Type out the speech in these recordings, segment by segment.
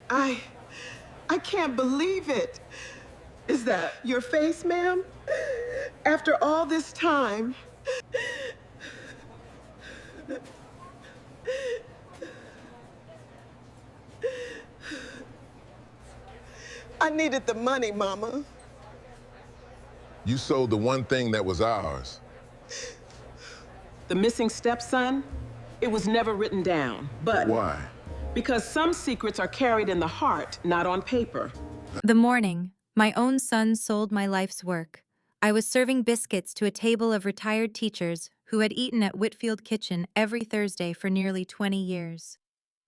I I can't believe it. Is that your face, ma'am? After all this time, I needed the money, Mama. You sold the one thing that was ours. The missing stepson? It was never written down, but Why? because some secrets are carried in the heart, not on paper. The morning, my own son sold my life's work. I was serving biscuits to a table of retired teachers who had eaten at Whitfield Kitchen every Thursday for nearly 20 years.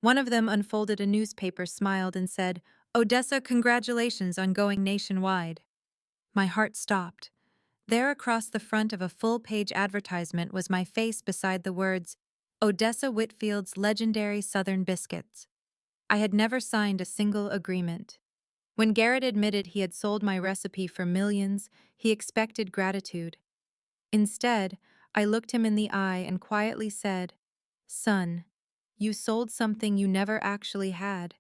One of them unfolded a newspaper, smiled, and said, "Odessa, congratulations on going nationwide." My heart stopped. There across the front of a full-page advertisement was my face beside the words, "Odessa Whitfield's legendary Southern biscuits." I had never signed a single agreement. When Garrett admitted he had sold my recipe for millions, he expected gratitude. Instead, I looked him in the eye and quietly said, "Son, you sold something you never actually had.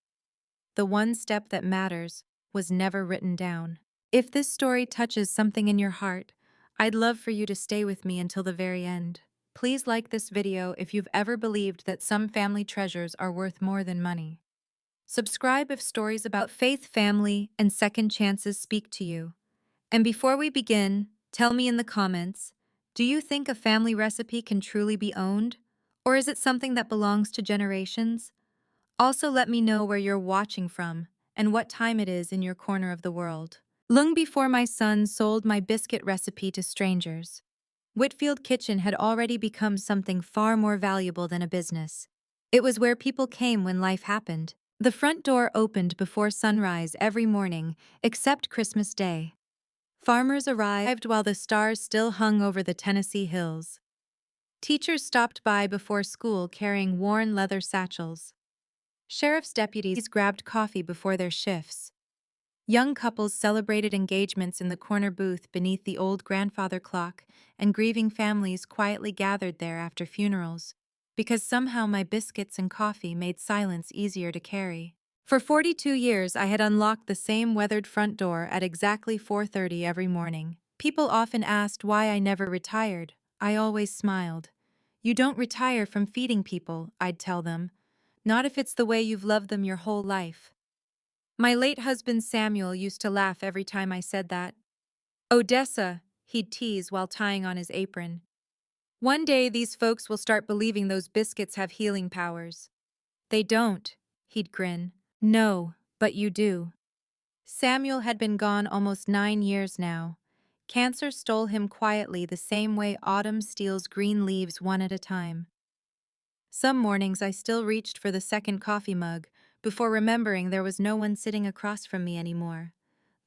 The one step that matters was never written down." If this story touches something in your heart, I'd love for you to stay with me until the very end. Please like this video if you've ever believed that some family treasures are worth more than money. Subscribe if stories about faith, family, and second chances speak to you. And before we begin, tell me in the comments, do you think a family recipe can truly be owned? Or is it something that belongs to generations? Also, let me know where you're watching from and what time it is in your corner of the world. Long before my son sold my biscuit recipe to strangers, Whitfield Kitchen had already become something far more valuable than a business. It was where people came when life happened. The front door opened before sunrise every morning, except Christmas Day. Farmers arrived while the stars still hung over the Tennessee hills. Teachers stopped by before school carrying worn leather satchels. Sheriff's deputies grabbed coffee before their shifts. Young couples celebrated engagements in the corner booth beneath the old grandfather clock, and grieving families quietly gathered there after funerals, because somehow my biscuits and coffee made silence easier to carry. For 42 years, I had unlocked the same weathered front door at exactly 4:30 every morning. People often asked why I never retired. I always smiled. "You don't retire from feeding people," I'd tell them. "Not if it's the way you've loved them your whole life." My late husband Samuel used to laugh every time I said that. "Odessa," he'd tease while tying on his apron. "One day these folks will start believing those biscuits have healing powers." "They don't," he'd grin. "No, but you do." Samuel had been gone almost 9 years now. Cancer stole him quietly the same way autumn steals green leaves one at a time. Some mornings I still reached for the second coffee mug, before remembering there was no one sitting across from me anymore.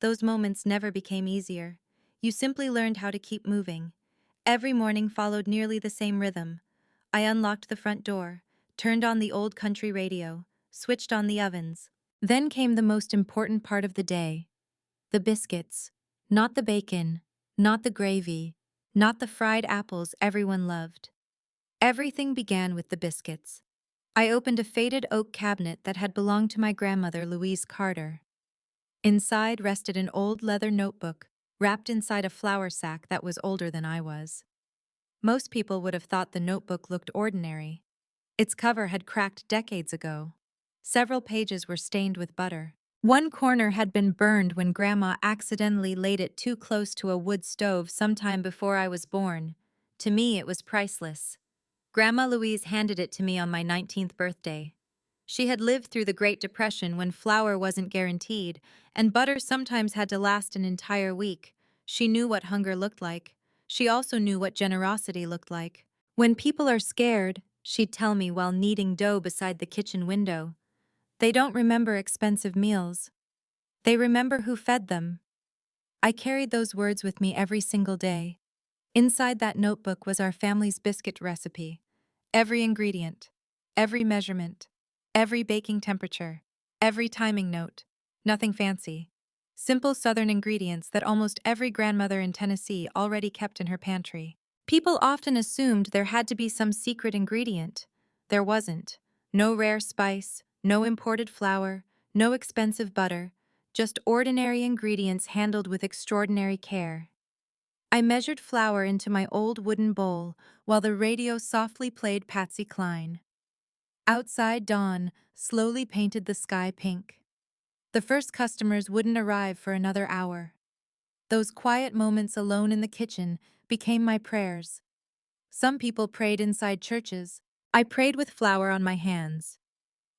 Those moments never became easier. You simply learned how to keep moving. Every morning followed nearly the same rhythm. I unlocked the front door, turned on the old country radio, switched on the ovens. Then came the most important part of the day. The biscuits. Not the bacon, not the gravy, not the fried apples everyone loved. Everything began with the biscuits. I opened a faded oak cabinet that had belonged to my grandmother, Louise Carter. Inside rested an old leather notebook, wrapped inside a flour sack that was older than I was. Most people would have thought the notebook looked ordinary. Its cover had cracked decades ago. Several pages were stained with butter. One corner had been burned when Grandma accidentally laid it too close to a wood stove sometime before I was born. To me, it was priceless. Grandma Louise handed it to me on my 19th birthday. She had lived through the Great Depression when flour wasn't guaranteed, and butter sometimes had to last an entire week. She knew what hunger looked like. She also knew what generosity looked like. "When people are scared," she'd tell me while kneading dough beside the kitchen window, "they don't remember expensive meals. They remember who fed them." I carried those words with me every single day. Inside that notebook was our family's biscuit recipe. Every ingredient, every measurement, every baking temperature, every timing note. Nothing fancy. Simple Southern ingredients that almost every grandmother in Tennessee already kept in her pantry. People often assumed there had to be some secret ingredient. There wasn't. No rare spice, no imported flour, No expensive butter, just ordinary ingredients handled with extraordinary care. I measured flour into my old wooden bowl while the radio softly played Patsy Cline. Outside, dawn slowly painted the sky pink. The first customers wouldn't arrive for another hour. Those quiet moments alone in the kitchen became my prayers. Some people prayed inside churches. I prayed with flour on my hands.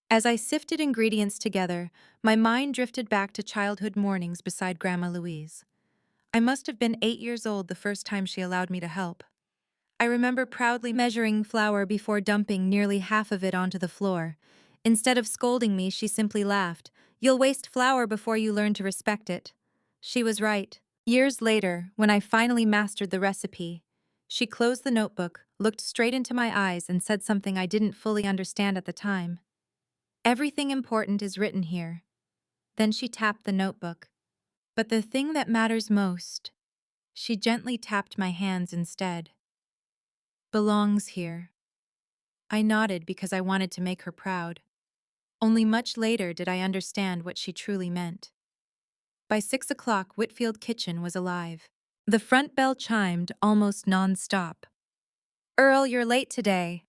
As I sifted ingredients together, my mind drifted back to childhood mornings beside Grandma Louise. I must have been 8 years old the first time she allowed me to help. I remember proudly measuring flour before dumping nearly half of it onto the floor. Instead of scolding me, she simply laughed. "You'll waste flour before you learn to respect it." She was right. Years later, when I finally mastered the recipe, she closed the notebook, looked straight into my eyes, and said something I didn't fully understand at the time. "Everything important is written here." Then she tapped the notebook. "But the thing that matters most," she gently tapped my hands instead, "belongs here." I nodded because I wanted to make her proud. Only much later did I understand what she truly meant. By 6 o'clock, Whitfield Kitchen was alive. The front bell chimed almost non-stop. "Earl, you're late today,"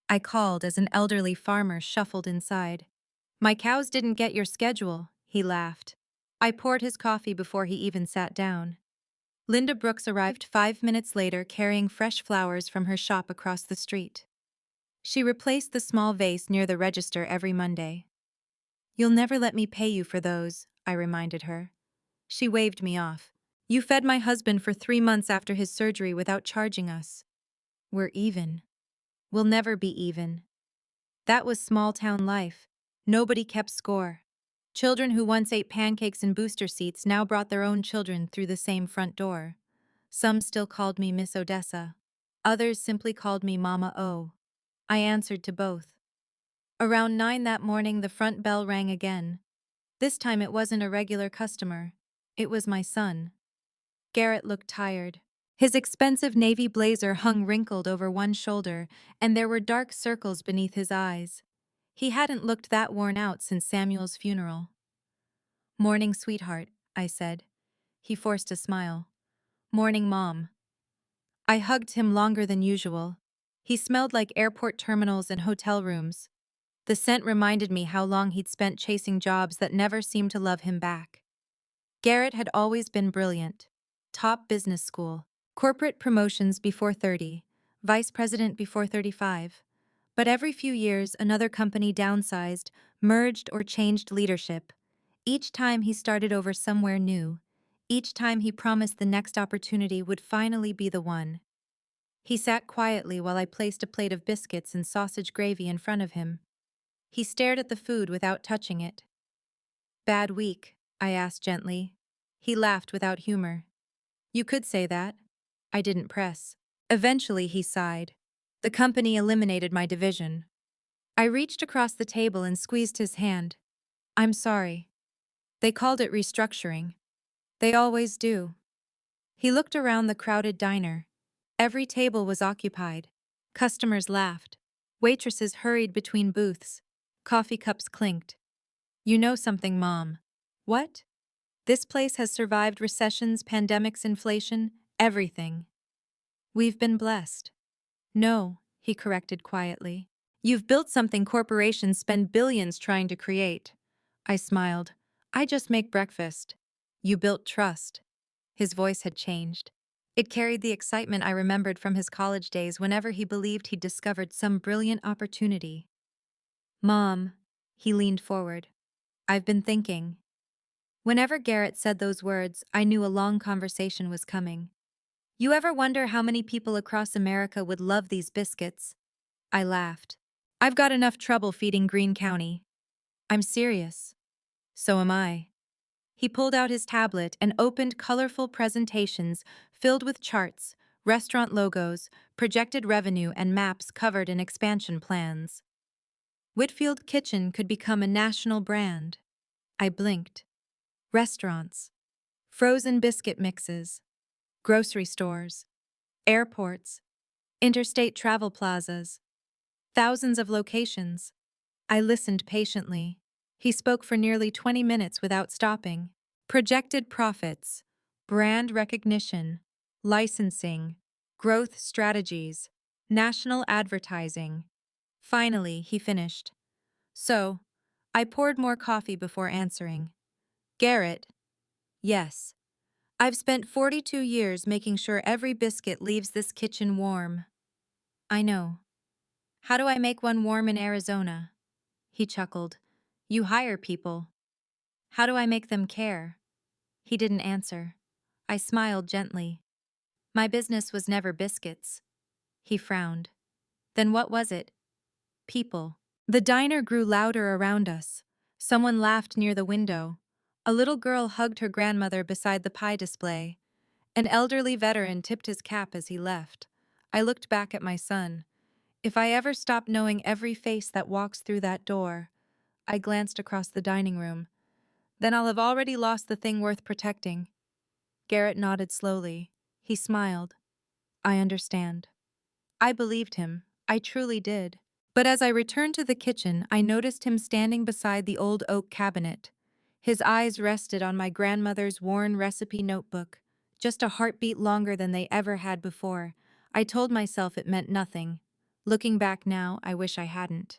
I called as an elderly farmer shuffled inside. "My cows didn't get your schedule," he laughed. I poured his coffee before he even sat down. Linda Brooks arrived 5 minutes later carrying fresh flowers from her shop across the street. She replaced the small vase near the register every Monday. "You'll never let me pay you for those," I reminded her. She waved me off. "You fed my husband for 3 months after his surgery without charging us. We're even. We'll never be even." That was small-town life. Nobody kept score. Children who once ate pancakes in booster seats now brought their own children through the same front door. Some still called me Miss Odessa. Others simply called me Mama O. I answered to both. Around 9 that morning, the front bell rang again. This time it wasn't a regular customer. It was my son. Garrett looked tired. His expensive navy blazer hung wrinkled over one shoulder, and there were dark circles beneath his eyes. He hadn't looked that worn out since Samuel's funeral. "Morning, sweetheart," I said. He forced a smile. "Morning, Mom." I hugged him longer than usual. He smelled like airport terminals and hotel rooms. The scent reminded me how long he'd spent chasing jobs that never seemed to love him back. Garrett had always been brilliant. Top business school, corporate promotions before 30, vice president before 35. But every few years, another company downsized, merged, or changed leadership. Each time he started over somewhere new. Each time he promised the next opportunity would finally be the one. He sat quietly while I placed a plate of biscuits and sausage gravy in front of him. He stared at the food without touching it. "Bad week?" I asked gently. He laughed without humor. "You could say that." I didn't press. Eventually he sighed. "The company eliminated my division." I reached across the table and squeezed his hand. "I'm sorry. They called it restructuring. They always do." He looked around the crowded diner. Every table was occupied. Customers laughed. Waitresses hurried between booths. Coffee cups clinked. "You know something, Mom." "What?" "This place has survived recessions, pandemics, inflation, everything. We've been blessed." "No," he corrected quietly. "You've built something corporations spend billions trying to create." I smiled. "I just make breakfast." "You built trust." His voice had changed. It carried the excitement I remembered from his college days whenever he believed he'd discovered some brilliant opportunity. "Mom," he leaned forward. "I've been thinking." Whenever Garrett said those words, I knew a long conversation was coming. "You ever wonder how many people across America would love these biscuits?" I laughed. "I've got enough trouble feeding Greene County." "I'm serious." "So am I." He pulled out his tablet and opened colorful presentations filled with charts, restaurant logos, projected revenue, and maps covered in expansion plans. Whitfield Kitchen could become a national brand. I blinked. Restaurants, frozen biscuit mixes, grocery stores, airports, interstate travel plazas, thousands of locations. I listened patiently. He spoke for nearly 20 minutes without stopping. Projected profits, brand recognition, licensing, growth strategies, national advertising. Finally, he finished. So, I poured more coffee before answering. Garrett, yes. I've spent 42 years making sure every biscuit leaves this kitchen warm. I know. How do I make one warm in Arizona? He chuckled. You hire people. How do I make them care? He didn't answer. I smiled gently. My business was never biscuits. He frowned. Then what was it? People. The diner grew louder around us. Someone laughed near the window. A little girl hugged her grandmother beside the pie display. An elderly veteran tipped his cap as he left. I looked back at my son. If I ever stop knowing every face that walks through that door, I glanced across the dining room. Then I'll have already lost the thing worth protecting. Garrett nodded slowly. He smiled. I understand. I believed him. I truly did. But as I returned to the kitchen, I noticed him standing beside the old oak cabinet. His eyes rested on my grandmother's worn recipe notebook, just a heartbeat longer than they ever had before. I told myself it meant nothing. Looking back now, I wish I hadn't.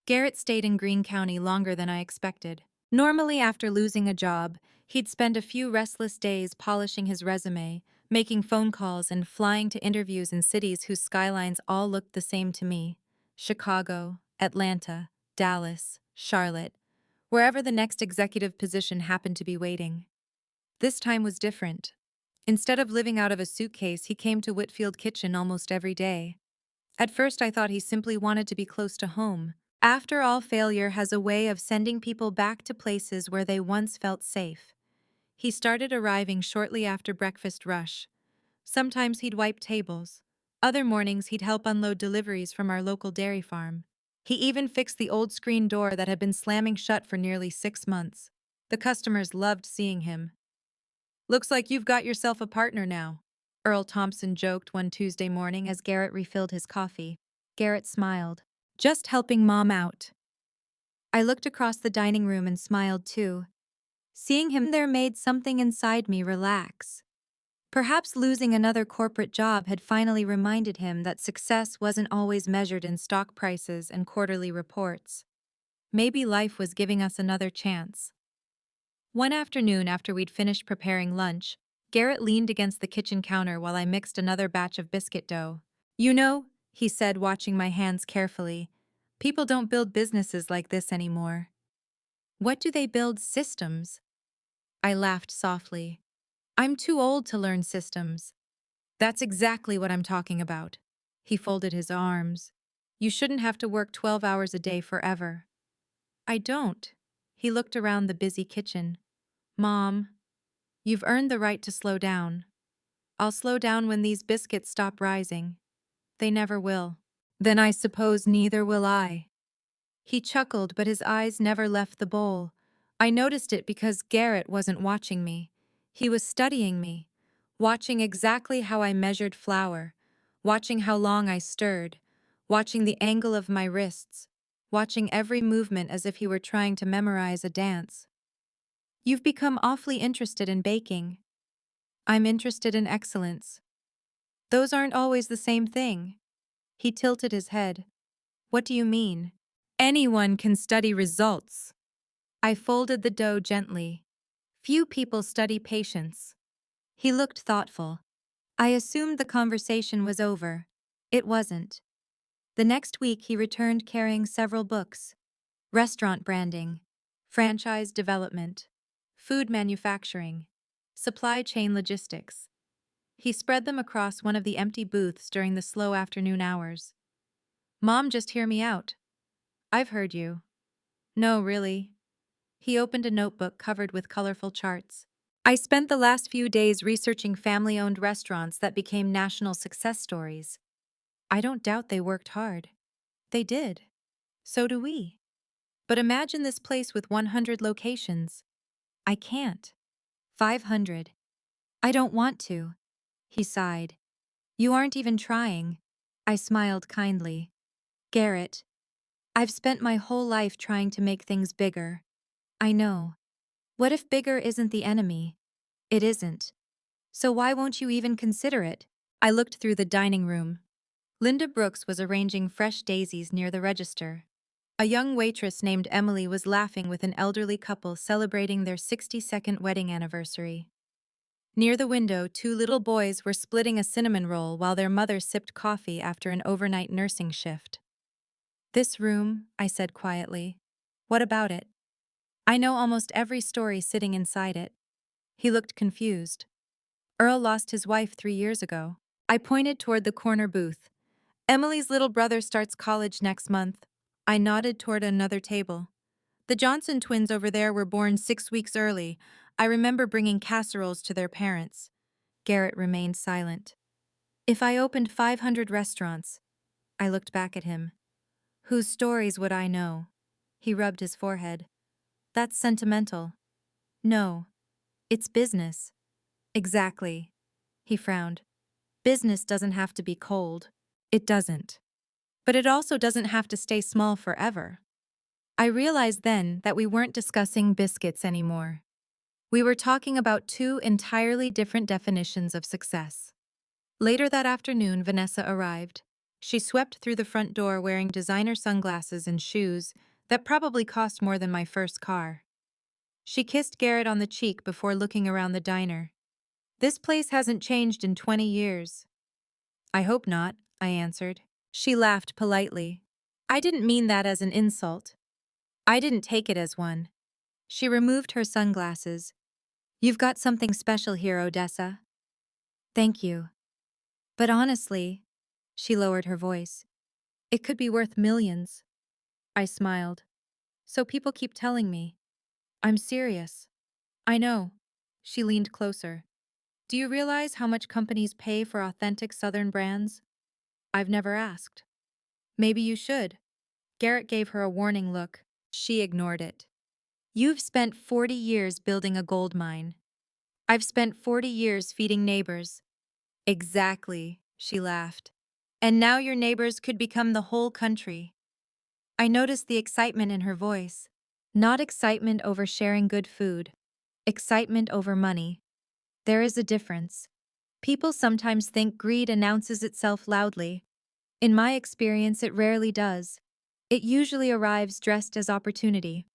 Garrett stayed in Greene County longer than I expected. Normally, after losing a job, he'd spend a few restless days polishing his resume, making phone calls, and flying to interviews in cities whose skylines all looked the same to me: Chicago, Atlanta, Dallas, Charlotte, wherever the next executive position happened to be waiting. This time was different. Instead of living out of a suitcase, he came to Whitfield Kitchen almost every day. At first, I thought he simply wanted to be close to home. After all, failure has a way of sending people back to places where they once felt safe. He started arriving shortly after breakfast rush. Sometimes he'd wipe tables. Other mornings he'd help unload deliveries from our local dairy farm. He even fixed the old screen door that had been slamming shut for nearly 6 months. The customers loved seeing him. Looks like you've got yourself a partner now, Earl Thompson joked one Tuesday morning as Garrett refilled his coffee. Garrett smiled. Just helping Mom out. I looked across the dining room and smiled too. Seeing him there made something inside me relax. Perhaps losing another corporate job had finally reminded him that success wasn't always measured in stock prices and quarterly reports. Maybe life was giving us another chance. One afternoon, after we'd finished preparing lunch, Garrett leaned against the kitchen counter while I mixed another batch of biscuit dough. You know, he said, watching my hands carefully, people don't build businesses like this anymore. What do they build? Systems? I laughed softly. I'm too old to learn systems. That's exactly what I'm talking about. He folded his arms. You shouldn't have to work 12 hours a day forever. I don't. He looked around the busy kitchen. Mom, you've earned the right to slow down. I'll slow down when these biscuits stop rising. They never will. Then I suppose neither will I. He chuckled, but his eyes never left the bowl. I noticed it because Garrett wasn't watching me. He was studying me, watching exactly how I measured flour, watching how long I stirred, watching the angle of my wrists, watching every movement as if he were trying to memorize a dance. You've become awfully interested in baking. I'm interested in excellence. Those aren't always the same thing. He tilted his head. What do you mean? Anyone can study results. I folded the dough gently. Few people study patience. He looked thoughtful. I assumed the conversation was over. It wasn't. The next week he returned carrying several books: restaurant branding, franchise development, food manufacturing, supply chain logistics. He spread them across one of the empty booths during the slow afternoon hours. Mom, just hear me out. I've heard you. No, really. He opened a notebook covered with colorful charts. I spent the last few days researching family-owned restaurants that became national success stories. I don't doubt they worked hard. They did. So do we. But imagine this place with 100 locations. I can't. 500. I don't want to. He sighed. You aren't even trying. I smiled kindly. Garrett, I've spent my whole life trying to make things bigger. I know. What if bigger isn't the enemy? It isn't. So why won't you even consider it? I looked through the dining room. Linda Brooks was arranging fresh daisies near the register. A young waitress named Emily was laughing with an elderly couple celebrating their 62nd wedding anniversary. Near the window, two little boys were splitting a cinnamon roll while their mother sipped coffee after an overnight nursing shift. This room, I said quietly. What about it? I know almost every story sitting inside it. He looked confused. Earl lost his wife 3 years ago. I pointed toward the corner booth. Emily's little brother starts college next month. I nodded toward another table. The Johnson twins over there were born 6 weeks early. I remember bringing casseroles to their parents. Garrett remained silent. If I opened 500 restaurants, I looked back at him. Whose stories would I know? He rubbed his forehead. That's sentimental. No, it's business. Exactly. He frowned. Business doesn't have to be cold. It doesn't. But it also doesn't have to stay small forever. I realized then that we weren't discussing biscuits anymore. We were talking about two entirely different definitions of success. Later that afternoon, Vanessa arrived. She swept through the front door wearing designer sunglasses and shoes that probably cost more than my first car. She kissed Garrett on the cheek before looking around the diner. This place hasn't changed in 20 years. I hope not, I answered. She laughed politely. I didn't mean that as an insult. I didn't take it as one. She removed her sunglasses. You've got something special here, Odessa. Thank you. But honestly, she lowered her voice, it could be worth millions. I smiled. So people keep telling me. I'm serious. I know. She leaned closer. Do you realize how much companies pay for authentic Southern brands? I've never asked. Maybe you should. Garrett gave her a warning look. She ignored it. You've spent 40 years building a gold mine. I've spent 40 years feeding neighbors. Exactly, she laughed. And now your neighbors could become the whole country. I noticed the excitement in her voice. Not excitement over sharing good food. Excitement over money. There is a difference. People sometimes think greed announces itself loudly. In my experience, it rarely does. It usually arrives dressed as opportunity.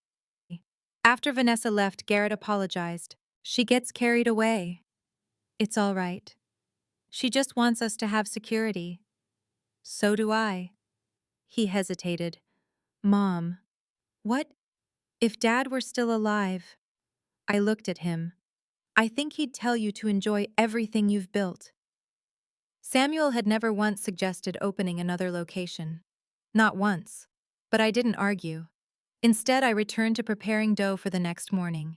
After Vanessa left, Garrett apologized. She gets carried away. It's all right. She just wants us to have security. So do I. He hesitated. Mom. What? If Dad were still alive? I looked at him. I think he'd tell you to enjoy everything you've built. Samuel had never once suggested opening another location. Not once. But I didn't argue. Instead, I returned to preparing dough for the next morning.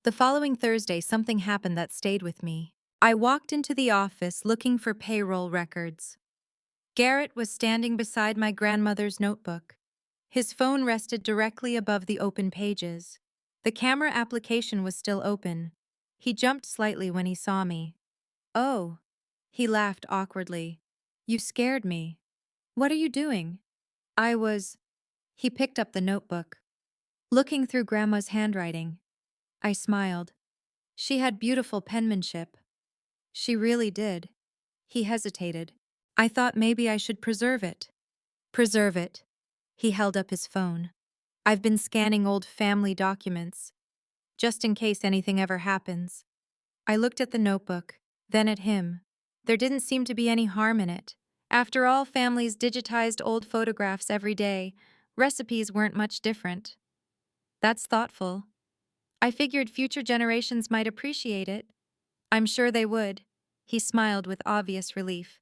The following Thursday, something happened that stayed with me. I walked into the office looking for payroll records. Garrett was standing beside my grandmother's notebook. His phone rested directly above the open pages. The camera application was still open. He jumped slightly when he saw me. Oh. He laughed awkwardly. You scared me. What are you doing? I was. He picked up the notebook. Looking through Grandma's handwriting. I smiled. She had beautiful penmanship. She really did. He hesitated. I thought maybe I should preserve it. Preserve it. He held up his phone. I've been scanning old family documents, just in case anything ever happens. I looked at the notebook, then at him. There didn't seem to be any harm in it. After all, families digitized old photographs every day. Recipes weren't much different. That's thoughtful. I figured future generations might appreciate it. I'm sure they would. He smiled with obvious relief.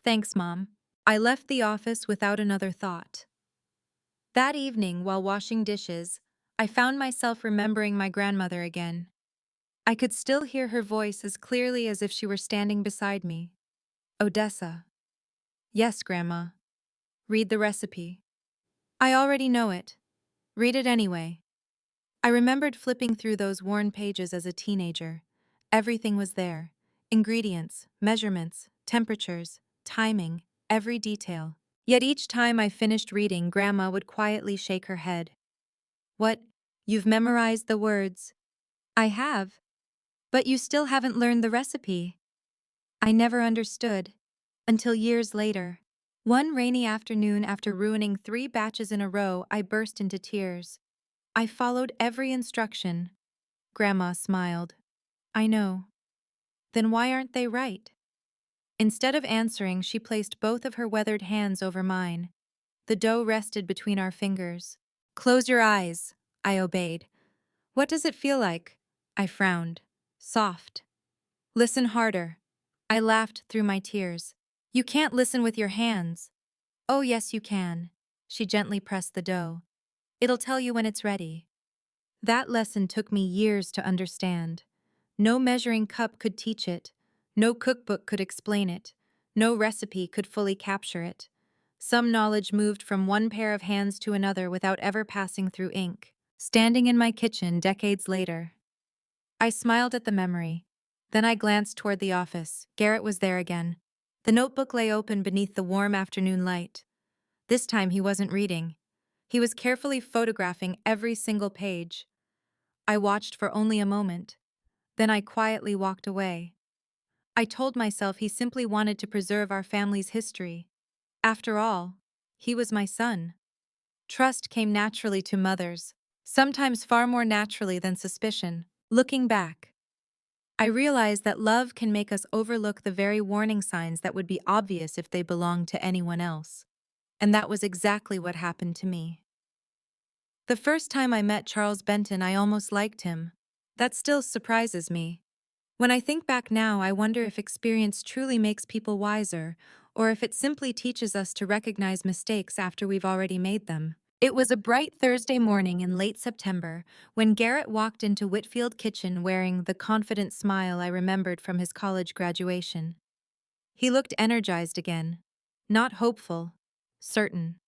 Thanks, Mom. I left the office without another thought. That evening, while washing dishes, I found myself remembering my grandmother again. I could still hear her voice as clearly as if she were standing beside me. Odessa. Yes, Grandma. Read the recipe. I already know it. Read it anyway. I remembered flipping through those worn pages as a teenager. Everything was there. Ingredients, measurements, temperatures, timing, every detail. Yet each time I finished reading, Grandma would quietly shake her head. What? You've memorized the words. I have. But you still haven't learned the recipe. I never understood. Until years later. One rainy afternoon, after ruining 3 batches in a row, I burst into tears. I followed every instruction. Grandma smiled. I know. Then why aren't they right? Instead of answering, she placed both of her weathered hands over mine. The dough rested between our fingers. Close your eyes, I obeyed. What does it feel like? I frowned. Soft. Listen harder. I laughed through my tears. You can't listen with your hands. Oh, yes, you can. She gently pressed the dough. It'll tell you when it's ready. That lesson took me years to understand. No measuring cup could teach it. No cookbook could explain it. No recipe could fully capture it. Some knowledge moved from one pair of hands to another without ever passing through ink. Standing in my kitchen decades later, I smiled at the memory. Then I glanced toward the office. Garrett was there again. The notebook lay open beneath the warm afternoon light. This time he wasn't reading. He was carefully photographing every single page. I watched for only a moment. Then I quietly walked away. I told myself he simply wanted to preserve our family's history. After all, he was my son. Trust came naturally to mothers, sometimes far more naturally than suspicion. Looking back, I realized that love can make us overlook the very warning signs that would be obvious if they belonged to anyone else. And that was exactly what happened to me. The first time I met Charles Benton, I almost liked him. That still surprises me. When I think back now, I wonder if experience truly makes people wiser, or if it simply teaches us to recognize mistakes after we've already made them. It was a bright Thursday morning in late September when Garrett walked into Whitfield Kitchen wearing the confident smile I remembered from his college graduation. He looked energized again. Not hopeful. Certain.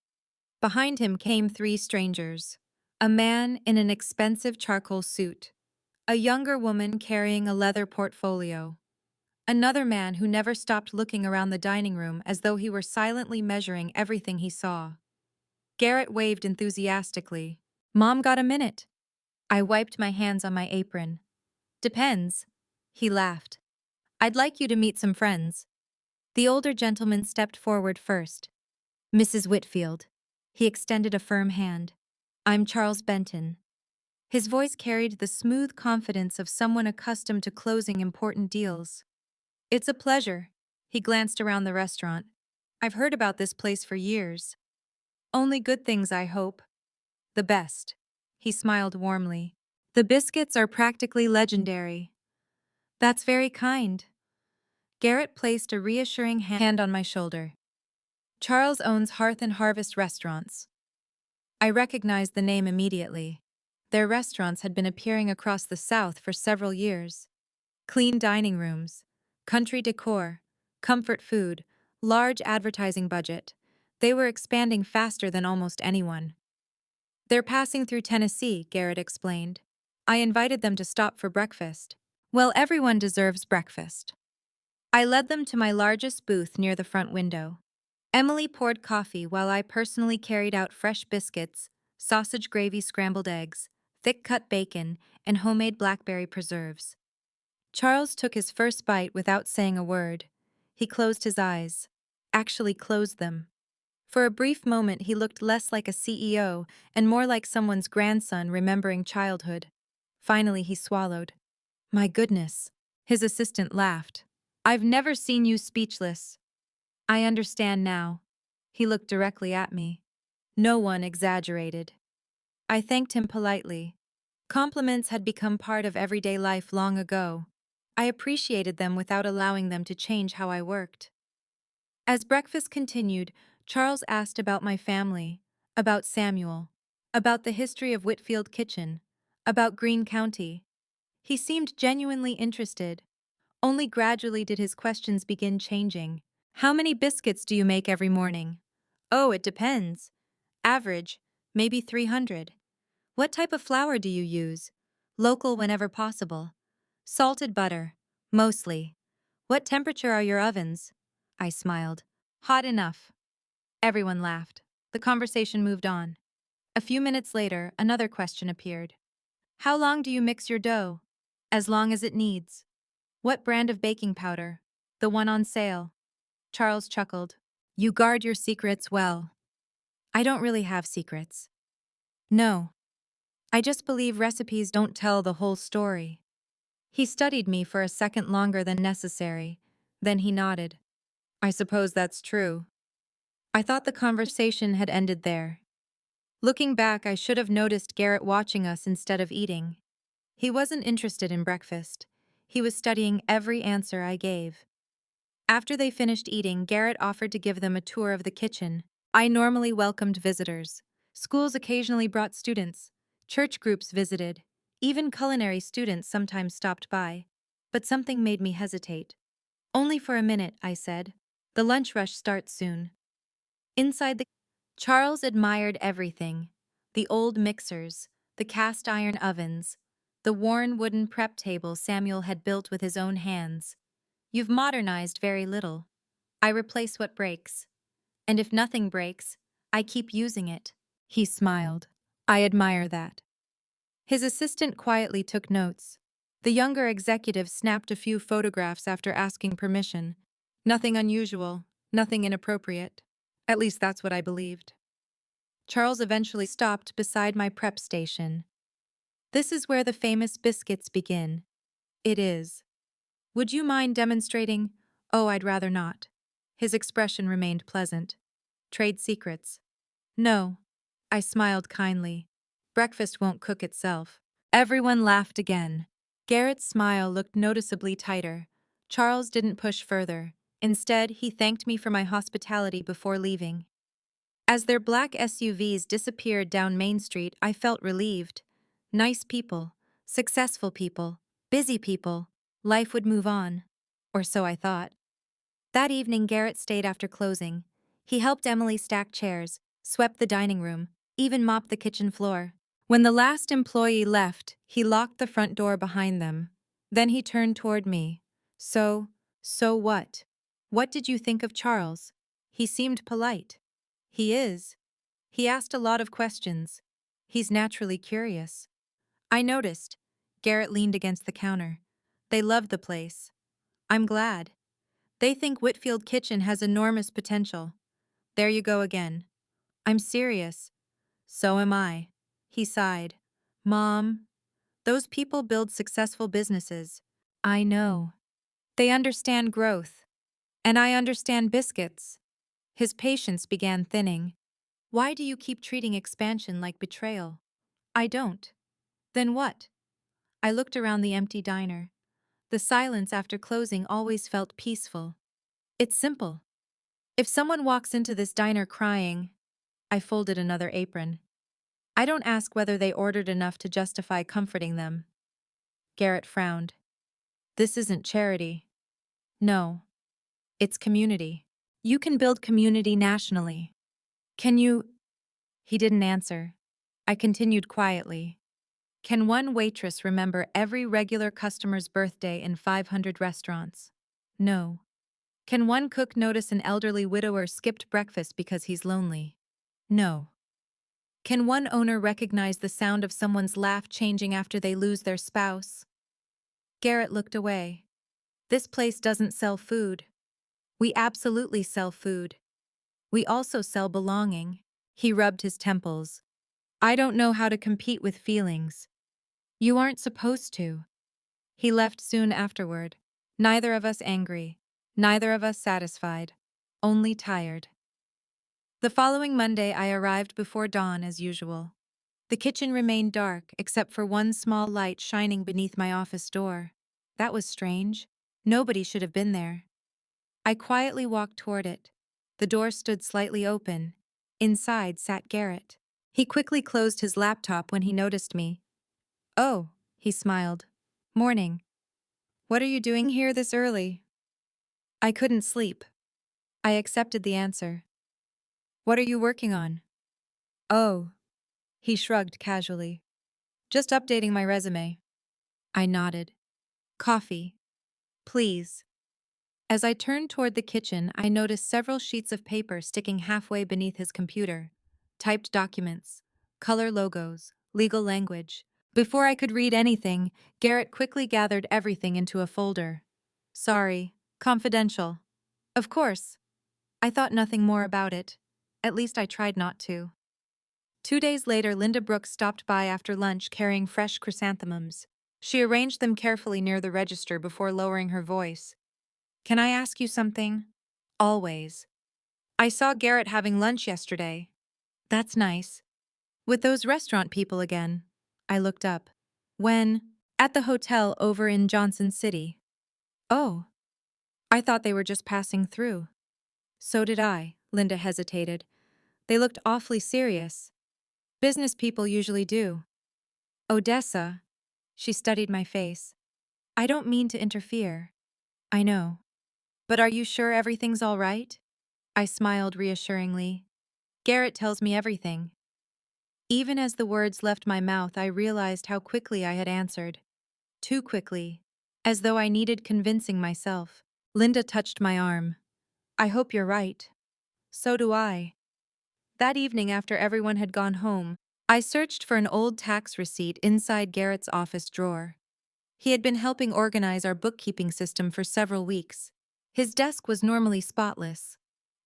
Behind him came 3 strangers. A man in an expensive charcoal suit. A younger woman carrying a leather portfolio. Another man who never stopped looking around the dining room as though he were silently measuring everything he saw. Garrett waved enthusiastically. Mom got a minute. I wiped my hands on my apron. Depends. He laughed. I'd like you to meet some friends. The older gentleman stepped forward first. Mrs. Whitfield. He extended a firm hand. I'm Charles Benton. His voice carried the smooth confidence of someone accustomed to closing important deals. It's a pleasure. He glanced around the restaurant. I've heard about this place for years. Only good things, I hope. The best. He smiled warmly. The biscuits are practically legendary. That's very kind. Garrett placed a reassuring hand on my shoulder. Charles owns Hearth and Harvest restaurants. I recognized the name immediately. Their restaurants had been appearing across the South for several years. Clean dining rooms, country decor, comfort food, large advertising budget. They were expanding faster than almost anyone. They're passing through Tennessee, Garrett explained. I invited them to stop for breakfast. Well, everyone deserves breakfast. I led them to my largest booth near the front window. Emily poured coffee while I personally carried out fresh biscuits, sausage gravy, scrambled eggs, thick-cut bacon, and homemade blackberry preserves. Charles took his first bite without saying a word. He closed his eyes. Actually closed them. For a brief moment he looked less like a CEO and more like someone's grandson remembering childhood. Finally he swallowed. My goodness. His assistant laughed. I've never seen you speechless. I understand now. He looked directly at me. No one exaggerated. I thanked him politely. Compliments had become part of everyday life long ago. I appreciated them without allowing them to change how I worked. As breakfast continued, Charles asked about my family, about Samuel, about the history of Whitfield Kitchen, about Greene County. He seemed genuinely interested. Only gradually did his questions begin changing. How many biscuits do you make every morning? Oh, it depends. Average, maybe 300. What type of flour do you use? Local whenever possible. Salted butter, mostly. What temperature are your ovens? I smiled. Hot enough. Everyone laughed. The conversation moved on. A few minutes later, another question appeared. How long do you mix your dough? As long as it needs. What brand of baking powder? The one on sale. Charles chuckled. You guard your secrets well. I don't really have secrets. No. I just believe recipes don't tell the whole story. He studied me for a second longer than necessary. Then he nodded. I suppose that's true. I thought the conversation had ended there. Looking back, I should have noticed Garrett watching us instead of eating. He wasn't interested in breakfast. He was studying every answer I gave. After they finished eating, Garrett offered to give them a tour of the kitchen. I normally welcomed visitors. Schools occasionally brought students. Church groups visited. Even culinary students sometimes stopped by. But something made me hesitate. Only for a minute, I said. The lunch rush starts soon. Inside the Charles admired everything. The old mixers, the cast iron ovens, the worn wooden prep table Samuel had built with his own hands. You've modernized very little. I replace what breaks. And if nothing breaks, I keep using it. He smiled. I admire that. His assistant quietly took notes. The younger executive snapped a few photographs after asking permission. Nothing unusual, nothing inappropriate. At least that's what I believed. Charles eventually stopped beside my prep station. This is where the famous biscuits begin. It is. Would you mind demonstrating? Oh, I'd rather not. His expression remained pleasant. Trade secrets. No. I smiled kindly. Breakfast won't cook itself. Everyone laughed again. Garrett's smile looked noticeably tighter. Charles didn't push further. Instead, he thanked me for my hospitality before leaving. As their black SUVs disappeared down Main Street, I felt relieved. Nice people, successful people, busy people. Life would move on. Or so I thought. That evening, Garrett stayed after closing. He helped Emily stack chairs, swept the dining room, even mopped the kitchen floor. When the last employee left, he locked the front door behind them. Then he turned toward me. So what? What did you think of Charles? He seemed polite. He is. He asked a lot of questions. He's naturally curious. I noticed. Garrett leaned against the counter. They love the place. I'm glad. They think Whitfield Kitchen has enormous potential. There you go again. I'm serious. So am I. He sighed. Mom, those people build successful businesses. I know. They understand growth. And I understand biscuits. His patience began thinning. Why do you keep treating expansion like betrayal? I don't. Then what? I looked around the empty diner. The silence after closing always felt peaceful. It's simple. If someone walks into this diner crying, I folded another apron. I don't ask whether they ordered enough to justify comforting them. Garrett frowned. This isn't charity. No. It's community. You can build community nationally. Can you? He didn't answer. I continued quietly. Can one waitress remember every regular customer's birthday in 500 restaurants? No. Can one cook notice an elderly widower skipped breakfast because he's lonely? No. Can one owner recognize the sound of someone's laugh changing after they lose their spouse? Garrett looked away. This place doesn't sell food. We absolutely sell food. We also sell belonging. He rubbed his temples. I don't know how to compete with feelings. You aren't supposed to. He left soon afterward. Neither of us angry. Neither of us satisfied. Only tired. The following Monday, I arrived before dawn as usual. The kitchen remained dark except for one small light shining beneath my office door. That was strange. Nobody should have been there. I quietly walked toward it. The door stood slightly open. Inside sat Garrett. He quickly closed his laptop when he noticed me. Oh, he smiled. Morning. What are you doing here this early? I couldn't sleep. I accepted the answer. What are you working on? Oh. He shrugged casually. Just updating my resume. I nodded. Coffee. Please. As I turned toward the kitchen, I noticed several sheets of paper sticking halfway beneath his computer. Typed documents, color logos, legal language. Before I could read anything, Garrett quickly gathered everything into a folder. Sorry, confidential. Of course. I thought nothing more about it. At least I tried not to. 2 days later, Linda Brooks stopped by after lunch carrying fresh chrysanthemums. She arranged them carefully near the register before lowering her voice. Can I ask you something? Always. I saw Garrett having lunch yesterday. That's nice. With those restaurant people again. I looked up. When? At the hotel over in Johnson City. Oh, I thought they were just passing through. So did I, Linda hesitated. They looked awfully serious. Business people usually do. Odessa. She studied my face. I don't mean to interfere. I know. But are you sure everything's all right? I smiled reassuringly. Garrett tells me everything. Even as the words left my mouth, I realized how quickly I had answered. Too quickly. As though I needed convincing myself. Linda touched my arm. I hope you're right. So do I. That evening, after everyone had gone home, I searched for an old tax receipt inside Garrett's office drawer. He had been helping organize our bookkeeping system for several weeks. His desk was normally spotless.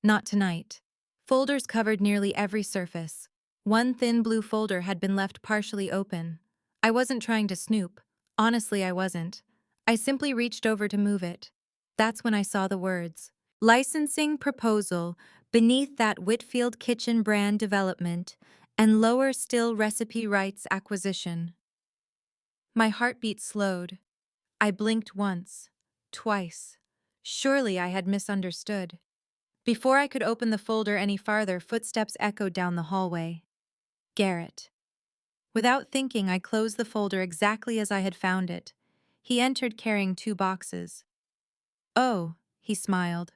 Not tonight. Folders covered nearly every surface. One thin blue folder had been left partially open. I wasn't trying to snoop. Honestly, I wasn't. I simply reached over to move it. That's when I saw the words. Licensing proposal beneath that Whitfield Kitchen brand development and lower still recipe rights acquisition. My heartbeat slowed. I blinked once, twice. Surely I had misunderstood. Before I could open the folder any farther, footsteps echoed down the hallway. Garrett. Without thinking, I closed the folder exactly as I had found it. He entered carrying 2 boxes. Oh, he smiled.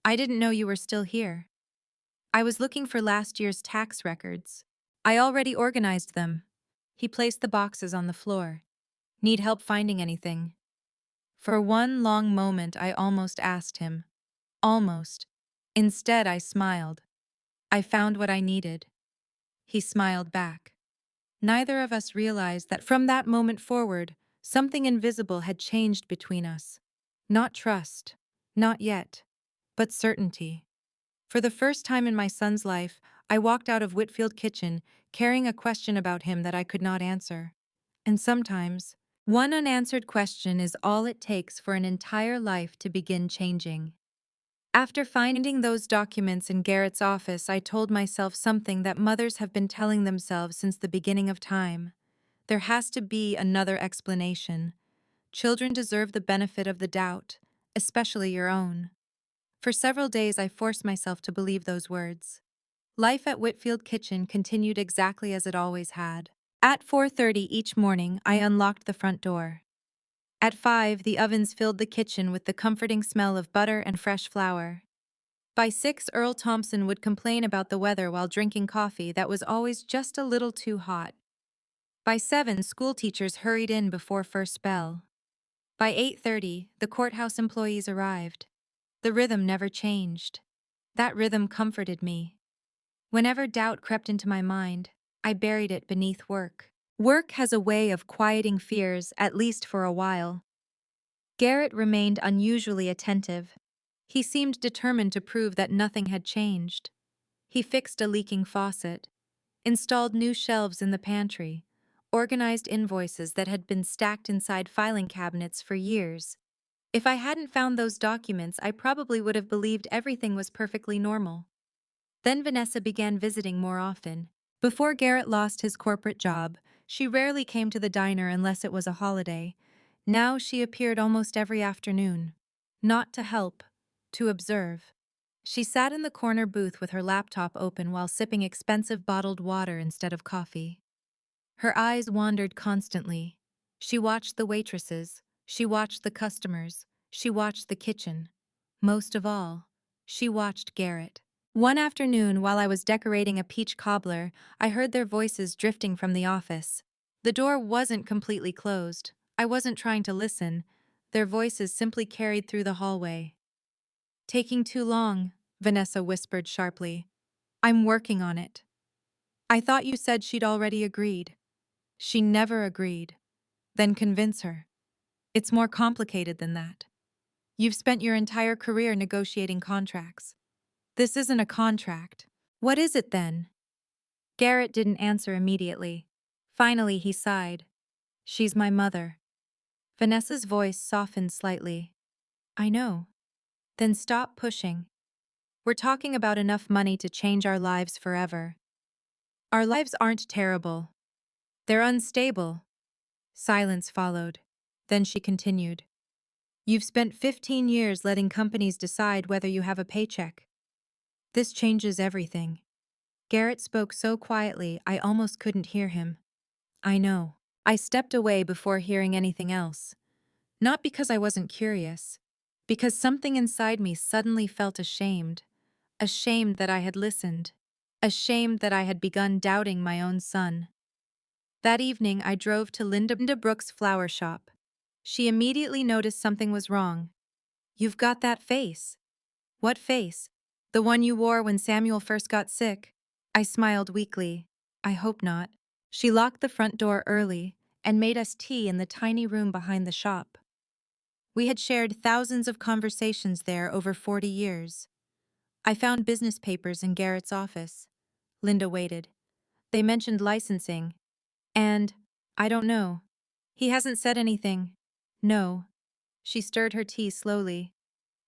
I didn't know you were still here. I was looking for last year's tax records. I already organized them. He placed the boxes on the floor. Need help finding anything? For one long moment, I almost asked him. Almost. Instead, I smiled. I found what I needed. He smiled back. Neither of us realized that from that moment forward, something invisible had changed between us. Not trust. Not yet. But certainty. For the first time in my son's life, I walked out of Whitfield Kitchen carrying a question about him that I could not answer. And sometimes, one unanswered question is all it takes for an entire life to begin changing. After finding those documents in Garrett's office, I told myself something that mothers have been telling themselves since the beginning of time. There has to be another explanation. Children deserve the benefit of the doubt, especially your own. For several days, I forced myself to believe those words. Life at Whitfield Kitchen continued exactly as it always had. At 4:30 each morning, I unlocked the front door. At 5, the ovens filled the kitchen with the comforting smell of butter and fresh flour. By 6, Earl Thompson would complain about the weather while drinking coffee that was always just a little too hot. By 7, school teachers hurried in before first bell. By 8:30, the courthouse employees arrived. The rhythm never changed. That rhythm comforted me. Whenever doubt crept into my mind, I buried it beneath work. Work has a way of quieting fears, at least for a while. Garrett remained unusually attentive. He seemed determined to prove that nothing had changed. He fixed a leaking faucet, installed new shelves in the pantry, organized invoices that had been stacked inside filing cabinets for years. If I hadn't found those documents, I probably would have believed everything was perfectly normal. Then Vanessa began visiting more often. Before Garrett lost his corporate job, she rarely came to the diner unless it was a holiday. Now she appeared almost every afternoon. Not to help, to observe. She sat in the corner booth with her laptop open while sipping expensive bottled water instead of coffee. Her eyes wandered constantly. She watched the waitresses, she watched the customers, she watched the kitchen. Most of all, she watched Garrett. One afternoon, while I was decorating a peach cobbler, I heard their voices drifting from the office. The door wasn't completely closed. I wasn't trying to listen. Their voices simply carried through the hallway. Taking too long, Vanessa whispered sharply. I'm working on it. I thought you said she'd already agreed. She never agreed. Then convince her. It's more complicated than that. You've spent your entire career negotiating contracts. This isn't a contract. What is it then? Garrett didn't answer immediately. Finally, he sighed. She's my mother. Vanessa's voice softened slightly. I know. Then stop pushing. We're talking about enough money to change our lives forever. Our lives aren't terrible. They're unstable. Silence followed. Then she continued. You've spent 15 years letting companies decide whether you have a paycheck. This changes everything. Garrett spoke so quietly I almost couldn't hear him. I know. I stepped away before hearing anything else. Not because I wasn't curious. Because something inside me suddenly felt ashamed. Ashamed that I had listened. Ashamed that I had begun doubting my own son. That evening I drove to Linda Brooks' flower shop. She immediately noticed something was wrong. You've got that face. What face? The one you wore when Samuel first got sick? I smiled weakly. I hope not. She locked the front door early and made us tea in the tiny room behind the shop. We had shared thousands of conversations there over 40 years. I found business papers in Garrett's office. Linda waited. They mentioned licensing. And, I don't know. He hasn't said anything. No. She stirred her tea slowly.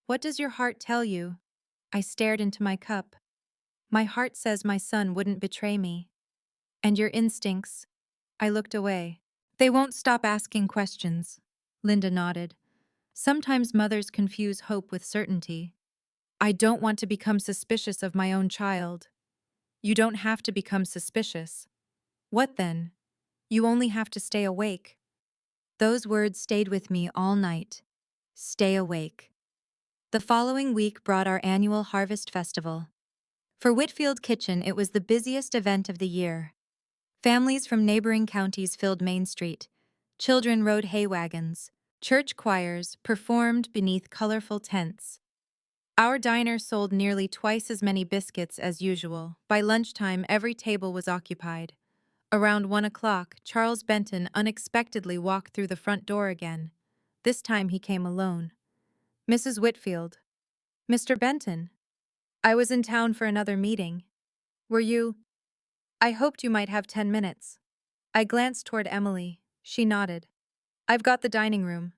What does your heart tell you? I stared into my cup. My heart says my son wouldn't betray me. And your instincts? I looked away. They won't stop asking questions. Linda nodded. Sometimes mothers confuse hope with certainty. I don't want to become suspicious of my own child. You don't have to become suspicious. What then? You only have to stay awake. Those words stayed with me all night. Stay awake. The following week brought our annual Harvest Festival. For Whitfield Kitchen, it was the busiest event of the year. Families from neighboring counties filled Main Street. Children rode hay wagons. Church choirs performed beneath colorful tents. Our diner sold nearly twice as many biscuits as usual. By lunchtime, every table was occupied. Around 1 o'clock, Charles Benton unexpectedly walked through the front door again. This time he came alone. Mrs. Whitfield. Mr. Benton. I was in town for another meeting. Were you? I hoped you might have 10 minutes. I glanced toward Emily. She nodded. I've got the dining room.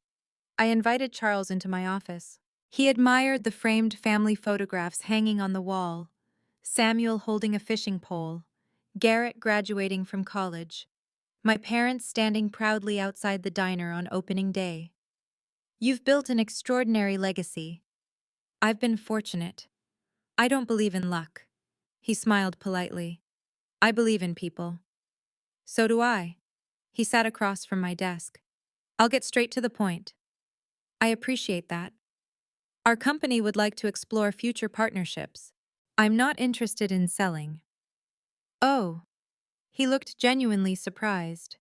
I invited Charles into my office. He admired the framed family photographs hanging on the wall. Samuel holding a fishing pole. Garrett graduating from college. My parents standing proudly outside the diner on opening day. You've built an extraordinary legacy. I've been fortunate. I don't believe in luck. He smiled politely. I believe in people. So do I. He sat across from my desk. I'll get straight to the point. I appreciate that. Our company would like to explore future partnerships. I'm not interested in selling. Oh. He looked genuinely surprised.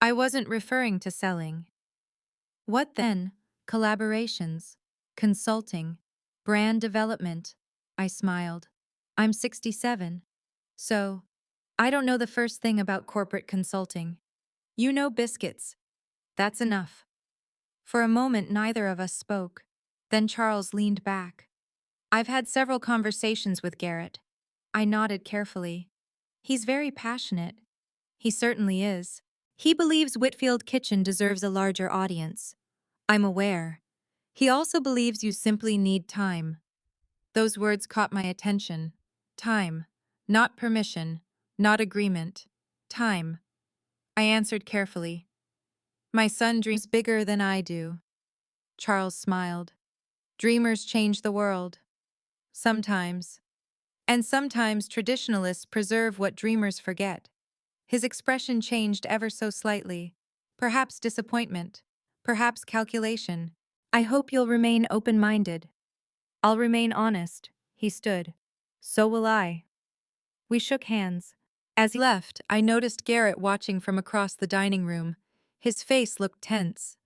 I wasn't referring to selling. What then? Collaborations, consulting, brand development. I smiled. I'm 67. So, I don't know the first thing about corporate consulting. You know biscuits. That's enough. For a moment, neither of us spoke. Then Charles leaned back. I've had several conversations with Garrett. I nodded carefully. He's very passionate. He certainly is. He believes Whitfield Kitchen deserves a larger audience. I'm aware. He also believes you simply need time. Those words caught my attention. Time. Not permission. Not agreement. Time. I answered carefully. My son dreams bigger than I do. Charles smiled. Dreamers change the world. Sometimes. And sometimes traditionalists preserve what dreamers forget. His expression changed ever so slightly. Perhaps disappointment. Perhaps calculation. I hope you'll remain open-minded. I'll remain honest. He stood. So will I. We shook hands. As he left, I noticed Garrett watching from across the dining room. His face looked tense.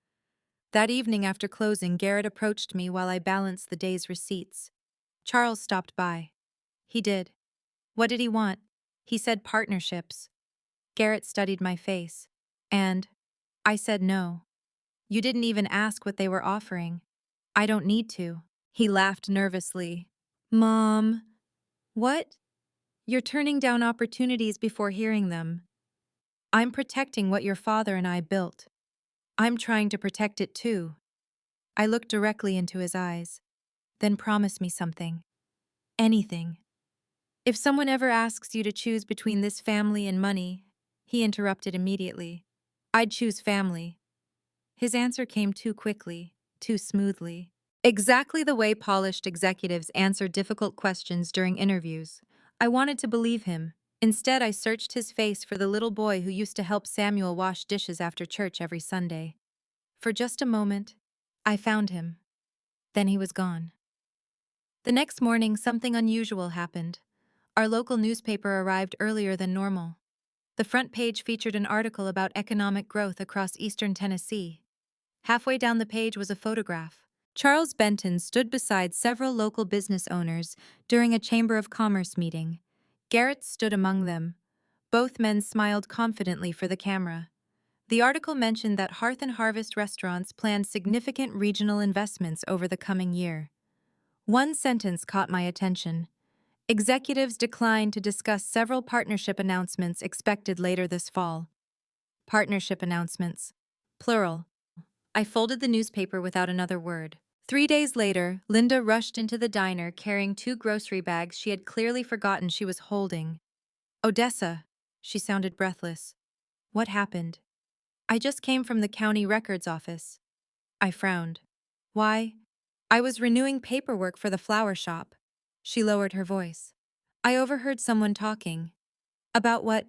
That evening after closing, Garrett approached me while I balanced the day's receipts. Charles stopped by. He did. What did he want? He said partnerships. Garrett studied my face. And I said no. You didn't even ask what they were offering. I don't need to. He laughed nervously. Mom. What? You're turning down opportunities before hearing them. I'm protecting what your father and I built. I'm trying to protect it too. I looked directly into his eyes. Then promise me something. Anything. If someone ever asks you to choose between this family and money, he interrupted immediately. I'd choose family. His answer came too quickly, too smoothly. Exactly the way polished executives answer difficult questions during interviews. I wanted to believe him. Instead, I searched his face for the little boy who used to help Samuel wash dishes after church every Sunday. For just a moment, I found him. Then he was gone. The next morning, something unusual happened. Our local newspaper arrived earlier than normal. The front page featured an article about economic growth across eastern Tennessee. Halfway down the page was a photograph. Charles Benton stood beside several local business owners during a Chamber of Commerce meeting. Garrett stood among them. Both men smiled confidently for the camera. The article mentioned that Hearth and Harvest restaurants planned significant regional investments over the coming year. One sentence caught my attention. Executives declined to discuss several partnership announcements expected later this fall. Partnership announcements. Plural. I folded the newspaper without another word. 3 days later, Linda rushed into the diner carrying 2 grocery bags she had clearly forgotten she was holding. Odessa, she sounded breathless. What happened? I just came from the county records office. I frowned. Why? I was renewing paperwork for the flower shop. She lowered her voice. I overheard someone talking. About what?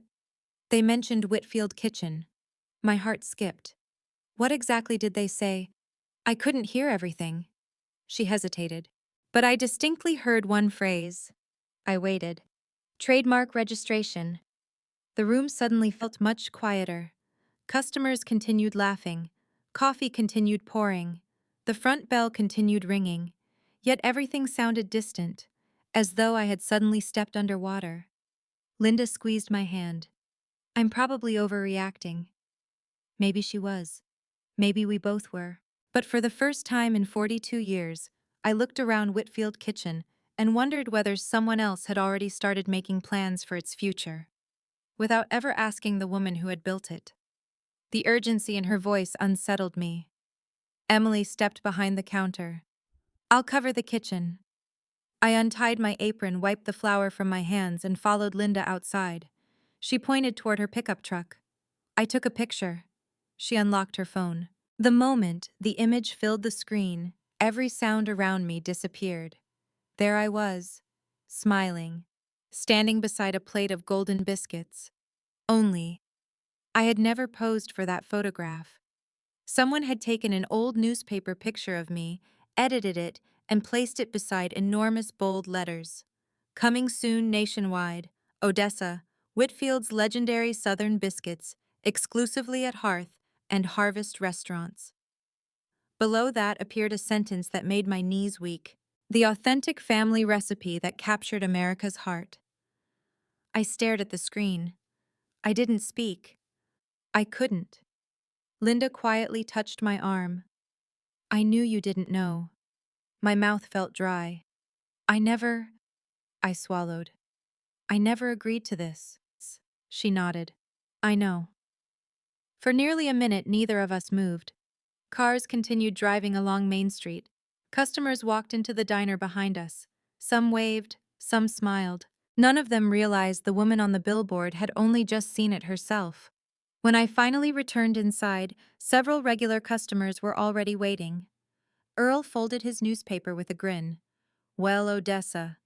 They mentioned Whitfield Kitchen. My heart skipped. What exactly did they say? I couldn't hear everything. She hesitated. But I distinctly heard one phrase. I waited. Trademark registration. The room suddenly felt much quieter. Customers continued laughing. Coffee continued pouring. The front bell continued ringing. Yet everything sounded distant, as though I had suddenly stepped underwater. Linda squeezed my hand. I'm probably overreacting. Maybe she was. Maybe we both were. But for the first time in 42 years, I looked around Whitfield Kitchen and wondered whether someone else had already started making plans for its future, without ever asking the woman who had built it. The urgency in her voice unsettled me. Emily stepped behind the counter. I'll cover the kitchen. I untied my apron, wiped the flour from my hands, and followed Linda outside. She pointed toward her pickup truck. I took a picture. She unlocked her phone. The moment the image filled the screen, every sound around me disappeared. There I was, smiling, standing beside a plate of golden biscuits. Only, I had never posed for that photograph. Someone had taken an old newspaper picture of me, edited it, and placed it beside enormous bold letters. Coming soon nationwide, Odessa, Whitfield's legendary Southern biscuits, exclusively at Hearth and Harvest restaurants. Below that appeared a sentence that made my knees weak. The authentic family recipe that captured America's heart. I stared at the screen. I didn't speak. I couldn't. Linda quietly touched my arm. I knew you didn't know. My mouth felt dry. I never... I swallowed. I never agreed to this. She nodded. I know. For nearly a minute, neither of us moved. Cars continued driving along Main Street. Customers walked into the diner behind us. Some waved, some smiled. None of them realized the woman on the billboard had only just seen it herself. When I finally returned inside, several regular customers were already waiting. Earl folded his newspaper with a grin. Well, Odessa.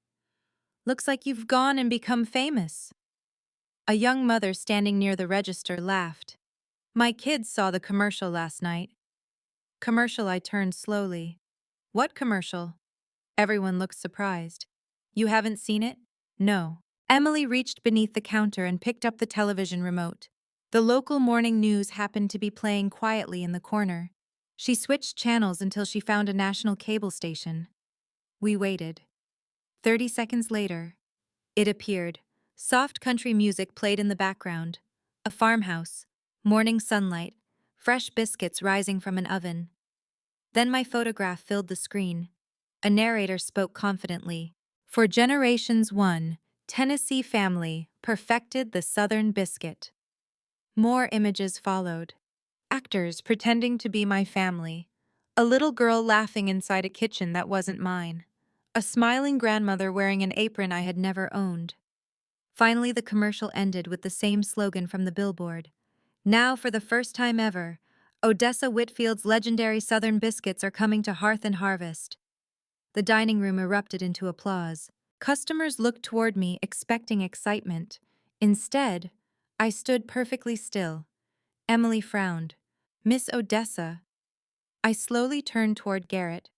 Looks like you've gone and become famous. A young mother standing near the register laughed. My kids saw the commercial last night. Commercial, I turned slowly. What commercial? Everyone looked surprised. You haven't seen it? No. Emily reached beneath the counter and picked up the television remote. The local morning news happened to be playing quietly in the corner. She switched channels until she found a national cable station. We waited. 30 seconds later, it appeared. Soft country music played in the background. A farmhouse, morning sunlight, fresh biscuits rising from an oven. Then my photograph filled the screen. A narrator spoke confidently. For generations one, Tennessee family perfected the Southern biscuit. More images followed. Actors pretending to be my family. A little girl laughing inside a kitchen that wasn't mine. A smiling grandmother wearing an apron I had never owned. Finally, the commercial ended with the same slogan from the billboard. Now, for the first time ever, Odessa Whitfield's legendary Southern biscuits are coming to Hearth and Harvest. The dining room erupted into applause. Customers looked toward me, expecting excitement. Instead, I stood perfectly still. Emily frowned. Miss Odessa. I slowly turned toward Garrett.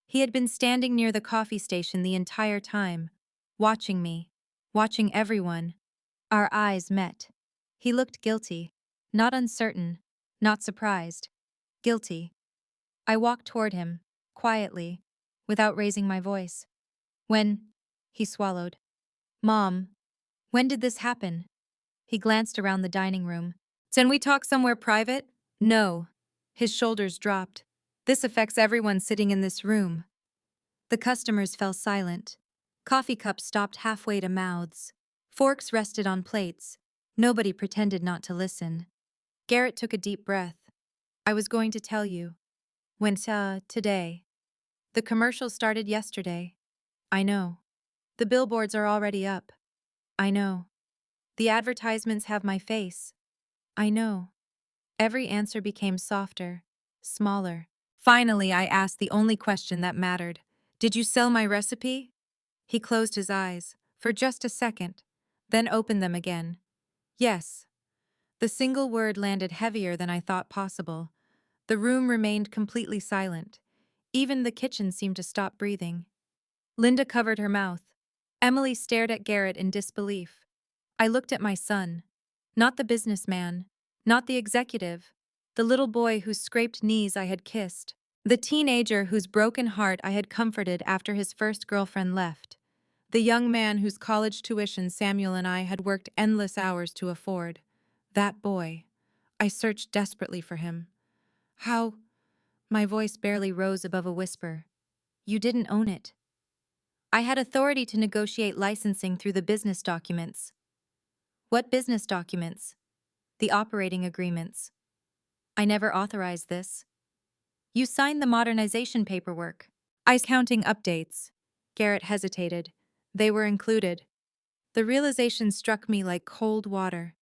He had been standing near the coffee station the entire time, watching me, watching everyone. Our eyes met. He looked guilty, not uncertain, not surprised. Guilty. I walked toward him, quietly, without raising my voice. When? He swallowed. Mom, when did this happen? He glanced around the dining room. Can we talk somewhere private? No. His shoulders dropped. This affects everyone sitting in this room. The customers fell silent. Coffee cups stopped halfway to mouths. Forks rested on plates. Nobody pretended not to listen. Garrett took a deep breath. I was going to tell you. When, today. The commercial started yesterday. I know. The billboards are already up. I know. The advertisements have my face. I know. Every answer became softer, smaller. Finally, I asked the only question that mattered. Did you sell my recipe? He closed his eyes, for just a second, then opened them again. Yes. The single word landed heavier than I thought possible. The room remained completely silent. Even the kitchen seemed to stop breathing. Linda covered her mouth. Emily stared at Garrett in disbelief. I looked at my son. Not the businessman, not the executive, the little boy whose scraped knees I had kissed, the teenager whose broken heart I had comforted after his first girlfriend left, the young man whose college tuition Samuel and I had worked endless hours to afford. That boy. I searched desperately for him. How? My voice barely rose above a whisper. You didn't own it. I had authority to negotiate licensing through the business documents. What business documents? The operating agreements. I never authorized this. You signed the modernization paperwork. I was counting updates. Garrett hesitated. They were included. The realization struck me like cold water.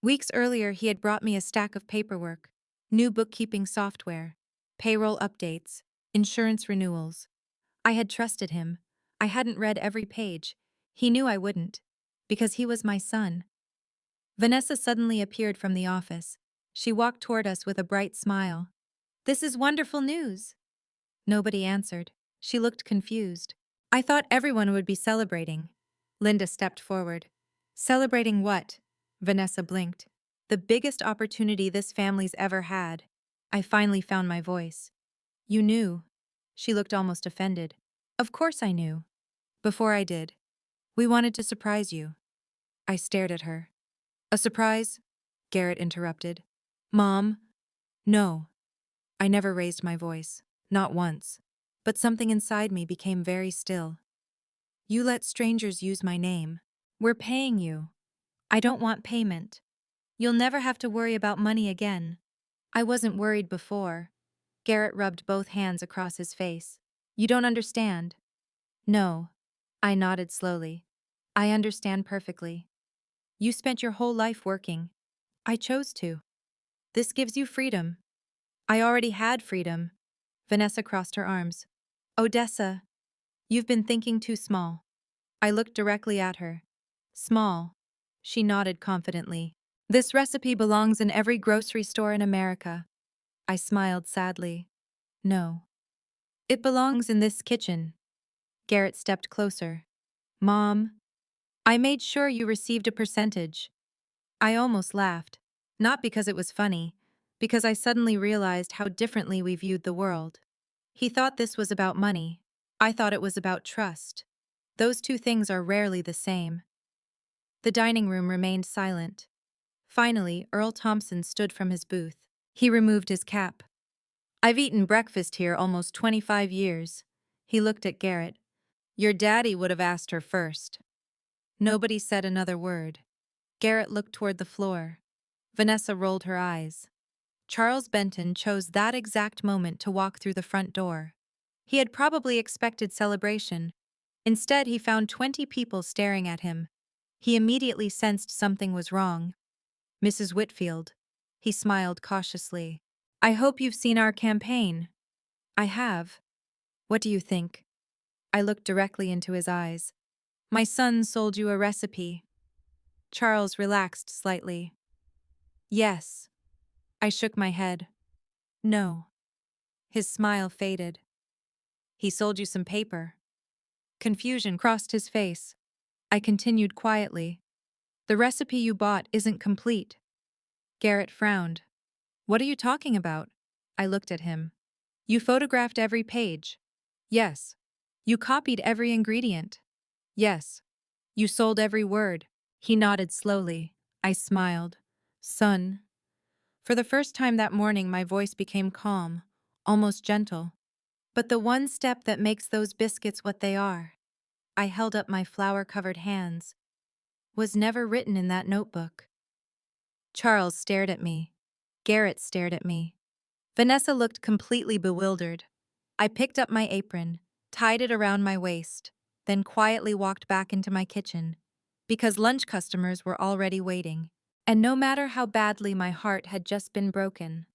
Weeks earlier, he had brought me a stack of paperwork, new bookkeeping software, payroll updates, insurance renewals. I had trusted him. I hadn't read every page. He knew I wouldn't, because he was my son. Vanessa suddenly appeared from the office. She walked toward us with a bright smile. This is wonderful news. Nobody answered. She looked confused. I thought everyone would be celebrating. Linda stepped forward. Celebrating what? Vanessa blinked. The biggest opportunity this family's ever had. I finally found my voice. You knew. She looked almost offended. Of course I knew. Before I did. We wanted to surprise you. I stared at her. A surprise? Garrett interrupted. Mom? No. I never raised my voice. Not once. But something inside me became very still. You let strangers use my name. We're paying you. I don't want payment. You'll never have to worry about money again. I wasn't worried before. Garrett rubbed both hands across his face. You don't understand. No. I nodded slowly. I understand perfectly. You spent your whole life working. I chose to. This gives you freedom. I already had freedom. Vanessa crossed her arms. Odessa, you've been thinking too small. I looked directly at her. Small. She nodded confidently. This recipe belongs in every grocery store in America. I smiled sadly. No. It belongs in this kitchen. Garrett stepped closer. Mom, I made sure you received a percentage. I almost laughed. Not because it was funny, because I suddenly realized how differently we viewed the world. He thought this was about money. I thought it was about trust. Those two things are rarely the same. The dining room remained silent. Finally, Earl Thompson stood from his booth. He removed his cap. "I've eaten breakfast here almost 25 years. He looked at Garrett. "Your daddy would have asked her first." Nobody said another word. Garrett looked toward the floor. Vanessa rolled her eyes. Charles Benton chose that exact moment to walk through the front door. He had probably expected celebration. Instead, he found 20 people staring at him. He immediately sensed something was wrong. "Mrs. Whitfield." He smiled cautiously. "I hope you've seen our campaign." "I have. What do you think?" I looked directly into his eyes. "My son sold you a recipe." Charles relaxed slightly. "Yes." I shook my head. "No." His smile faded. "He sold you some paper." Confusion crossed his face. I continued quietly. "The recipe you bought isn't complete." Garrett frowned. "What are you talking about?" I looked at him. "You photographed every page." "Yes." "You copied every ingredient." "Yes." "You sold every word." He nodded slowly. I smiled. "Son." For the first time that morning, my voice became calm, almost gentle. "But the one step that makes those biscuits what they are," I held up my flour-covered hands, "was never written in that notebook." Charles stared at me. Garrett stared at me. Vanessa looked completely bewildered. I picked up my apron, tied it around my waist, then quietly walked back into my kitchen, because lunch customers were already waiting. And no matter how badly my heart had just been broken,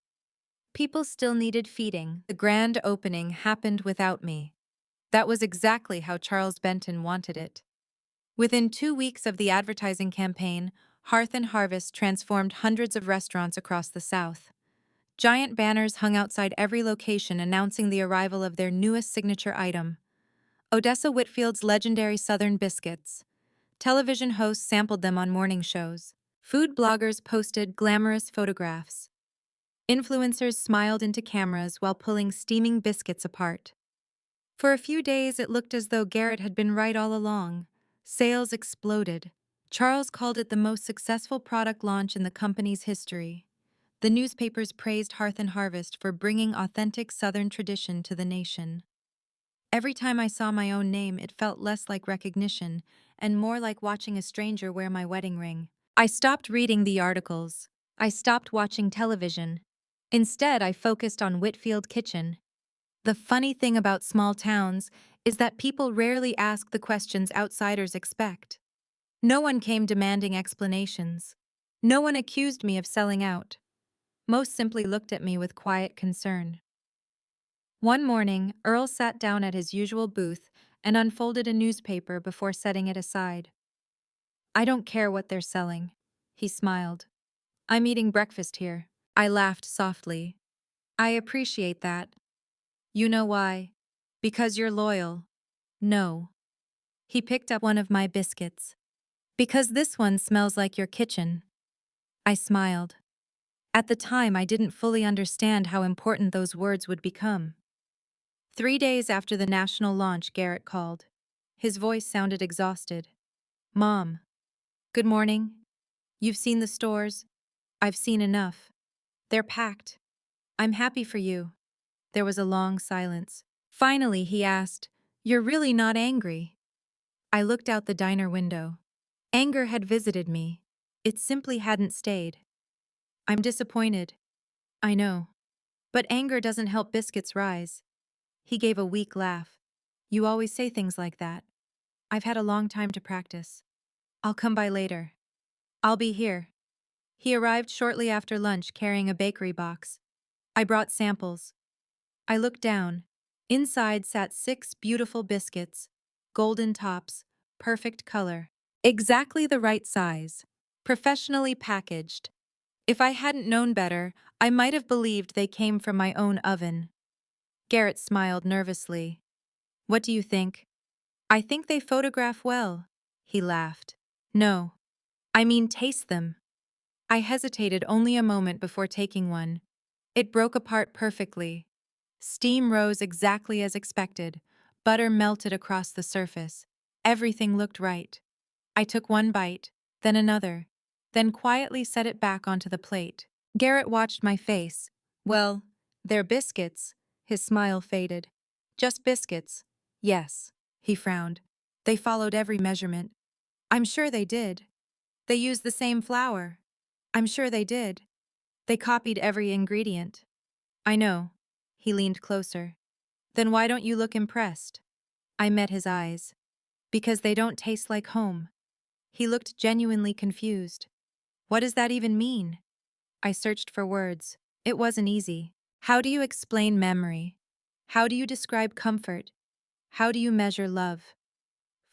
people still needed feeding. The grand opening happened without me. That was exactly how Charles Benton wanted it. Within 2 weeks of the advertising campaign, Hearth and Harvest transformed hundreds of restaurants across the South. Giant banners hung outside every location announcing the arrival of their newest signature item, Odessa Whitfield's legendary Southern biscuits. Television hosts sampled them on morning shows. Food bloggers posted glamorous photographs. Influencers smiled into cameras while pulling steaming biscuits apart. For a few days, it looked as though Garrett had been right all along. Sales exploded. Charles called it the most successful product launch in the company's history. The newspapers praised Hearth and Harvest for bringing authentic Southern tradition to the nation. Every time I saw my own name, it felt less like recognition and more like watching a stranger wear my wedding ring. I stopped reading the articles. I stopped watching television. Instead, I focused on Whitfield Kitchen. The funny thing about small towns is that people rarely ask the questions outsiders expect. No one came demanding explanations. No one accused me of selling out. Most simply looked at me with quiet concern. One morning, Earl sat down at his usual booth and unfolded a newspaper before setting it aside. "I don't care what they're selling," he smiled. "I'm eating breakfast here." I laughed softly. "I appreciate that. You know why? Because you're loyal." "No." He picked up one of my biscuits. "Because this one smells like your kitchen." I smiled. At the time, I didn't fully understand how important those words would become. 3 days after the national launch, Garrett called. His voice sounded exhausted. "Mom." "Good morning." "You've seen the stores?" "I've seen enough. They're packed." "I'm happy for you." There was a long silence. Finally, he asked, "You're really not angry?" I looked out the diner window. Anger had visited me. It simply hadn't stayed. "I'm disappointed." "I know. But anger doesn't help biscuits rise." He gave a weak laugh. "You always say things like that." "I've had a long time to practice." "I'll come by later." "I'll be here." He arrived shortly after lunch carrying a bakery box. I brought samples. I looked down. Inside sat 6 beautiful biscuits, golden tops, perfect color. Exactly the right size. Professionally packaged. If I hadn't known better, I might have believed they came from my own oven. Garrett smiled nervously. "What do you think?" "I think they photograph well." He laughed. "No. I mean taste them." I hesitated only a moment before taking one. It broke apart perfectly. Steam rose exactly as expected. Butter melted across the surface. Everything looked right. I took one bite, then another, then quietly set it back onto the plate. Garrett watched my face. Well, they're biscuits. His smile faded. Just biscuits. Yes. He frowned. They followed every measurement. I'm sure they did. They used the same flour. I'm sure they did. They copied every ingredient. I know. He leaned closer. Then why don't you look impressed? I met his eyes. Because they don't taste like home. He looked genuinely confused. What does that even mean? I searched for words. It wasn't easy. How do you explain memory? How do you describe comfort? How do you measure love?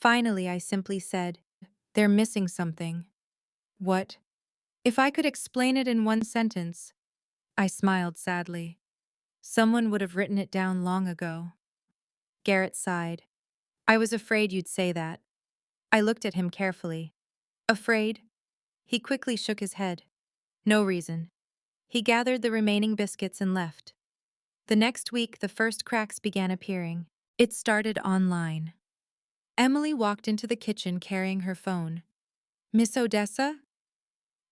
Finally, I simply said, they're missing something. What? If I could explain it in one sentence. I smiled sadly. Someone would have written it down long ago. Garrett sighed. I was afraid you'd say that. I looked at him carefully. Afraid? He quickly shook his head. No reason. He gathered the remaining biscuits and left. The next week, the first cracks began appearing. It started online. Emily walked into the kitchen carrying her phone. Miss Odessa?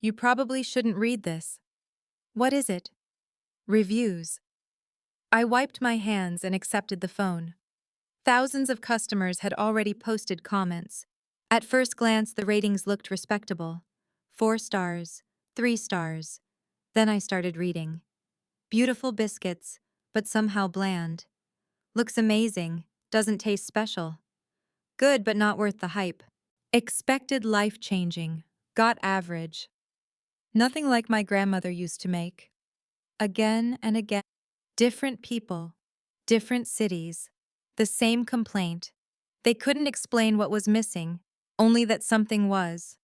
You probably shouldn't read this. What is it? Reviews. I wiped my hands and accepted the phone. Thousands of customers had already posted comments. At first glance, the ratings looked respectable. 4 stars, 3 stars. Then I started reading. Beautiful biscuits, but somehow bland. Looks amazing, doesn't taste special. Good, but not worth the hype. Expected life-changing, got average. Nothing like my grandmother used to make. Again and again. Different people, different cities, the same complaint. They couldn't explain what was missing, only that something was.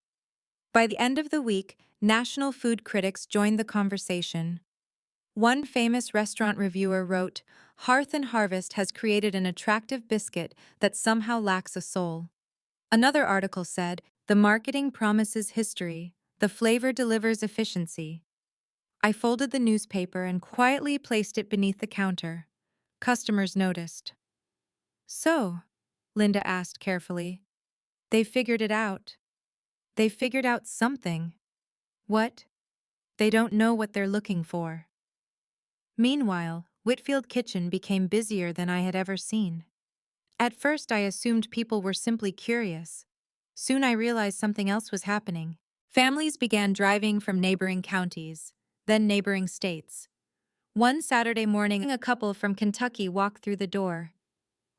By the end of the week, national food critics joined the conversation. One famous restaurant reviewer wrote, Hearth and Harvest has created an attractive biscuit that somehow lacks a soul. Another article said, the marketing promises history, the flavor delivers efficiency. I folded the newspaper and quietly placed it beneath the counter. Customers noticed. So, Linda asked carefully, they figured it out. They figured out something. What? They don't know what they're looking for. Meanwhile, Whitfield Kitchen became busier than I had ever seen. At first, I assumed people were simply curious. Soon I realized something else was happening. Families began driving from neighboring counties, then neighboring states. One Saturday morning, a couple from Kentucky walked through the door.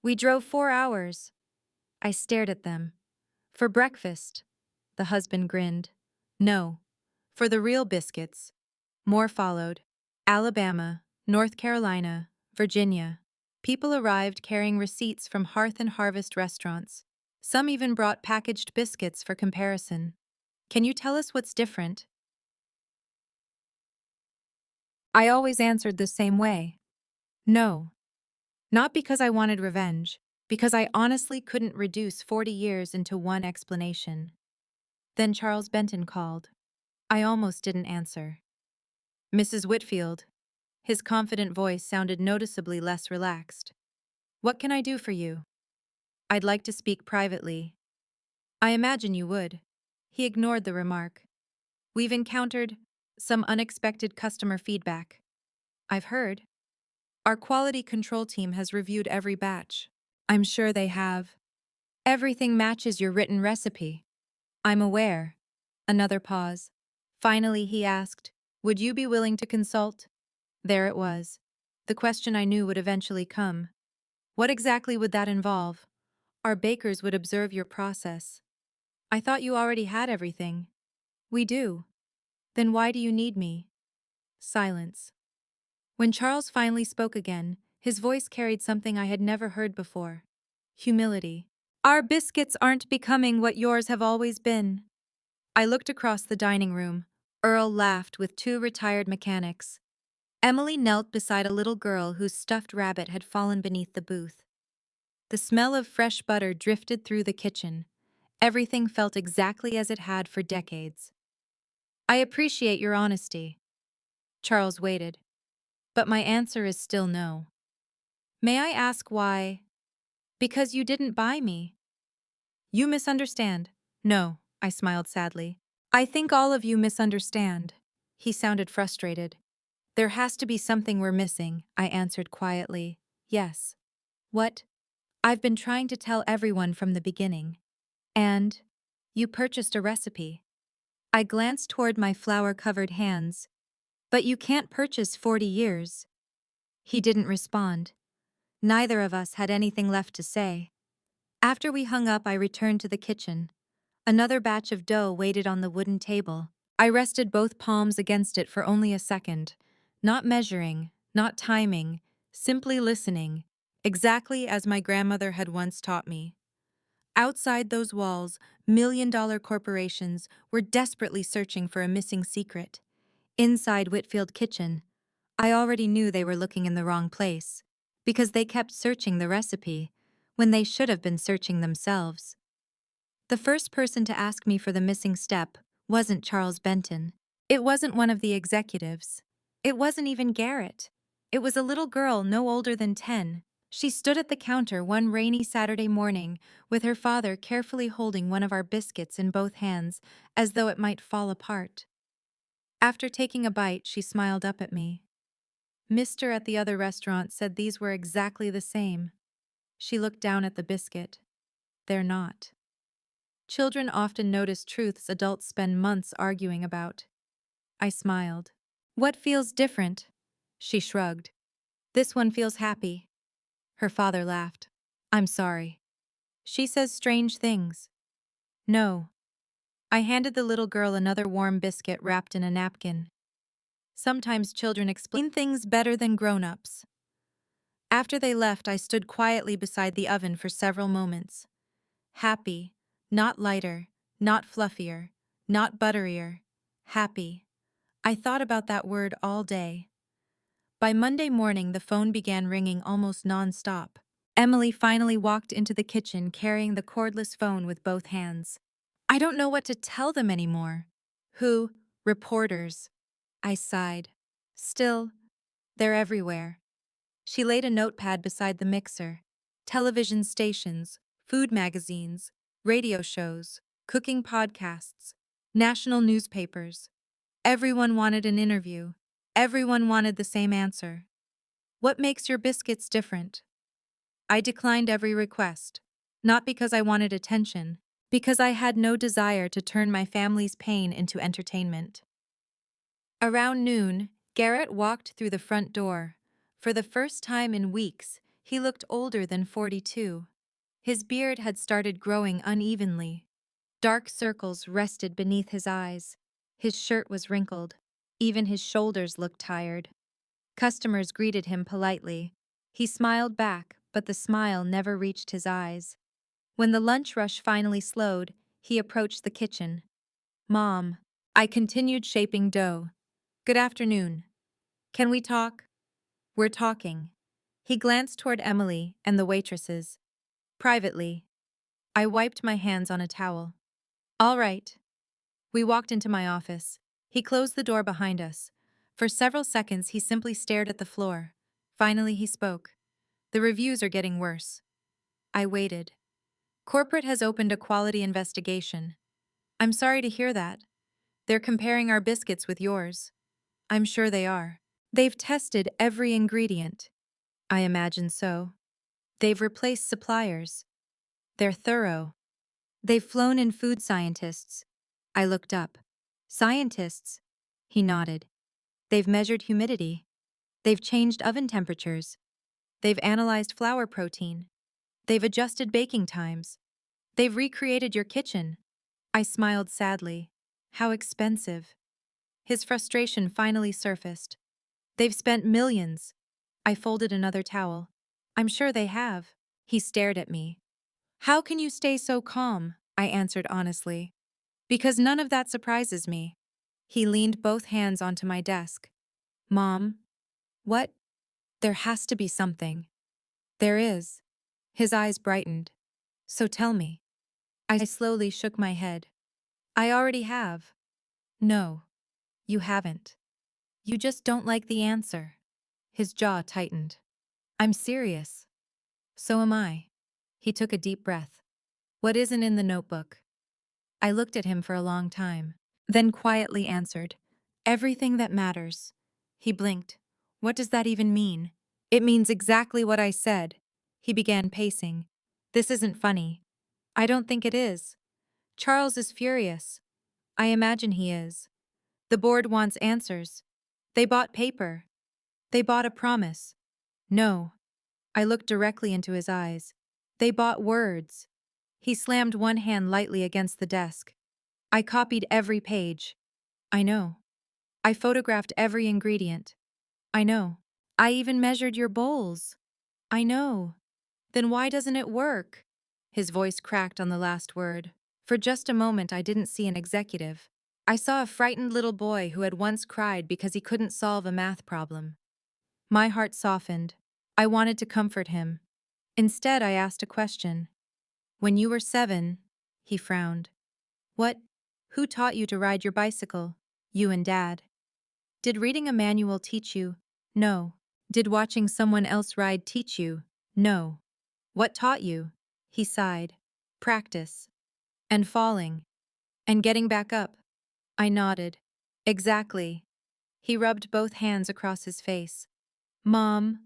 We drove 4 hours. I stared at them. For breakfast. The husband grinned. No. For the real biscuits. More followed. Alabama, North Carolina, Virginia. People arrived carrying receipts from Hearth and Harvest restaurants. Some even brought packaged biscuits for comparison. Can you tell us what's different? I always answered the same way. No. Not because I wanted revenge, because I honestly couldn't reduce 40 years into one explanation. Then Charles Benton called. I almost didn't answer. Mrs. Whitfield. His confident voice sounded noticeably less relaxed. What can I do for you? I'd like to speak privately. I imagine you would. He ignored the remark. We've encountered some unexpected customer feedback. I've heard. Our quality control team has reviewed every batch. I'm sure they have. Everything matches your written recipe. I'm aware. Another pause. Finally, he asked, would you be willing to consult? There it was. The question I knew would eventually come. What exactly would that involve? Our bakers would observe your process. I thought you already had everything. We do. Then why do you need me? Silence. When Charles finally spoke again, his voice carried something I had never heard before. Humility. Our biscuits aren't becoming what yours have always been. I looked across the dining room. Earl laughed with 2 retired mechanics. Emily knelt beside a little girl whose stuffed rabbit had fallen beneath the booth. The smell of fresh butter drifted through the kitchen. Everything felt exactly as it had for decades. I appreciate your honesty. Charles waited. But my answer is still no. May I ask why? Because you didn't buy me. You misunderstand. No, I smiled sadly. I think all of you misunderstand. He sounded frustrated. There has to be something we're missing, I answered quietly. Yes. What? I've been trying to tell everyone from the beginning. And? You purchased a recipe. I glanced toward my flour-covered hands. But you can't purchase 40 years. He didn't respond. Neither of us had anything left to say. After we hung up, I returned to the kitchen. Another batch of dough waited on the wooden table. I rested both palms against it for only a second, not measuring, not timing, simply listening, exactly as my grandmother had once taught me. Outside those walls, million-dollar corporations were desperately searching for a missing secret. Inside Whitfield Kitchen, I already knew they were looking in the wrong place, because they kept searching the recipe when they should have been searching themselves. The first person to ask me for the missing step wasn't Charles Benton. It wasn't one of the executives. It wasn't even Garrett. It was a little girl no older than 10. She stood at the counter one rainy Saturday morning with her father carefully holding one of our biscuits in both hands as though it might fall apart. After taking a bite, she smiled up at me. Mister at the other restaurant said these were exactly the same. She looked down at the biscuit. They're not. Children often notice truths adults spend months arguing about. I smiled. What feels different? She shrugged. This one feels happy. Her father laughed. I'm sorry. She says strange things. No. I handed the little girl another warm biscuit wrapped in a napkin. Sometimes children explain things better than grown-ups. After they left, I stood quietly beside the oven for several moments. Happy, not lighter, not fluffier, not butterier. Happy. I thought about that word all day. By Monday morning, the phone began ringing almost non-stop. Emily finally walked into the kitchen carrying the cordless phone with both hands. I don't know what to tell them anymore. Who? Reporters. I sighed. Still, they're everywhere. She laid a notepad beside the mixer. Television stations, food magazines, radio shows, cooking podcasts, national newspapers. Everyone wanted an interview. Everyone wanted the same answer. What makes your biscuits different? I declined every request. Not because I wanted attention, because I had no desire to turn my family's pain into entertainment. Around noon, Garrett walked through the front door. For the first time in weeks, he looked older than 42. His beard had started growing unevenly. Dark circles rested beneath his eyes. His shirt was wrinkled. Even his shoulders looked tired. Customers greeted him politely. He smiled back, but the smile never reached his eyes. When the lunch rush finally slowed, he approached the kitchen. Mom. I continued shaping dough. Good afternoon. Can we talk? We're talking. He glanced toward Emily and the waitresses. Privately. I wiped my hands on a towel. All right. We walked into my office. He closed the door behind us. For several seconds, he simply stared at the floor. Finally, he spoke. The reviews are getting worse. I waited. Corporate has opened a quality investigation. I'm sorry to hear that. They're comparing our biscuits with yours. I'm sure they are. They've tested every ingredient. I imagine so. They've replaced suppliers. They're thorough. They've flown in food scientists. I looked up. Scientists? He nodded. They've measured humidity. They've changed oven temperatures. They've analyzed flour protein. They've adjusted baking times. They've recreated your kitchen. I smiled sadly. How expensive. His frustration finally surfaced. They've spent millions. I folded another towel. I'm sure they have. He stared at me. How can you stay so calm? I answered honestly. Because none of that surprises me. He leaned both hands onto my desk. Mom? What? There has to be something. There is. His eyes brightened. So tell me. I slowly shook my head. I already have. No. You haven't. You just don't like the answer. His jaw tightened. I'm serious. So am I. He took a deep breath. What isn't in the notebook? I looked at him for a long time, then quietly answered, everything that matters. He blinked. What does that even mean? It means exactly what I said. He began pacing. This isn't funny. I don't think it is. Charles is furious. I imagine he is. The board wants answers. They bought paper. They bought a promise. No. I looked directly into his eyes. They bought words. He slammed one hand lightly against the desk. I copied every page. I know. I photographed every ingredient. I know. I even measured your bowls. I know. Then why doesn't it work? His voice cracked on the last word. For just a moment, I didn't see an executive. I saw a frightened little boy who had once cried because he couldn't solve a math problem. My heart softened. I wanted to comfort him. Instead, I asked a question. When you were 7, he frowned. What? Who taught you to ride your bicycle? You and Dad. Did reading a manual teach you? No. Did watching someone else ride teach you? No. What taught you? He sighed. Practice. And falling. And getting back up. I nodded. Exactly. He rubbed both hands across his face. Mom,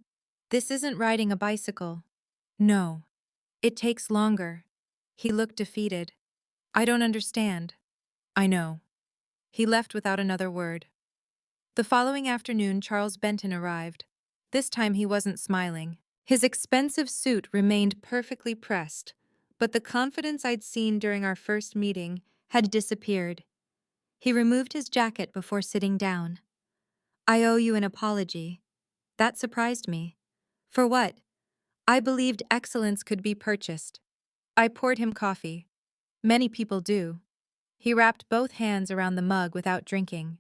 this isn't riding a bicycle. No. It takes longer. He looked defeated. I don't understand. I know. He left without another word. The following afternoon, Charles Benton arrived. This time he wasn't smiling. His expensive suit remained perfectly pressed, but the confidence I'd seen during our first meeting had disappeared. He removed his jacket before sitting down. I owe you an apology. That surprised me. For what? I believed excellence could be purchased. I poured him coffee. Many people do. He wrapped both hands around the mug without drinking.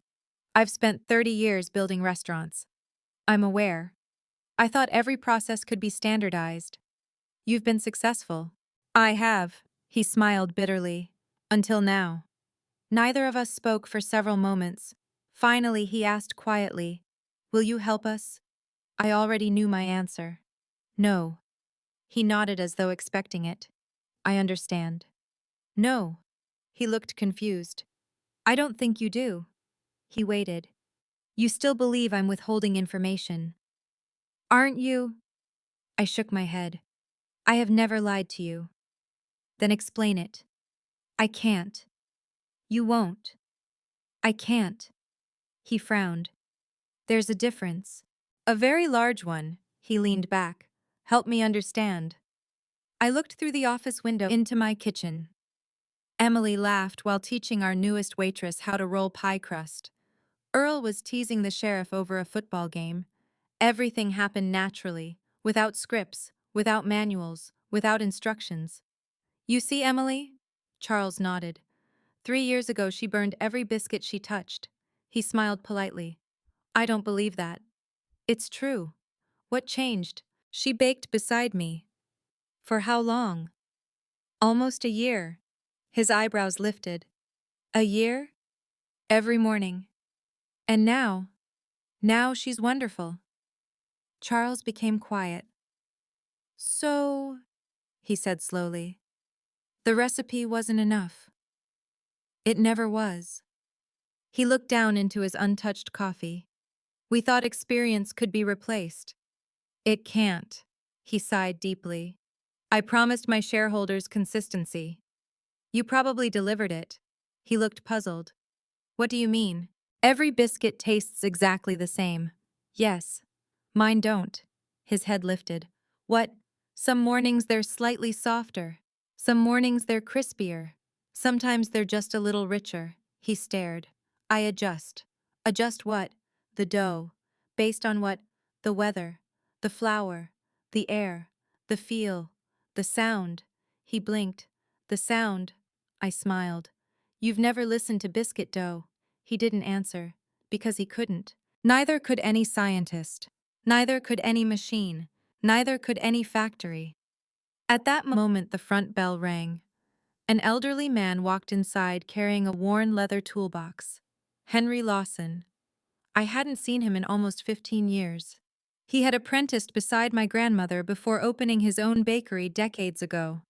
I've spent 30 years building restaurants. I'm aware. I thought every process could be standardized. You've been successful. I have. He smiled bitterly. Until now. Neither of us spoke for several moments. Finally, he asked quietly, will you help us? I already knew my answer. No. He nodded as though expecting it. I understand. No. He looked confused. I don't think you do. He waited. You still believe I'm withholding information. Aren't you? I shook my head. I have never lied to you. Then explain it. I can't. You won't. I can't. He frowned. There's a difference. A very large one. He leaned back. Help me understand. I looked through the office window into my kitchen. Emily laughed while teaching our newest waitress how to roll pie crust. Earl was teasing the sheriff over a football game. Everything happened naturally, without scripts, without manuals, without instructions. You see, Emily? Charles nodded. 3 years ago, she burned every biscuit she touched. He smiled politely. I don't believe that. It's true. What changed? She baked beside me. For how long? Almost a year. His eyebrows lifted. A year? Every morning. And now she's wonderful. Charles became quiet. So, he said slowly, the recipe wasn't enough. It never was. He looked down into his untouched coffee. We thought experience could be replaced. It can't. He sighed deeply. I promised my shareholders consistency. You probably delivered it. He looked puzzled. What do you mean? Every biscuit tastes exactly the same. Yes. Mine don't. His head lifted. What? Some mornings they're slightly softer. Some mornings they're crispier. Sometimes they're just a little richer. He stared. I adjust. Adjust what? The dough. Based on what? The weather. The flour. The air. The feel. The sound. He blinked. The sound. I smiled. You've never listened to biscuit dough. He didn't answer. Because he couldn't. Neither could any scientist. Neither could any machine. Neither could any factory. At that moment, the front bell rang. An elderly man walked inside carrying a worn leather toolbox. Henry Lawson. I hadn't seen him in almost 15 years. He had apprenticed beside my grandmother before opening his own bakery decades ago.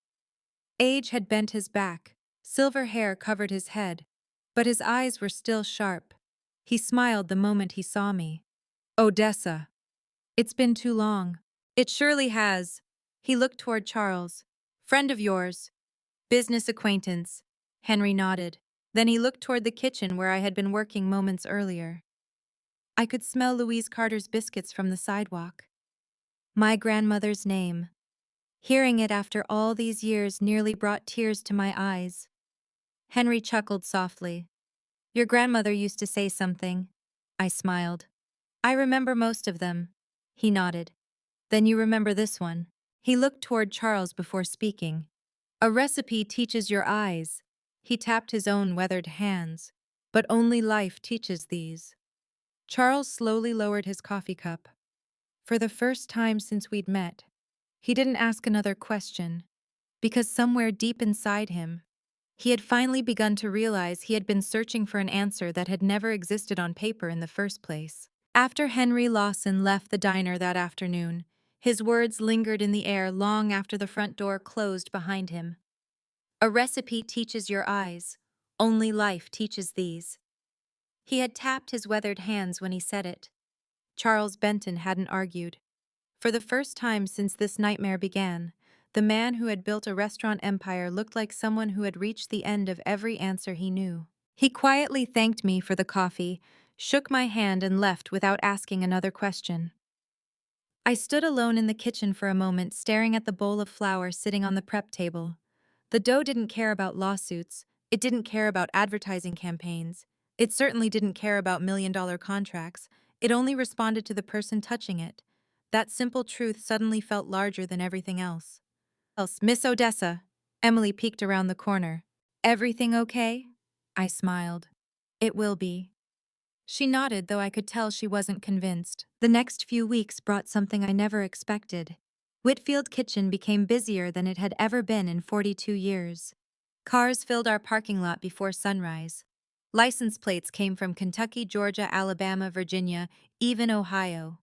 Age had bent his back, silver hair covered his head, but his eyes were still sharp. He smiled the moment he saw me. Odessa. It's been too long. It surely has. He looked toward Charles. Friend of yours. Business acquaintance. Henry nodded. Then he looked toward the kitchen where I had been working moments earlier. I could smell Louise Carter's biscuits from the sidewalk. My grandmother's name. Hearing it after all these years nearly brought tears to my eyes. Henry chuckled softly. Your grandmother used to say something. I smiled. I remember most of them. He nodded. Then you remember this one. He looked toward Charles before speaking. A recipe teaches your eyes. He tapped his own weathered hands. But only life teaches these. Charles slowly lowered his coffee cup. For the first time since we'd met, he didn't ask another question, because somewhere deep inside him, he had finally begun to realize he had been searching for an answer that had never existed on paper in the first place. After Henry Lawson left the diner that afternoon, his words lingered in the air long after the front door closed behind him. A recipe teaches your eyes. Only life teaches these. He had tapped his weathered hands when he said it. Charles Benton hadn't argued. For the first time since this nightmare began, the man who had built a restaurant empire looked like someone who had reached the end of every answer he knew. He quietly thanked me for the coffee, shook my hand and left without asking another question. I stood alone in the kitchen for a moment, staring at the bowl of flour sitting on the prep table. The dough didn't care about lawsuits, it didn't care about advertising campaigns, it certainly didn't care about million-dollar contracts, it only responded to the person touching it. That simple truth suddenly felt larger than everything else. Miss Odessa. Emily peeked around the corner. Everything okay? I smiled. It will be. She nodded, though I could tell she wasn't convinced. The next few weeks brought something I never expected. Whitfield Kitchen became busier than it had ever been in 42 years. Cars filled our parking lot before sunrise. License plates came from Kentucky, Georgia, Alabama, Virginia, even Ohio.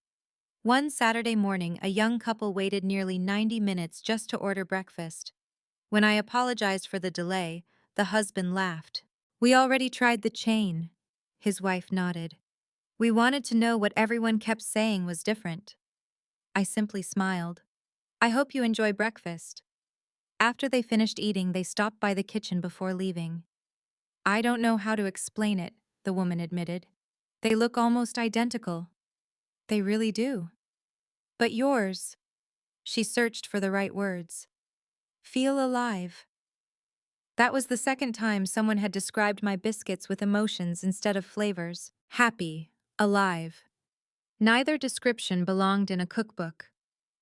One Saturday morning, a young couple waited nearly 90 minutes just to order breakfast. When I apologized for the delay, the husband laughed. We already tried the chain. His wife nodded. We wanted to know what everyone kept saying was different. I simply smiled. I hope you enjoy breakfast. After they finished eating, they stopped by the kitchen before leaving. I don't know how to explain it, the woman admitted. They look almost identical. They really do. But yours, she searched for the right words. Feel alive. That was the second time someone had described my biscuits with emotions instead of flavors. Happy, alive. Neither description belonged in a cookbook.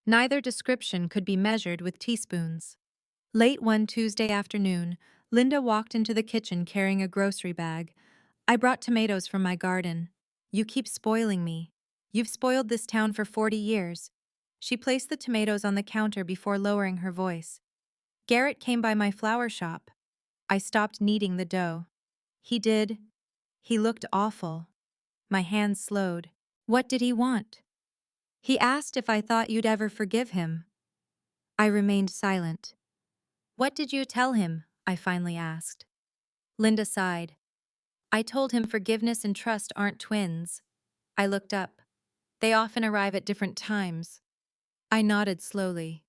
Neither description could be measured with teaspoons. Late one Tuesday afternoon, Linda walked into the kitchen carrying a grocery bag. I brought tomatoes from my garden. You keep spoiling me. You've spoiled this town for 40 years. She placed the tomatoes on the counter before lowering her voice. Garrett came by my flour shop. I stopped kneading the dough. He did. He looked awful. My hands slowed. What did he want? He asked if I thought you'd ever forgive him. I remained silent. What did you tell him? I finally asked. Linda sighed. I told him forgiveness and trust aren't twins. I looked up. They often arrive at different times. I nodded slowly.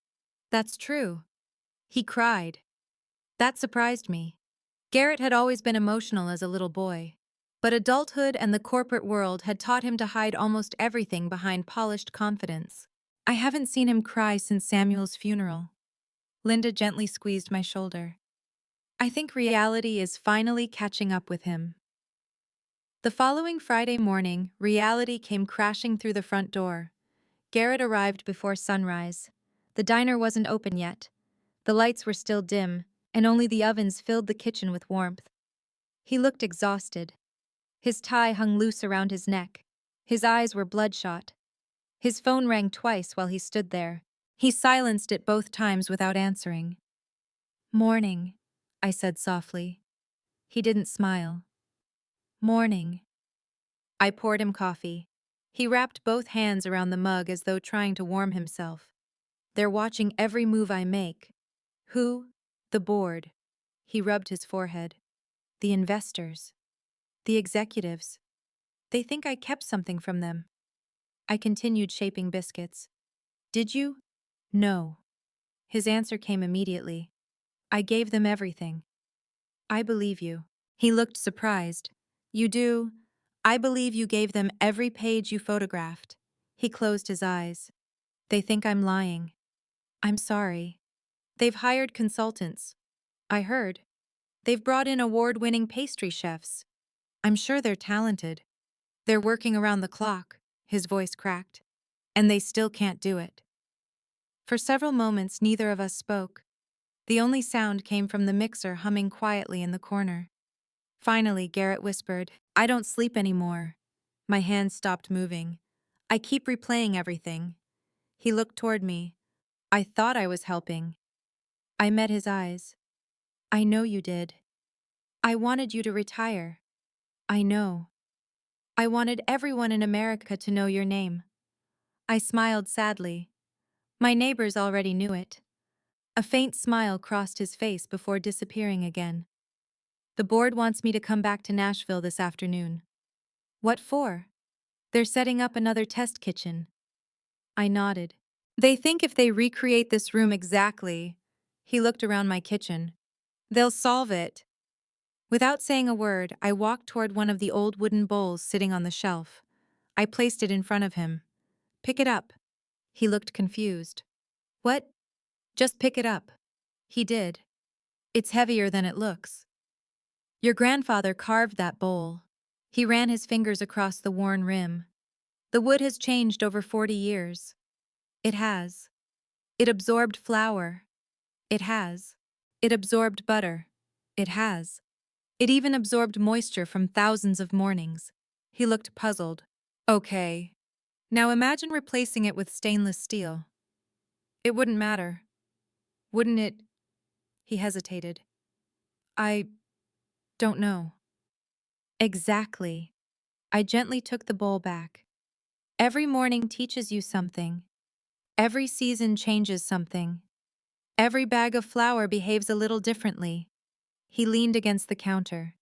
That's true. He cried. That surprised me. Garrett had always been emotional as a little boy. But adulthood and the corporate world had taught him to hide almost everything behind polished confidence. I haven't seen him cry since Samuel's funeral. Linda gently squeezed my shoulder. I think reality is finally catching up with him. The following Friday morning, reality came crashing through the front door. Garrett arrived before sunrise. The diner wasn't open yet. The lights were still dim, and only the ovens filled the kitchen with warmth. He looked exhausted. His tie hung loose around his neck. His eyes were bloodshot. His phone rang twice while he stood there. He silenced it both times without answering. Morning, I said softly. He didn't smile. Morning. I poured him coffee. He wrapped both hands around the mug as though trying to warm himself. They're watching every move I make. Who? The board. He rubbed his forehead. The investors. The executives. They think I kept something from them. I continued shaping biscuits. Did you? No. His answer came immediately. I gave them everything. I believe you. He looked surprised. You do? I believe you gave them every page you photographed. He closed his eyes. They think I'm lying. I'm sorry. They've hired consultants. I heard. They've brought in award-winning pastry chefs. I'm sure they're talented. They're working around the clock, his voice cracked. And they still can't do it. For several moments, neither of us spoke. The only sound came from the mixer humming quietly in the corner. Finally, Garrett whispered, I don't sleep anymore. My hands stopped moving. I keep replaying everything. He looked toward me. I thought I was helping. I met his eyes. I know you did. I wanted you to retire. I know. I wanted everyone in America to know your name. I smiled sadly. My neighbors already knew it. A faint smile crossed his face before disappearing again. The board wants me to come back to Nashville this afternoon. What for? They're setting up another test kitchen. I nodded. They think if they recreate this room exactly, he looked around my kitchen, they'll solve it. Without saying a word, I walked toward one of the old wooden bowls sitting on the shelf. I placed it in front of him. Pick it up. He looked confused. What? Just pick it up. He did. It's heavier than it looks. Your grandfather carved that bowl. He ran his fingers across the worn rim. The wood has changed over 40 years. It has. It absorbed flour. It has. It absorbed butter. It has. It even absorbed moisture from thousands of mornings. He looked puzzled. Okay. Now imagine replacing it with stainless steel. It wouldn't matter. Wouldn't it? He hesitated. I don't know. Exactly. I gently took the bowl back. Every morning teaches you something. Every season changes something. Every bag of flour behaves a little differently. He leaned against the counter.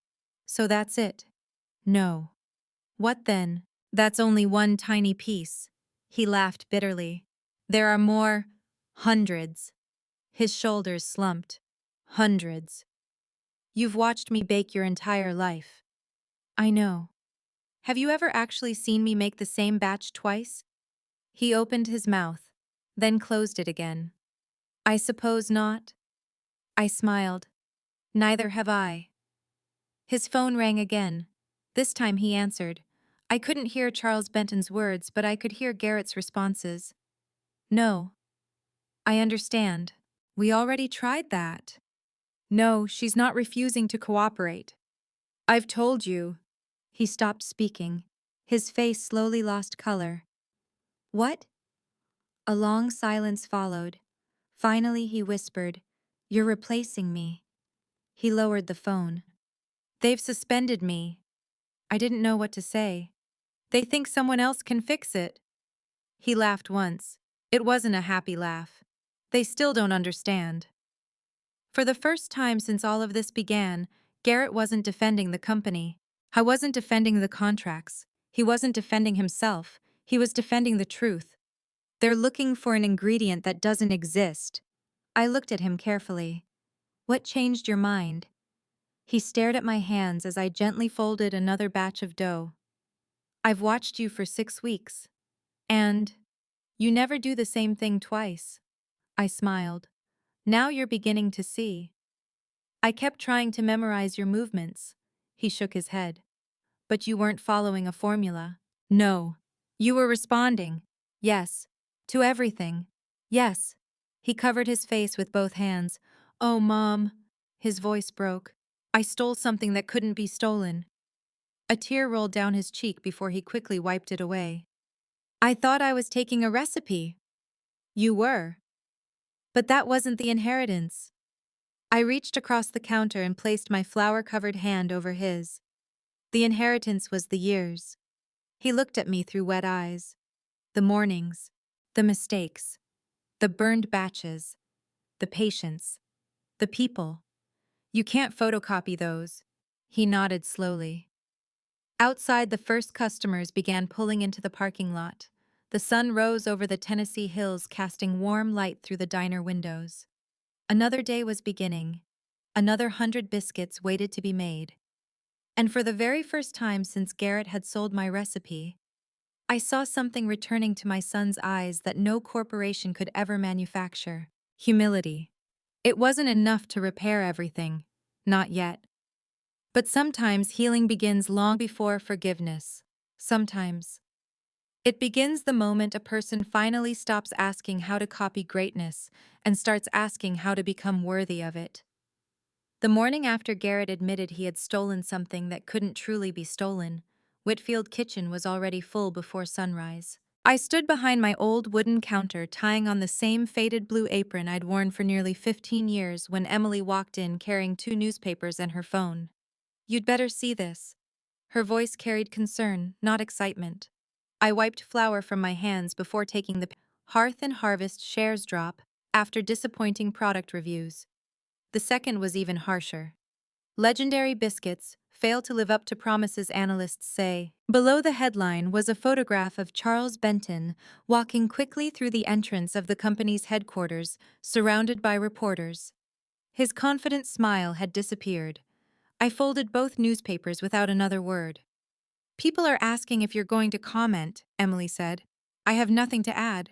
So that's it? No. What then? That's only one tiny piece. He laughed bitterly. There are more. Hundreds. His shoulders slumped. Hundreds. You've watched me bake your entire life. I know. Have you ever actually seen me make the same batch twice? He opened his mouth, then closed it again. I suppose not. I smiled. Neither have I. His phone rang again. This time he answered. I couldn't hear Charles Benton's words, but I could hear Garrett's responses. No. I understand. We already tried that. No, she's not refusing to cooperate. I've told you. He stopped speaking. His face slowly lost color. What? A long silence followed. Finally he whispered, You're replacing me. He lowered the phone. They've suspended me. I didn't know what to say. They think someone else can fix it. He laughed once. It wasn't a happy laugh. They still don't understand. For the first time since all of this began, Garrett wasn't defending the company. I wasn't defending the contracts. He wasn't defending himself. He was defending the truth. They're looking for an ingredient that doesn't exist. I looked at him carefully. What changed your mind? He stared at my hands as I gently folded another batch of dough. I've watched you for 6 weeks. And you never do the same thing twice. I smiled. Now you're beginning to see. I kept trying to memorize your movements. He shook his head. But you weren't following a formula. No. You were responding. Yes. To everything. Yes. He covered his face with both hands. Oh, Mom. His voice broke. I stole something that couldn't be stolen. A tear rolled down his cheek before he quickly wiped it away. I thought I was taking a recipe. You were. But that wasn't the inheritance. I reached across the counter and placed my flour-covered hand over his. The inheritance was the years. He looked at me through wet eyes. The mornings, the mistakes, the burned batches, the patience, the people. You can't photocopy those. He nodded slowly. Outside, the first customers began pulling into the parking lot. The sun rose over the Tennessee hills, casting warm light through the diner windows. Another day was beginning. Another 100 biscuits waited to be made. And for the very first time since Garrett had sold my recipe, I saw something returning to my son's eyes that no corporation could ever manufacture: humility. It wasn't enough to repair everything. Not yet. But sometimes healing begins long before forgiveness. Sometimes. It begins the moment a person finally stops asking how to copy greatness and starts asking how to become worthy of it. The morning after Garrett admitted he had stolen something that couldn't truly be stolen, Whitfield Kitchen was already full before sunrise. I stood behind my old wooden counter, tying on the same faded blue apron I'd worn for nearly 15 years, when Emily walked in carrying 2 newspapers and her phone. "You'd better see this." Her voice carried concern, not excitement. I wiped flour from my hands before taking the Hearth and Harvest shares drop after disappointing product reviews. The second was even harsher. Legendary biscuits fail to live up to promises, analysts say. Below the headline was a photograph of Charles Benton walking quickly through the entrance of the company's headquarters, surrounded by reporters. His confident smile had disappeared. I folded both newspapers without another word. "People are asking if you're going to comment," Emily said. "I have nothing to add.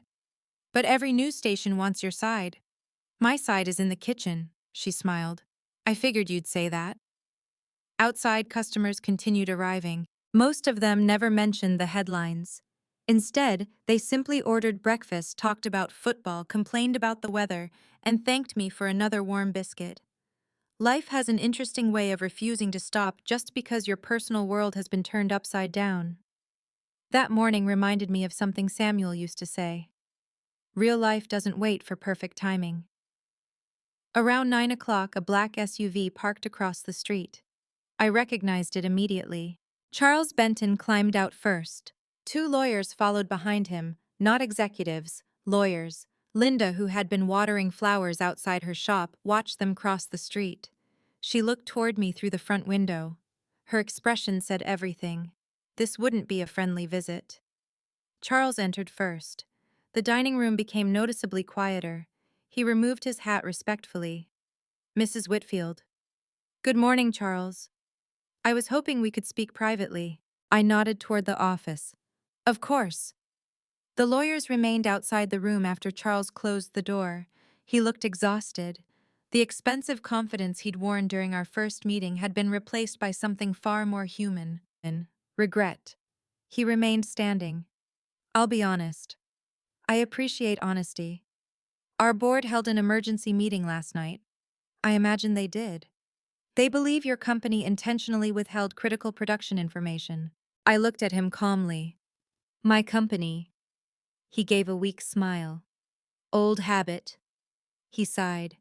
But every news station wants your side." "My side is in the kitchen," she smiled. "I figured you'd say that." Outside, customers continued arriving. Most of them never mentioned the headlines. Instead, they simply ordered breakfast, talked about football, complained about the weather, and thanked me for another warm biscuit. Life has an interesting way of refusing to stop just because your personal world has been turned upside down. That morning reminded me of something Samuel used to say: real life doesn't wait for perfect timing. Around 9 o'clock, a black SUV parked across the street. I recognized it immediately. Charles Benton climbed out first. 2 lawyers followed behind him, not executives, lawyers. Linda, who had been watering flowers outside her shop, watched them cross the street. She looked toward me through the front window. Her expression said everything. This wouldn't be a friendly visit. Charles entered first. The dining room became noticeably quieter. He removed his hat respectfully. "Mrs. Whitfield." "Good morning, Charles. I was hoping we could speak privately." I nodded toward the office. "Of course." The lawyers remained outside the room after Charles closed the door. He looked exhausted. The expensive confidence he'd worn during our first meeting had been replaced by something far more human: regret. He remained standing. "I'll be honest. I appreciate honesty. Our board held an emergency meeting last night." "I imagine they did." "They believe your company intentionally withheld critical production information." I looked at him calmly. "My company." He gave a weak smile. "Old habit." He sighed.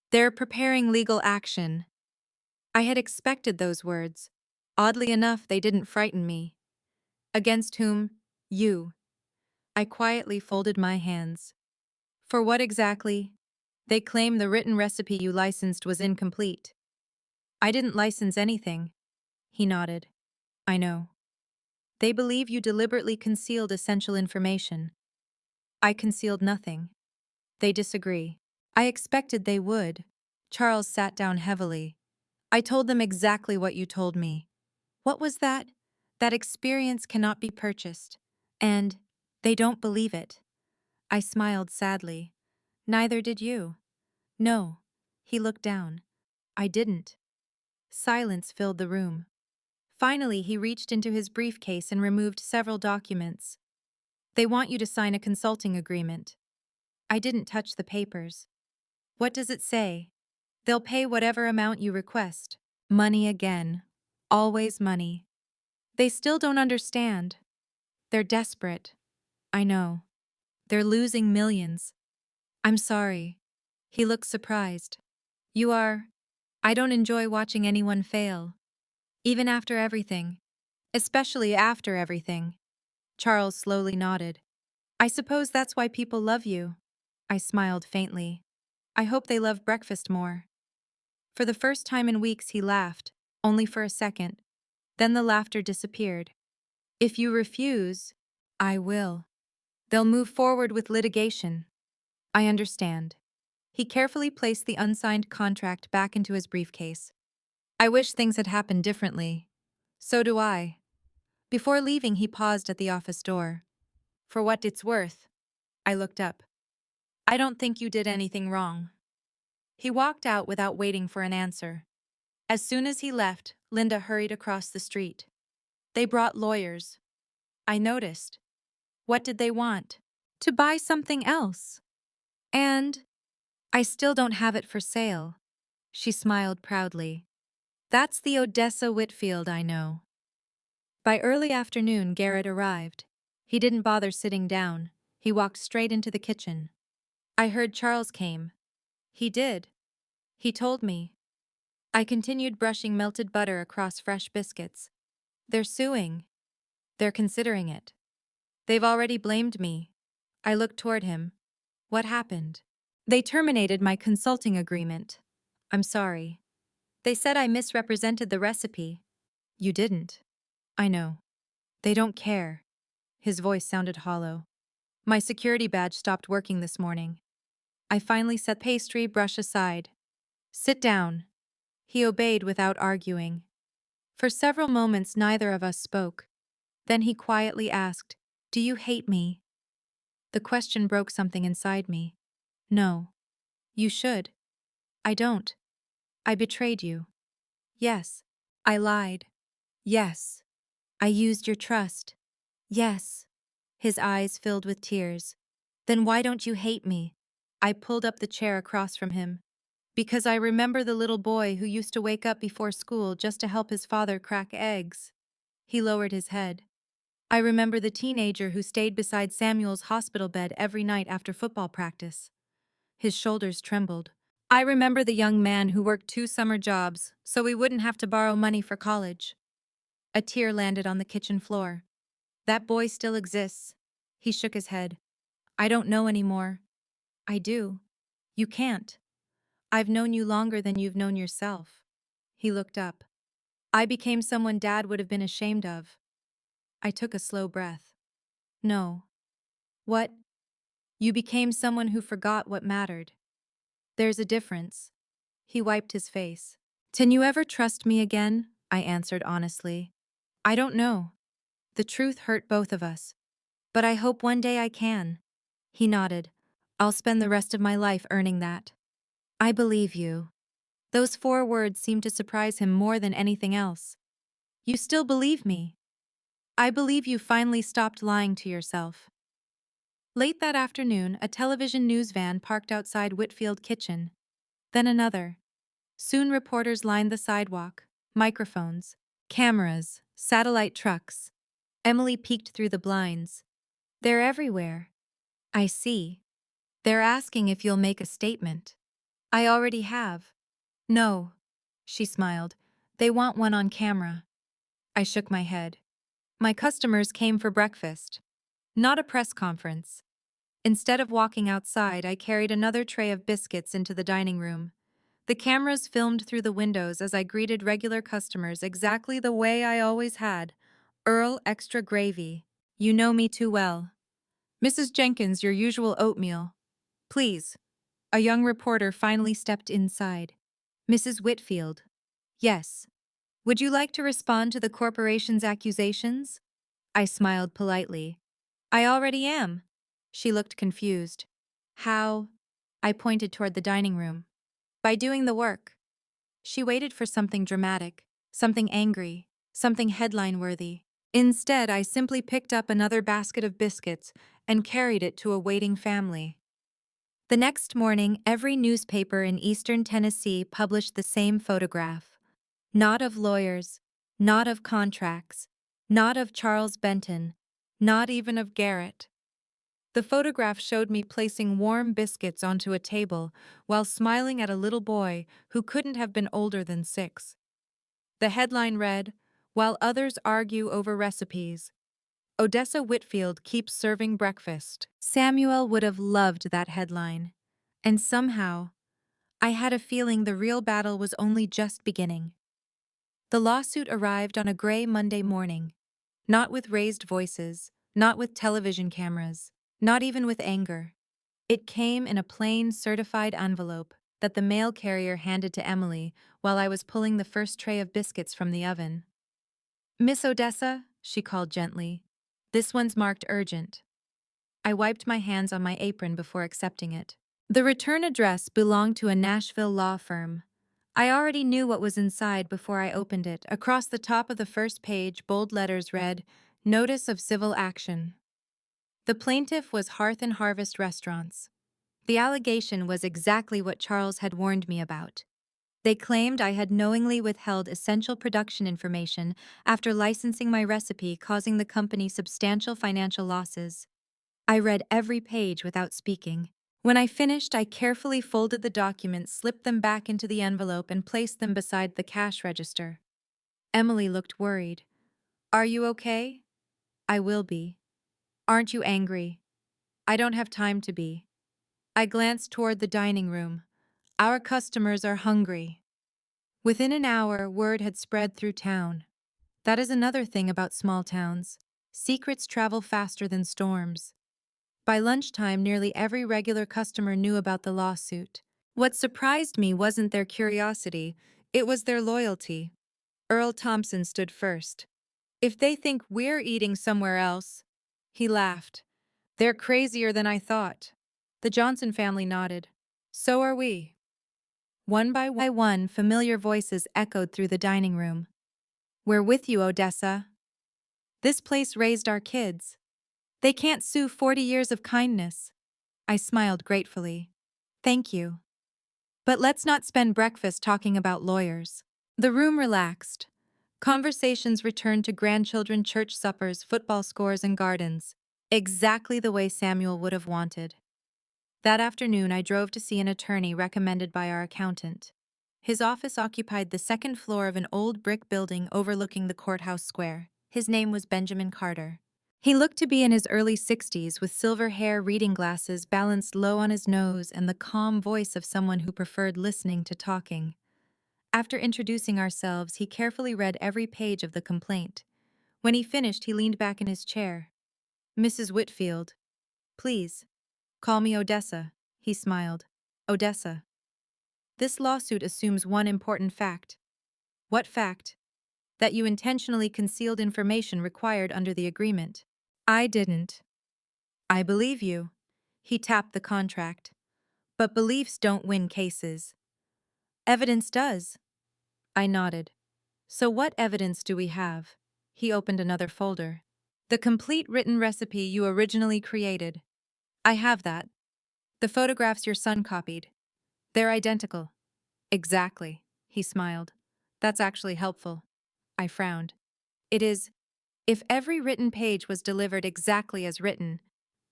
"They're preparing legal action." I had expected those words. Oddly enough, they didn't frighten me. "Against whom?" "You." I quietly folded my hands. "For what exactly?" "They claim the written recipe you licensed was incomplete." "I didn't license anything." He nodded. "I know." "They believe you deliberately concealed essential information." "I concealed nothing." "They disagree." "I expected they would." Charles sat down heavily. "I told them exactly what you told me." "What was that?" "That experience cannot be purchased. And they don't believe it." I smiled sadly. "Neither did you." "No." He looked down. "I didn't." Silence filled the room. Finally, he reached into his briefcase and removed several documents. "They want you to sign a consulting agreement." I didn't touch the papers. "What does it say?" "They'll pay whatever amount you request." Money again. Always money. They still don't understand. They're desperate. I know. They're losing millions. "I'm sorry." He looked surprised. "You are." "I don't enjoy watching anyone fail. Even after everything." Especially after everything. Charles slowly nodded. I suppose that's why people love you. I smiled faintly. I hope they love breakfast more. For the first time in weeks, he laughed, only for a second. Then the laughter disappeared. If you refuse, I will. They'll move forward with litigation. I understand. He carefully placed the unsigned contract back into his briefcase. I wish things had happened differently. So do I. Before leaving, he paused at the office door. For what it's worth. I looked up. I don't think you did anything wrong. He walked out without waiting for an answer. As soon as he left, Linda hurried across the street. They brought lawyers. I noticed. What did they want? To buy something else. And I still don't have it for sale. She smiled proudly. That's the Odessa Whitfield I know. By early afternoon, Garrett arrived. He didn't bother sitting down. He walked straight into the kitchen. I heard Charles came. He did. He told me. I continued brushing melted butter across fresh biscuits. They're suing. They're considering it. They've already blamed me. I looked toward him. What happened? They terminated my consulting agreement. I'm sorry. They said I misrepresented the recipe. You didn't. I know. They don't care. His voice sounded hollow. My security badge stopped working this morning. I finally set pastry brush aside. Sit down. He obeyed without arguing. For several moments, neither of us spoke. Then he quietly asked, Do you hate me? The question broke something inside me. No. You should. I don't. I betrayed you. Yes. I lied. Yes. I used your trust. Yes. His eyes filled with tears. Then why don't you hate me? I pulled up the chair across from him. Because I remember the little boy who used to wake up before school just to help his father crack eggs. He lowered his head. I remember the teenager who stayed beside Samuel's hospital bed every night after football practice. His shoulders trembled. I remember the young man who worked 2 summer jobs so we wouldn't have to borrow money for college. A tear landed on the kitchen floor. That boy still exists. He shook his head. I don't know anymore. I do. You can't. I've known you longer than you've known yourself. He looked up. I became someone Dad would have been ashamed of. I took a slow breath. No. What? You became someone who forgot what mattered. There's a difference. He wiped his face. Can you ever trust me again? I answered honestly. I don't know. The truth hurt both of us. But I hope one day I can. He nodded. I'll spend the rest of my life earning that. I believe you. Those 4 words seemed to surprise him more than anything else. You still believe me? I believe you finally stopped lying to yourself. Late that afternoon, a television news van parked outside Whitfield Kitchen. Then another. Soon reporters lined the sidewalk, microphones, cameras, satellite trucks. Emily peeked through the blinds. They're everywhere. I see. They're asking if you'll make a statement. I already have. No. She smiled. They want one on camera. I shook my head. My customers came for breakfast. Not a press conference. Instead of walking outside, I carried another tray of biscuits into the dining room. The cameras filmed through the windows as I greeted regular customers exactly the way I always had. Earl extra gravy. You know me too well. Mrs. Jenkins, your usual oatmeal. Please. A young reporter finally stepped inside. Mrs. Whitfield. Yes. Would you like to respond to the corporation's accusations? I smiled politely. I already am. She looked confused. How? I pointed toward the dining room. By doing the work. She waited for something dramatic, something angry, something headline-worthy. Instead, I simply picked up another basket of biscuits and carried it to a waiting family. The next morning, every newspaper in eastern Tennessee published the same photograph. Not of lawyers, not of contracts, not of Charles Benton, not even of Garrett. The photograph showed me placing warm biscuits onto a table while smiling at a little boy who couldn't have been older than 6. The headline read, while others argue over recipes. Odessa Whitfield keeps serving breakfast. Samuel would have loved that headline. And somehow, I had a feeling the real battle was only just beginning. The lawsuit arrived on a gray Monday morning, not with raised voices, not with television cameras, not even with anger. It came in a plain, certified envelope that the mail carrier handed to Emily while I was pulling the first tray of biscuits from the oven. "Miss Odessa," she called gently. "This one's marked urgent." I wiped my hands on my apron before accepting it. The return address belonged to a Nashville law firm. I already knew what was inside before I opened it. Across the top of the first page, bold letters read, "Notice of Civil Action." The plaintiff was Hearth and Harvest Restaurants. The allegation was exactly what Charles had warned me about. They claimed I had knowingly withheld essential production information after licensing my recipe, causing the company substantial financial losses. I read every page without speaking. When I finished, I carefully folded the documents, slipped them back into the envelope, and placed them beside the cash register. Emily looked worried. "Are you okay?" "I will be." "Aren't you angry?" "I don't have time to be." I glanced toward the dining room. "Our customers are hungry." Within an hour, word had spread through town. That is another thing about small towns. Secrets travel faster than storms. By lunchtime, nearly every regular customer knew about the lawsuit. What surprised me wasn't their curiosity, it was their loyalty. Earl Thompson stood first. "If they think we're eating somewhere else," he laughed, "they're crazier than I thought." The Johnson family nodded. "So are we." One by one, familiar voices echoed through the dining room. "We're with you, Odessa. This place raised our kids. They can't sue 40 years of kindness." I smiled gratefully. "Thank you. But let's not spend breakfast talking about lawyers." The room relaxed. Conversations returned to grandchildren, church suppers, football scores, and gardens. Exactly the way Samuel would have wanted. That afternoon, I drove to see an attorney recommended by our accountant. His office occupied the second floor of an old brick building overlooking the courthouse square. His name was Benjamin Carter. He looked to be in his early 60s, with silver hair, reading glasses balanced low on his nose, and the calm voice of someone who preferred listening to talking. After introducing ourselves, he carefully read every page of the complaint. When he finished, he leaned back in his chair. "Mrs. Whitfield, please, call me Odessa," he smiled. "Odessa. This lawsuit assumes one important fact." "What fact?" "That you intentionally concealed information required under the agreement." "I didn't." "I believe you." He tapped the contract. "But beliefs don't win cases." "Evidence does." I nodded. "So what evidence do we have?" He opened another folder. "The complete written recipe you originally created." "I have that." "The photographs your son copied." "They're identical." "Exactly." He smiled. "That's actually helpful." I frowned. "It is. If every written page was delivered exactly as written,"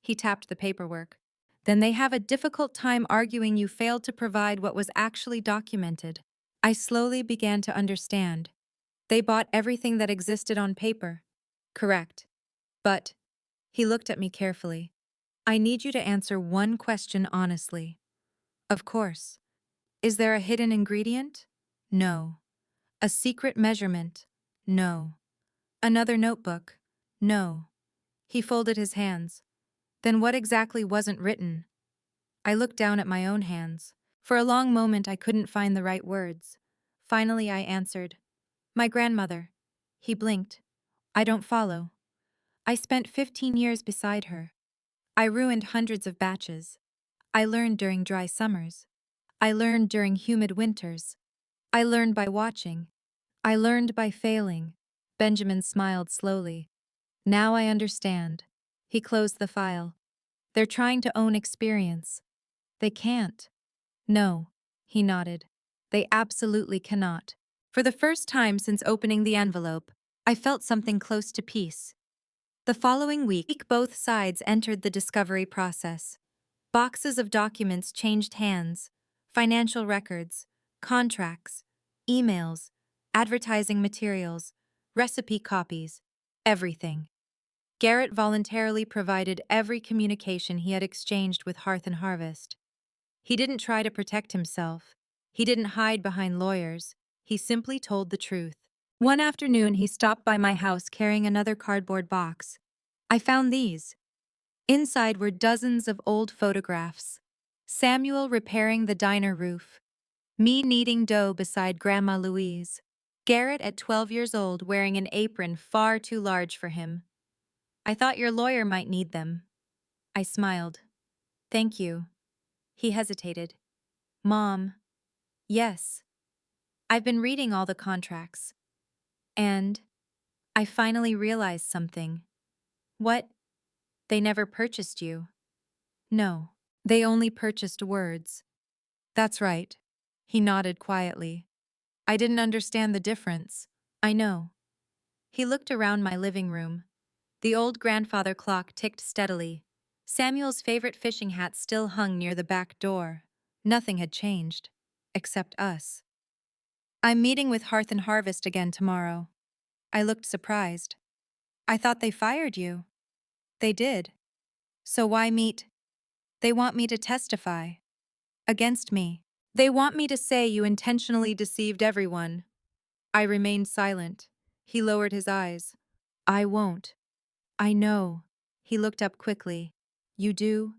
he tapped the paperwork, "then they have a difficult time arguing you failed to provide what was actually documented." I slowly began to understand. They bought everything that existed on paper. "Correct. But," he looked at me carefully, "I need you to answer one question honestly." "Of course." "Is there a hidden ingredient?" "No." "A secret measurement?" "No." "Another notebook?" "No." He folded his hands. "Then what exactly wasn't written?" I looked down at my own hands. For a long moment I couldn't find the right words. Finally I answered, "My grandmother." He blinked. "I don't follow." "I spent 15 years beside her. I ruined hundreds of batches. I learned during dry summers. I learned during humid winters. I learned by watching. I learned by failing." Benjamin smiled slowly. "Now I understand." He closed the file. "They're trying to own experience. They can't." "No." He nodded. "They absolutely cannot." For the first time since opening the envelope, I felt something close to peace. The following week, both sides entered the discovery process. Boxes of documents changed hands: financial records, contracts, emails, advertising materials, recipe copies, everything. Garrett voluntarily provided every communication he had exchanged with Hearth and Harvest. He didn't try to protect himself. He didn't hide behind lawyers. He simply told the truth. One afternoon, he stopped by my house carrying another cardboard box. I found these. Inside were dozens of old photographs. Samuel repairing the diner roof. Me kneading dough beside Grandma Louise. Garrett at 12 years old wearing an apron far too large for him. I thought your lawyer might need them. I smiled. Thank you. He hesitated. Mom. Yes. I've been reading all the contracts. And I finally realized something. What? They never purchased you. No. They only purchased words. That's right. He nodded quietly. I didn't understand the difference. I know. He looked around my living room. The old grandfather clock ticked steadily. Samuel's favorite fishing hat still hung near the back door. Nothing had changed. Except us. I'm meeting with Hearth and Harvest again tomorrow. I looked surprised. I thought they fired you. They did. So why meet? They want me to testify. Against me. They want me to say you intentionally deceived everyone. I remained silent. He lowered his eyes. I won't. I know. He looked up quickly. You do?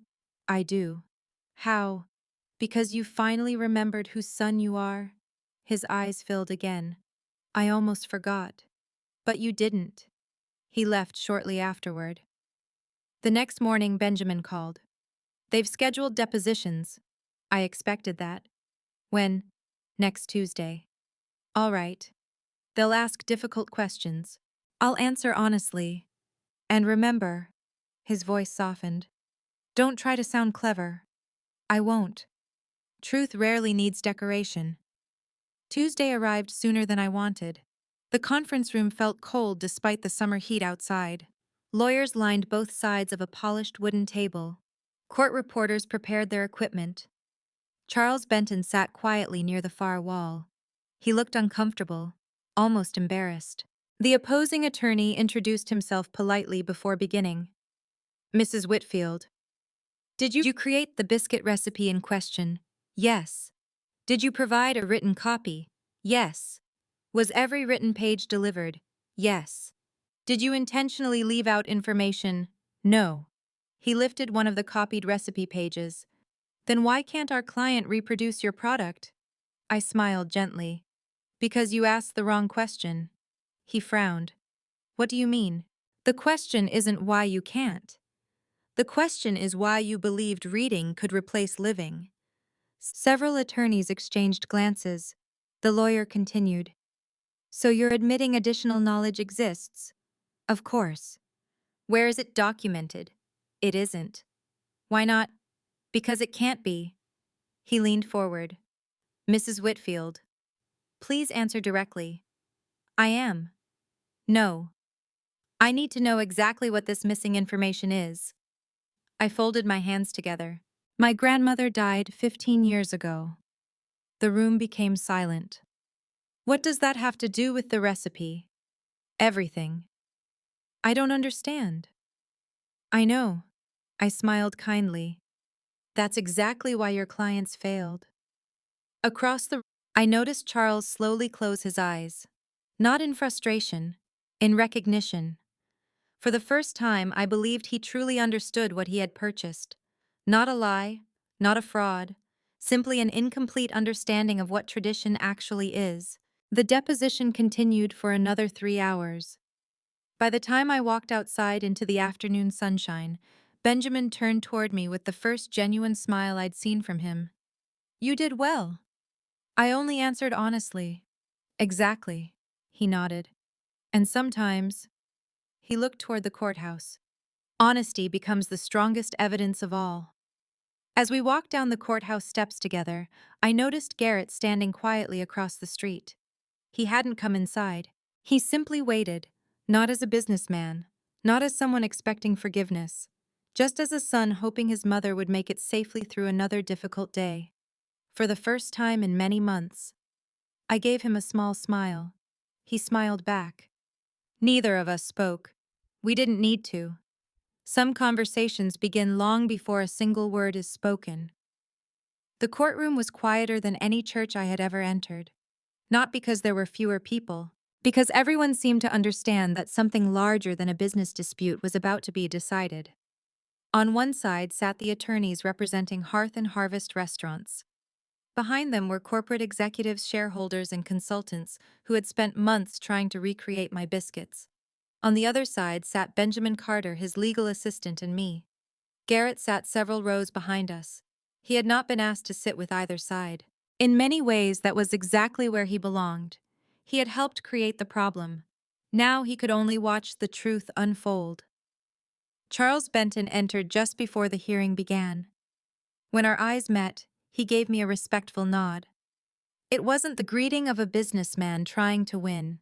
I do. How? Because you finally remembered whose son you are? His eyes filled again. I almost forgot. But you didn't. He left shortly afterward. The next morning, Benjamin called. They've scheduled depositions. I expected that. When? Next Tuesday. All right. They'll ask difficult questions. I'll answer honestly. And remember, his voice softened. Don't try to sound clever. I won't. Truth rarely needs decoration. Tuesday arrived sooner than I wanted. The conference room felt cold despite the summer heat outside. Lawyers lined both sides of a polished wooden table. Court reporters prepared their equipment. Charles Benton sat quietly near the far wall. He looked uncomfortable, almost embarrassed. The opposing attorney introduced himself politely before beginning. Mrs. Whitfield. Did you create the biscuit recipe in question? Yes. Did you provide a written copy? Yes. Was every written page delivered? Yes. Did you intentionally leave out information? No. He lifted one of the copied recipe pages. Then why can't our client reproduce your product? I smiled gently. Because you asked the wrong question. He frowned. What do you mean? The question isn't why you can't. The question is why you believed reading could replace living. Several attorneys exchanged glances. The lawyer continued. So you're admitting additional knowledge exists? Of course. Where is it documented? It isn't. Why not? Because it can't be. He leaned forward. Mrs. Whitfield. Please answer directly. I am. No. I need to know exactly what this missing information is. I folded my hands together. My grandmother died 15 years ago. The room became silent. What does that have to do with the recipe? Everything. I don't understand. I know. I smiled kindly. That's exactly why your clients failed. Across the room, I noticed Charles slowly close his eyes. Not in frustration, in recognition. For the first time, I believed he truly understood what he had purchased. Not a lie, not a fraud, simply an incomplete understanding of what tradition actually is. The deposition continued for another 3 hours. By the time I walked outside into the afternoon sunshine, Benjamin turned toward me with the first genuine smile I'd seen from him. You did well. I only answered honestly. Exactly, he nodded. And sometimes, he looked toward the courthouse. Honesty becomes the strongest evidence of all. As we walked down the courthouse steps together, I noticed Garrett standing quietly across the street. He hadn't come inside. He simply waited, not as a businessman, not as someone expecting forgiveness, just as a son hoping his mother would make it safely through another difficult day. For the first time in many months, I gave him a small smile. He smiled back. Neither of us spoke. We didn't need to. Some conversations begin long before a single word is spoken. The courtroom was quieter than any church I had ever entered. Not because there were fewer people, because everyone seemed to understand that something larger than a business dispute was about to be decided. On one side sat the attorneys representing Hearth and Harvest restaurants. Behind them were corporate executives, shareholders, and consultants who had spent months trying to recreate my biscuits. On the other side sat Benjamin Carter, his legal assistant, and me. Garrett sat several rows behind us. He had not been asked to sit with either side. In many ways, that was exactly where he belonged. He had helped create the problem. Now he could only watch the truth unfold. Charles Benton entered just before the hearing began. When our eyes met, he gave me a respectful nod. It wasn't the greeting of a businessman trying to win.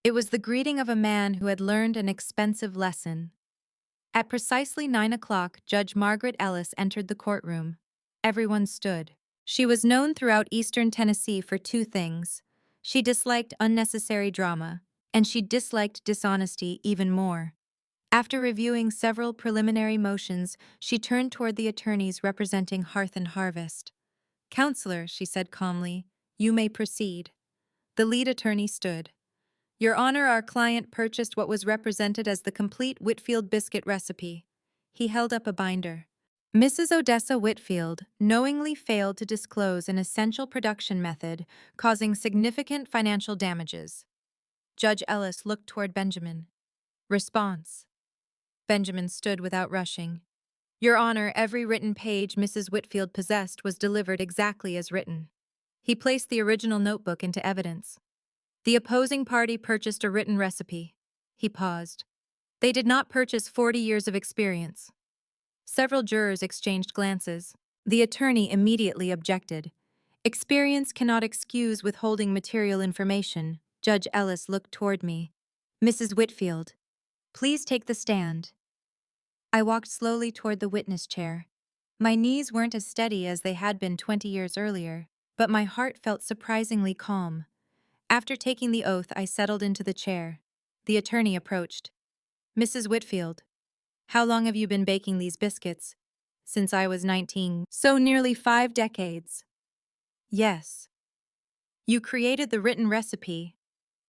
It was the greeting of a man who had learned an expensive lesson. At precisely 9 o'clock, Judge Margaret Ellis entered the courtroom. Everyone stood. She was known throughout eastern Tennessee for two things. She disliked unnecessary drama, and she disliked dishonesty even more. After reviewing several preliminary motions, she turned toward the attorneys representing Hearth and Harvest. "Counselor," she said calmly, "you may proceed." The lead attorney stood. "Your Honor, our client purchased what was represented as the complete Whitfield biscuit recipe." He held up a binder. "Mrs. Odessa Whitfield knowingly failed to disclose an essential production method, causing significant financial damages." Judge Ellis looked toward Benjamin. Response. Benjamin stood without rushing. "Your Honor, every written page Mrs. Whitfield possessed was delivered exactly as written." He placed the original notebook into evidence. "The opposing party purchased a written recipe." He paused. "They did not purchase 40 years of experience." Several jurors exchanged glances. The attorney immediately objected. "Experience cannot excuse withholding material information." Judge Ellis looked toward me. "Mrs. Whitfield, please take the stand." I walked slowly toward the witness chair. My knees weren't as steady as they had been 20 years earlier, but my heart felt surprisingly calm. After taking the oath, I settled into the chair. The attorney approached. "Mrs. Whitfield, how long have you been baking these biscuits?" "Since I was 19, so nearly 5 decades." "Yes." "You created the written recipe."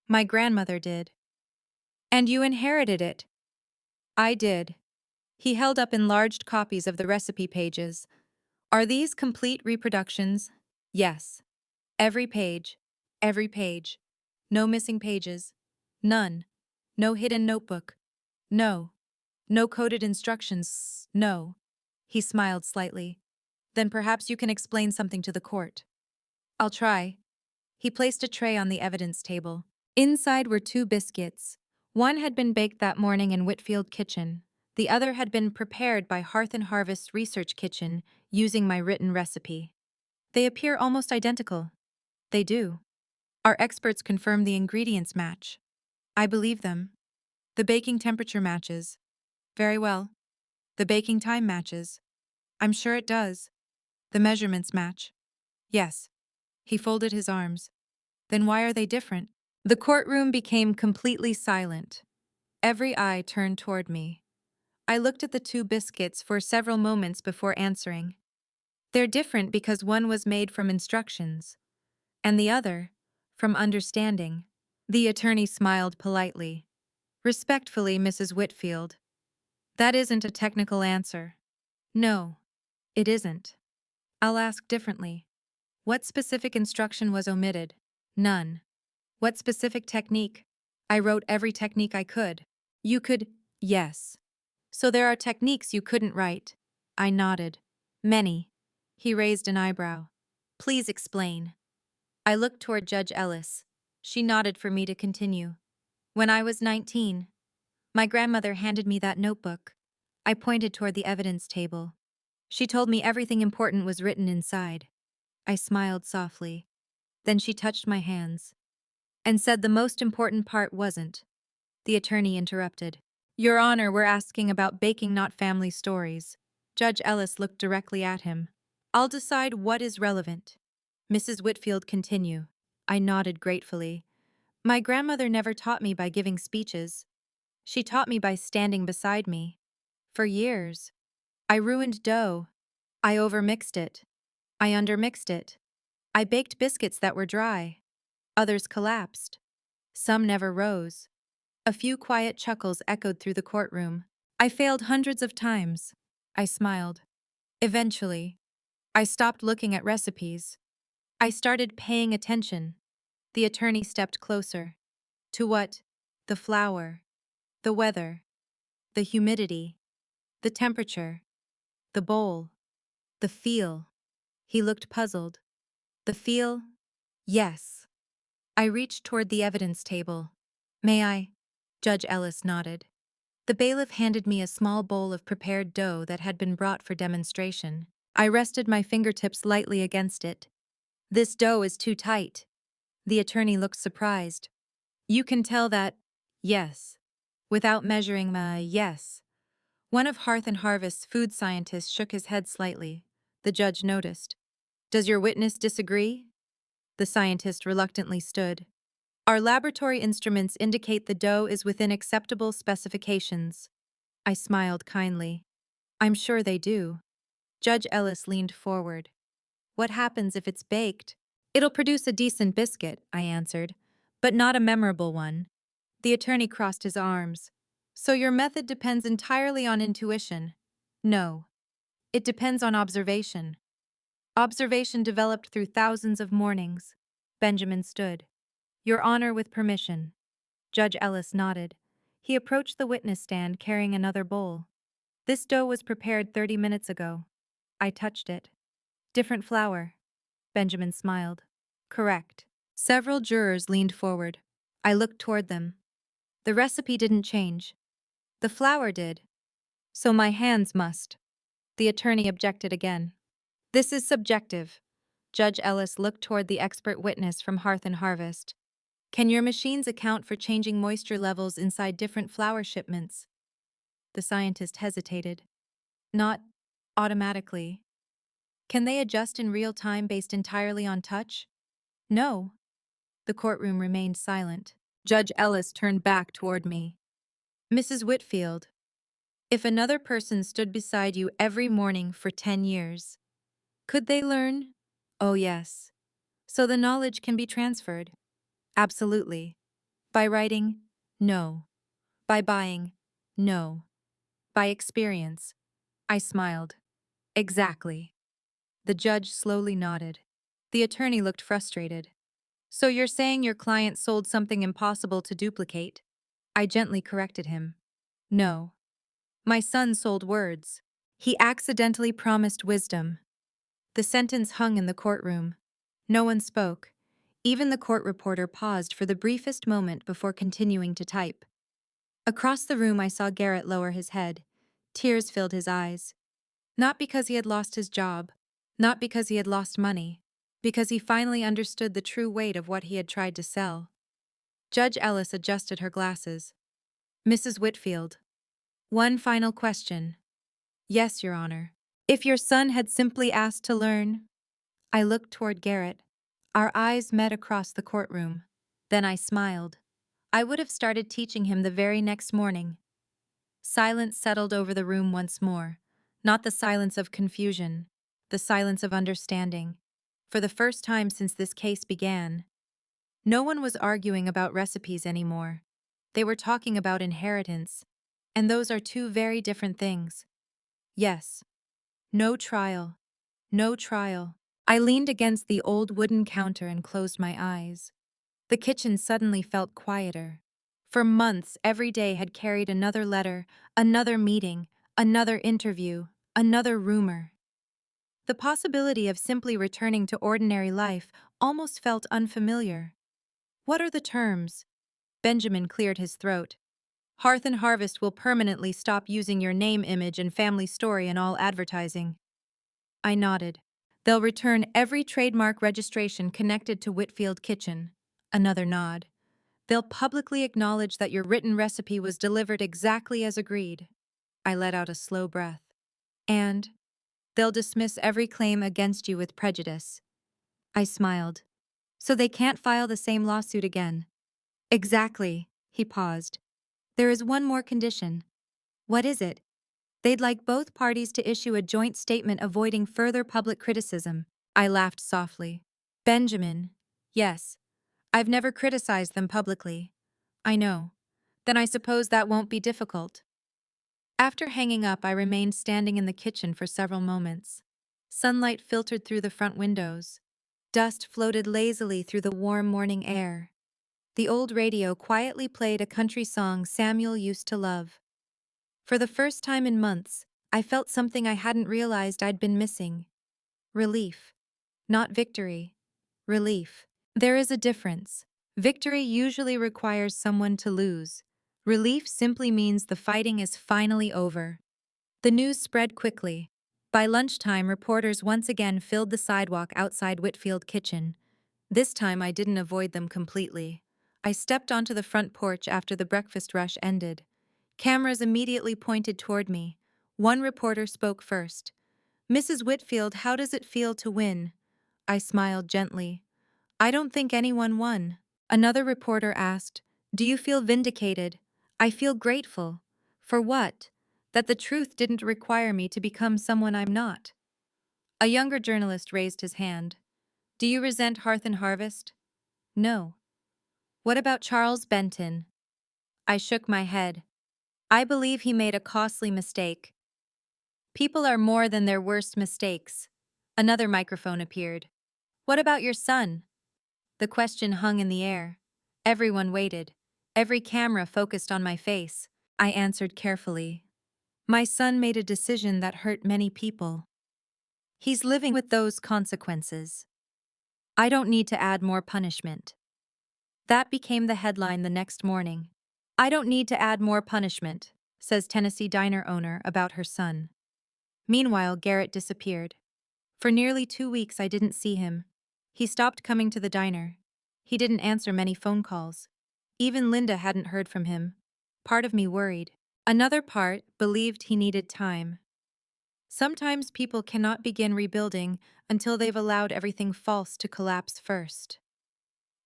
"My grandmother did." "And you inherited it." "I did." He held up enlarged copies of the recipe pages. "Are these complete reproductions?" "Yes." "Every page." "Every page." "No missing pages?" "None." "No hidden notebook?" "No." "No coded instructions?" "No." He smiled slightly. "Then perhaps you can explain something to the court." "I'll try." He placed a tray on the evidence table. Inside were 2 biscuits. One had been baked that morning in Whitfield kitchen. The other had been prepared by Hearth and Harvest Research Kitchen using my written recipe. "They appear almost identical." "They do. Our experts confirm the ingredients match." "I believe them." "The baking temperature matches." "Very well." "The baking time matches." "I'm sure it does." "The measurements match." "Yes." He folded his arms. "Then why are they different?" The courtroom became completely silent. Every eye turned toward me. I looked at the 2 biscuits for several moments before answering. "They're different because one was made from instructions, and the other, from understanding." The attorney smiled politely. "Respectfully, Mrs. Whitfield, that isn't a technical answer." "No, it isn't." "I'll ask differently. What specific instruction was omitted?" "None." "What specific technique?" "I wrote every technique I could." "You could—" "Yes." "So there are techniques you couldn't write." I nodded. "Many." He raised an eyebrow. "Please explain." I looked toward Judge Ellis. She nodded for me to continue. "When I was 19, my grandmother handed me that notebook." I pointed toward the evidence table. "She told me everything important was written inside." I smiled softly. Then she touched my hands and said the most important part wasn't. The attorney interrupted. "Your Honor, we're asking about baking, not family stories." Judge Ellis looked directly at him. "I'll decide what is relevant." Mrs. Whitfield, continue." I nodded gratefully. My grandmother never taught me by giving speeches. She taught me by standing beside me. For years, I ruined dough. I overmixed it. I undermixed it. I baked biscuits that were dry. Others collapsed. Some never rose. A few quiet chuckles echoed through the courtroom. I failed hundreds of times. I smiled. Eventually, I stopped looking at recipes. I started paying attention. The attorney stepped closer. To what? The flour, the weather, the humidity, the temperature, the bowl, the feel. He looked puzzled. The feel? Yes. I reached toward the evidence table. May I? Judge Ellis nodded. The bailiff handed me a small bowl of prepared dough that had been brought for demonstration. I rested my fingertips lightly against it. This dough is too tight. The attorney looked surprised. You can tell that, yes, without measuring my yes. One of Hearth and Harvest's food scientists shook his head slightly. The judge noticed. Does your witness disagree? The scientist reluctantly stood. Our laboratory instruments indicate the dough is within acceptable specifications. I smiled kindly. I'm sure they do. Judge Ellis leaned forward. What happens if it's baked? It'll produce a decent biscuit, I answered, but not a memorable one. The attorney crossed his arms. So your method depends entirely on intuition? No. It depends on observation. Observation developed through thousands of mornings. Benjamin stood. Your Honor, with permission. Judge Ellis nodded. He approached the witness stand carrying another bowl. This dough was prepared 30 minutes ago. I touched it. Different flour. Benjamin smiled. Correct. Several jurors leaned forward. I looked toward them. The recipe didn't change. The flour did. So my hands must. The attorney objected again. This is subjective. Judge Ellis looked toward the expert witness from Hearth and Harvest. Can your machines account for changing moisture levels inside different flour shipments? The scientist hesitated. Not automatically. Can they adjust in real time based entirely on touch? No. The courtroom remained silent. Judge Ellis turned back toward me. Mrs. Whitfield, if another person stood beside you every morning for 10 years, could they learn? Oh, yes. So the knowledge can be transferred? Absolutely. By writing? No. By buying? No. By experience? I smiled. Exactly. The judge slowly nodded. The attorney looked frustrated. So you're saying your client sold something impossible to duplicate? I gently corrected him. No. My son sold words. He accidentally promised wisdom. The sentence hung in the courtroom. No one spoke. Even the court reporter paused for the briefest moment before continuing to type. Across the room, I saw Garrett lower his head. Tears filled his eyes. Not because he had lost his job, not because he had lost money, because he finally understood the true weight of what he had tried to sell. Judge Ellis adjusted her glasses. Mrs. Whitfield. One final question. Yes, Your Honor. If your son had simply asked to learn. I looked toward Garrett. Our eyes met across the courtroom. Then I smiled. I would have started teaching him the very next morning. Silence settled over the room once more. Not the silence of confusion, the silence of understanding. For the first time since this case began, no one was arguing about recipes anymore. They were talking about inheritance. And those are two very different things. Yes. No trial. No trial. I leaned against the old wooden counter and closed my eyes. The kitchen suddenly felt quieter. For months, every day had carried another letter, another meeting, another interview, another rumor. The possibility of simply returning to ordinary life almost felt unfamiliar. What are the terms? Benjamin cleared his throat. Hearth and Harvest will permanently stop using your name, image, and family story in all advertising. I nodded. They'll return every trademark registration connected to Whitfield Kitchen. Another nod. They'll publicly acknowledge that your written recipe was delivered exactly as agreed. I let out a slow breath. And they'll dismiss every claim against you with prejudice. I smiled. So they can't file the same lawsuit again. Exactly. He paused. There is one more condition. What is it? They'd like both parties to issue a joint statement avoiding further public criticism. I laughed softly. Benjamin. Yes. I've never criticized them publicly. I know. Then I suppose that won't be difficult. After hanging up, I remained standing in the kitchen for several moments. Sunlight filtered through the front windows. Dust floated lazily through the warm morning air. The old radio quietly played a country song Samuel used to love. For the first time in months, I felt something I hadn't realized I'd been missing. Relief. Not victory. Relief. There is a difference. Victory usually requires someone to lose. Relief simply means the fighting is finally over. The news spread quickly. By lunchtime, reporters once again filled the sidewalk outside Whitfield Kitchen. This time I didn't avoid them completely. I stepped onto the front porch after the breakfast rush ended. Cameras immediately pointed toward me. One reporter spoke first. "Mrs. Whitfield, how does it feel to win?" I smiled gently. "I don't think anyone won." Another reporter asked, "Do you feel vindicated?" "I feel grateful." "For what?" "That the truth didn't require me to become someone I'm not." A younger journalist raised his hand. "Do you resent Hearth and Harvest?" "No." "What about Charles Benton?" I shook my head. "I believe he made a costly mistake." "People are more than their worst mistakes." Another microphone appeared. "What about your son?" The question hung in the air. Everyone waited. Every camera focused on my face. I answered carefully. "My son made a decision that hurt many people. He's living with those consequences. I don't need to add more punishment." That became the headline the next morning. "I don't need to add more punishment," says Tennessee diner owner about her son. Meanwhile, Garrett disappeared. For nearly 2 weeks I didn't see him. He stopped coming to the diner. He didn't answer many phone calls. Even Linda hadn't heard from him. Part of me worried. Another part believed he needed time. Sometimes people cannot begin rebuilding until they've allowed everything false to collapse first.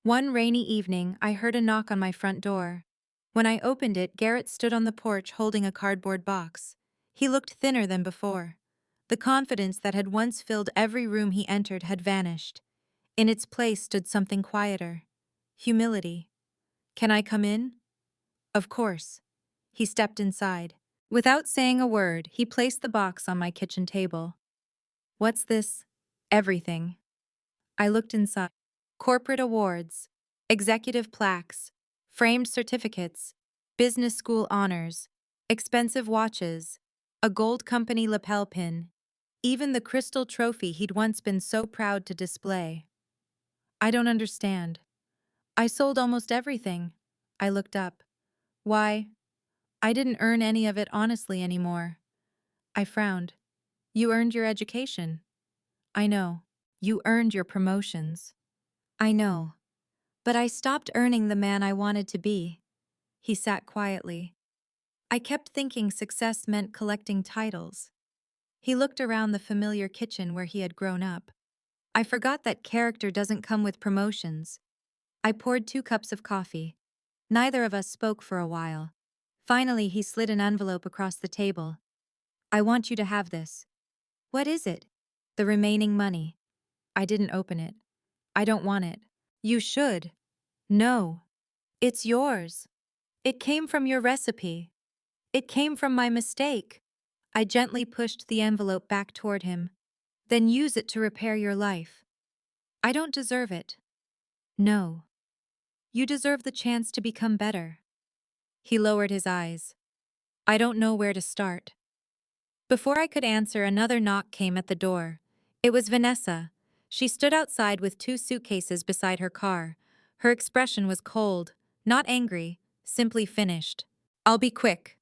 One rainy evening, I heard a knock on my front door. When I opened it, Garrett stood on the porch holding a cardboard box. He looked thinner than before. The confidence that had once filled every room he entered had vanished. In its place stood something quieter. Humility. "Can I come in?" "Of course." He stepped inside. Without saying a word, he placed the box on my kitchen table. "What's this?" "Everything." I looked inside. Corporate awards, executive plaques, framed certificates, business school honors, expensive watches, a gold company lapel pin, even the crystal trophy he'd once been so proud to display. "I don't understand." "I sold almost everything." I looked up. "Why?" "I didn't earn any of it honestly anymore." I frowned. "You earned your education." "I know." "You earned your promotions." "I know. But I stopped earning the man I wanted to be." He sat quietly. "I kept thinking success meant collecting titles." He looked around the familiar kitchen where he had grown up. "I forgot that character doesn't come with promotions." I poured 2 cups of coffee. Neither of us spoke for a while. Finally, he slid an envelope across the table. "I want you to have this." "What is it?" "The remaining money." I didn't open it. "I don't want it." "You should." "No. It's yours. It came from your recipe. It came from my mistake." I gently pushed the envelope back toward him. "Then use it to repair your life." "I don't deserve it." "No. You deserve the chance to become better." He lowered his eyes. "I don't know where to start." Before I could answer, another knock came at the door. It was Vanessa. She stood outside with 2 suitcases beside her car. Her expression was cold, not angry, simply finished. "I'll be quick."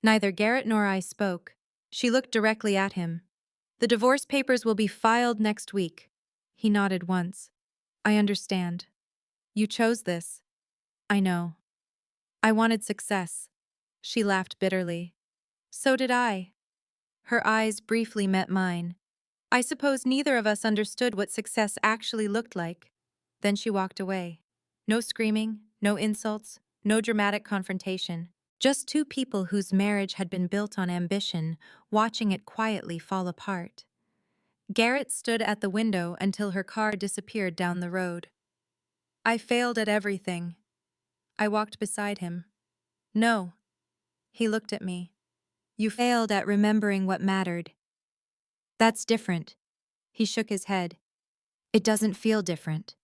Neither Garrett nor I spoke. She looked directly at him. "The divorce papers will be filed next week." He nodded once. "I understand. You chose this." "I know. I wanted success." She laughed bitterly. "So did I." Her eyes briefly met mine. I suppose neither of us understood what success actually looked like. Then she walked away. No screaming, no insults, no dramatic confrontation. Just two people whose marriage had been built on ambition, watching it quietly fall apart. Garrett stood at the window until her car disappeared down the road. I failed at everything. I walked beside him. No. He looked at me. You failed at remembering what mattered. That's different. He shook his head. It doesn't feel different.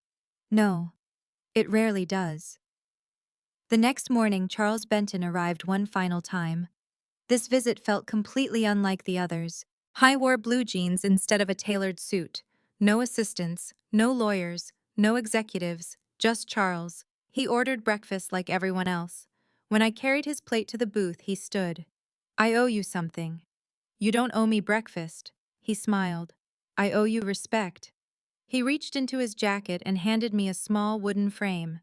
No, it rarely does. The next morning, Charles Benton arrived one final time. This visit felt completely unlike the others. I wore blue jeans instead of a tailored suit. No assistants, no lawyers, no executives, just Charles. He ordered breakfast like everyone else. When I carried his plate to the booth, he stood. I owe you something. You don't owe me breakfast. He smiled. I owe you respect. He reached into his jacket and handed me a small wooden frame.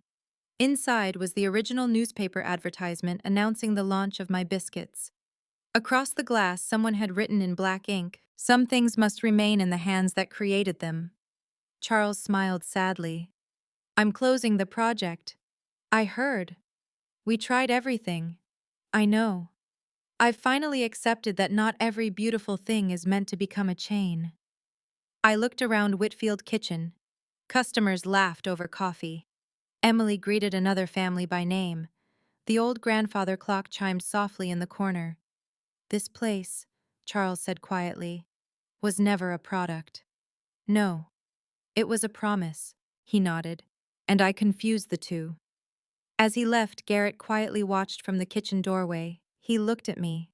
Inside was the original newspaper advertisement announcing the launch of my biscuits. Across the glass, someone had written in black ink, "Some things must remain in the hands that created them." Charles smiled sadly. I'm closing the project. I heard. We tried everything. I know. I've finally accepted that not every beautiful thing is meant to become a chain. I looked around Whitfield Kitchen. Customers laughed over coffee. Emily greeted another family by name. The old grandfather clock chimed softly in the corner. This place, Charles said quietly, was never a product. No, it was a promise, he nodded, and I confused the two. As he left, Garrett quietly watched from the kitchen doorway. He looked at me.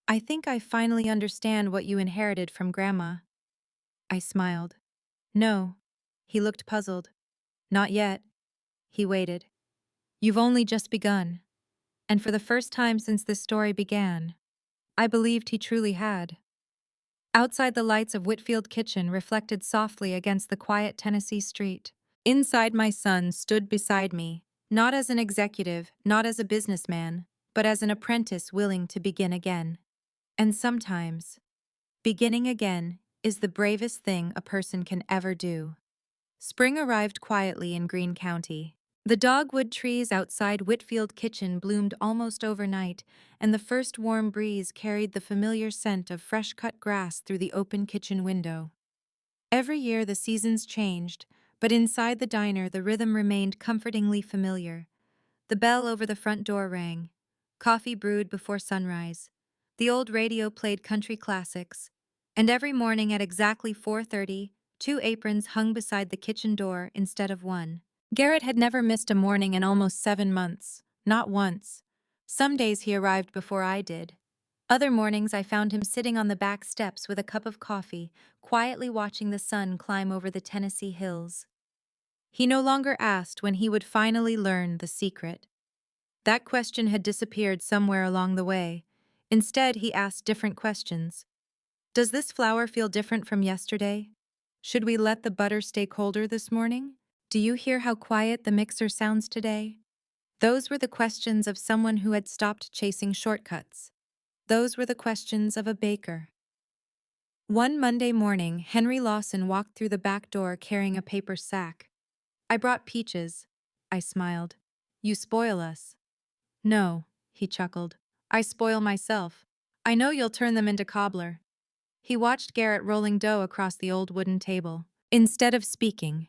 I think I finally understand what you inherited from Grandma. I smiled. No. He looked puzzled. Not yet. He waited. You've only just begun. And for the first time since this story began, I believed he truly had. Outside, the lights of Whitfield Kitchen reflected softly against the quiet Tennessee street. Inside, my son stood beside me, not as an executive, not as a businessman, but as an apprentice willing to begin again. And sometimes, beginning again is the bravest thing a person can ever do. Spring arrived quietly in Greene County. The dogwood trees outside Whitfield Kitchen bloomed almost overnight, and the first warm breeze carried the familiar scent of fresh-cut grass through the open kitchen window. Every year the seasons changed, but inside the diner the rhythm remained comfortingly familiar. The bell over the front door rang. Coffee brewed before sunrise. The old radio played country classics. And every morning at exactly 4:30, two aprons hung beside the kitchen door instead of one. Garrett had never missed a morning in almost 7 months, not once. Some days he arrived before I did. Other mornings I found him sitting on the back steps with a cup of coffee, quietly watching the sun climb over the Tennessee hills. He no longer asked when he would finally learn the secret. That question had disappeared somewhere along the way. Instead, he asked different questions. Does this flour feel different from yesterday? Should we let the butter stay colder this morning? Do you hear how quiet the mixer sounds today? Those were the questions of someone who had stopped chasing shortcuts. Those were the questions of a baker. One Monday morning, Henry Lawson walked through the back door carrying a paper sack. I brought peaches. I smiled. You spoil us. No, he chuckled. I spoil myself. I know you'll turn them into cobbler. He watched Garrett rolling dough across the old wooden table. Instead of speaking,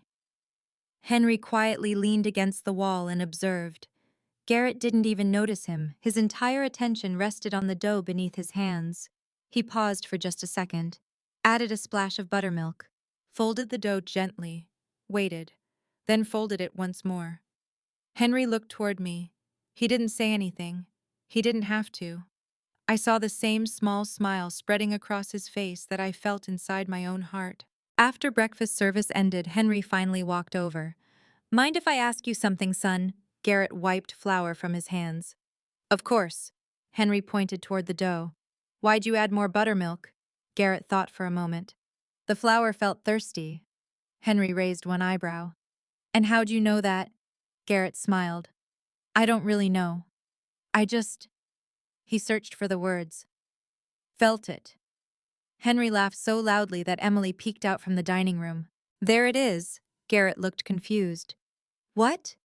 Henry quietly leaned against the wall and observed. Garrett didn't even notice him. His entire attention rested on the dough beneath his hands. He paused for just a second, added a splash of buttermilk, folded the dough gently, waited, then folded it once more. Henry looked toward me. He didn't say anything. He didn't have to. I saw the same small smile spreading across his face that I felt inside my own heart. After breakfast service ended, Henry finally walked over. Mind if I ask you something, son? Garrett wiped flour from his hands. Of course. Henry pointed toward the dough. Why'd you add more buttermilk? Garrett thought for a moment. The flour felt thirsty. Henry raised one eyebrow. And how'd you know that? Garrett smiled. I don't really know. I just... He searched for the words. Felt it. Henry laughed so loudly that Emily peeked out from the dining room. There it is. Garrett looked confused. What?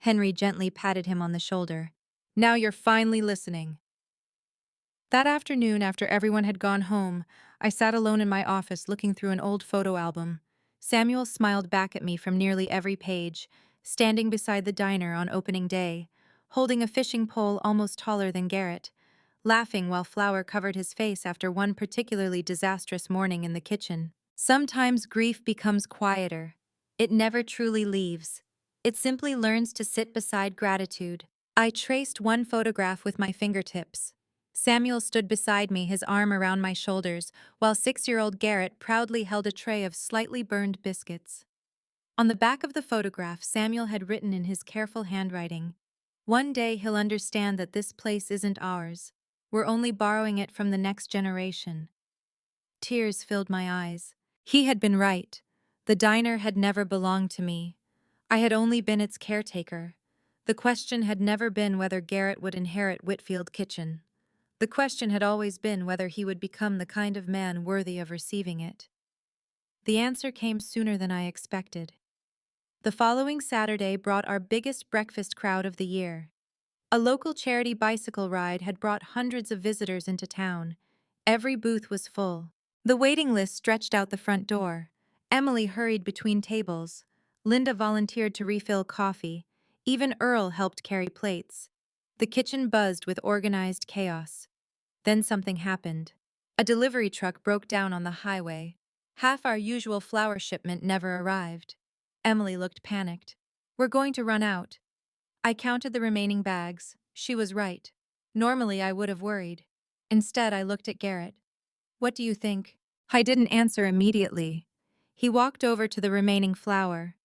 Henry gently patted him on the shoulder. Now you're finally listening. That afternoon, after everyone had gone home, I sat alone in my office looking through an old photo album. Samuel smiled back at me from nearly every page, standing beside the diner on opening day, holding a fishing pole almost taller than Garrett, laughing while flour covered his face after one particularly disastrous morning in the kitchen. Sometimes grief becomes quieter. It never truly leaves. It simply learns to sit beside gratitude. I traced one photograph with my fingertips. Samuel stood beside me, his arm around my shoulders, while 6-year-old Garrett proudly held a tray of slightly burned biscuits. On the back of the photograph, Samuel had written in his careful handwriting, "One day he'll understand that this place isn't ours. We're only borrowing it from the next generation." Tears filled my eyes. He had been right. The diner had never belonged to me. I had only been its caretaker. The question had never been whether Garrett would inherit Whitfield Kitchen. The question had always been whether he would become the kind of man worthy of receiving it. The answer came sooner than I expected. The following Saturday brought our biggest breakfast crowd of the year. A local charity bicycle ride had brought hundreds of visitors into town. Every booth was full. The waiting list stretched out the front door. Emily hurried between tables. Linda volunteered to refill coffee. Even Earl helped carry plates. The kitchen buzzed with organized chaos. Then something happened. A delivery truck broke down on the highway. Half our usual flour shipment never arrived. Emily looked panicked. "We're going to run out." I counted the remaining bags. She was right. Normally I would have worried. Instead, I looked at Garrett. "What do you think?" I didn't answer immediately. He walked over to the remaining flour,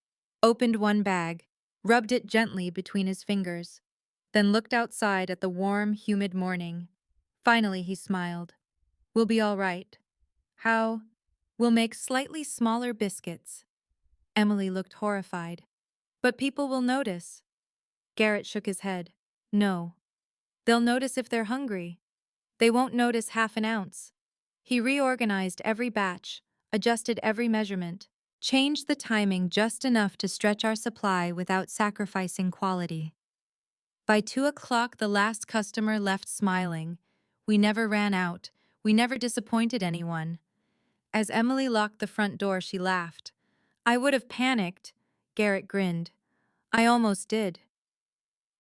opened one bag, rubbed it gently between his fingers, then looked outside at the warm, humid morning. Finally, he smiled. "We'll be all right." "How?" "We'll make slightly smaller biscuits." Emily looked horrified. "But people will notice." Garrett shook his head. "No. They'll notice if they're hungry. They won't notice half an ounce." He reorganized every batch, adjusted every measurement, changed the timing just enough to stretch our supply without sacrificing quality. By 2 o'clock, the last customer left smiling. We never ran out. We never disappointed anyone. As Emily locked the front door, she laughed. "I would have panicked." Garrett grinned. "I almost did."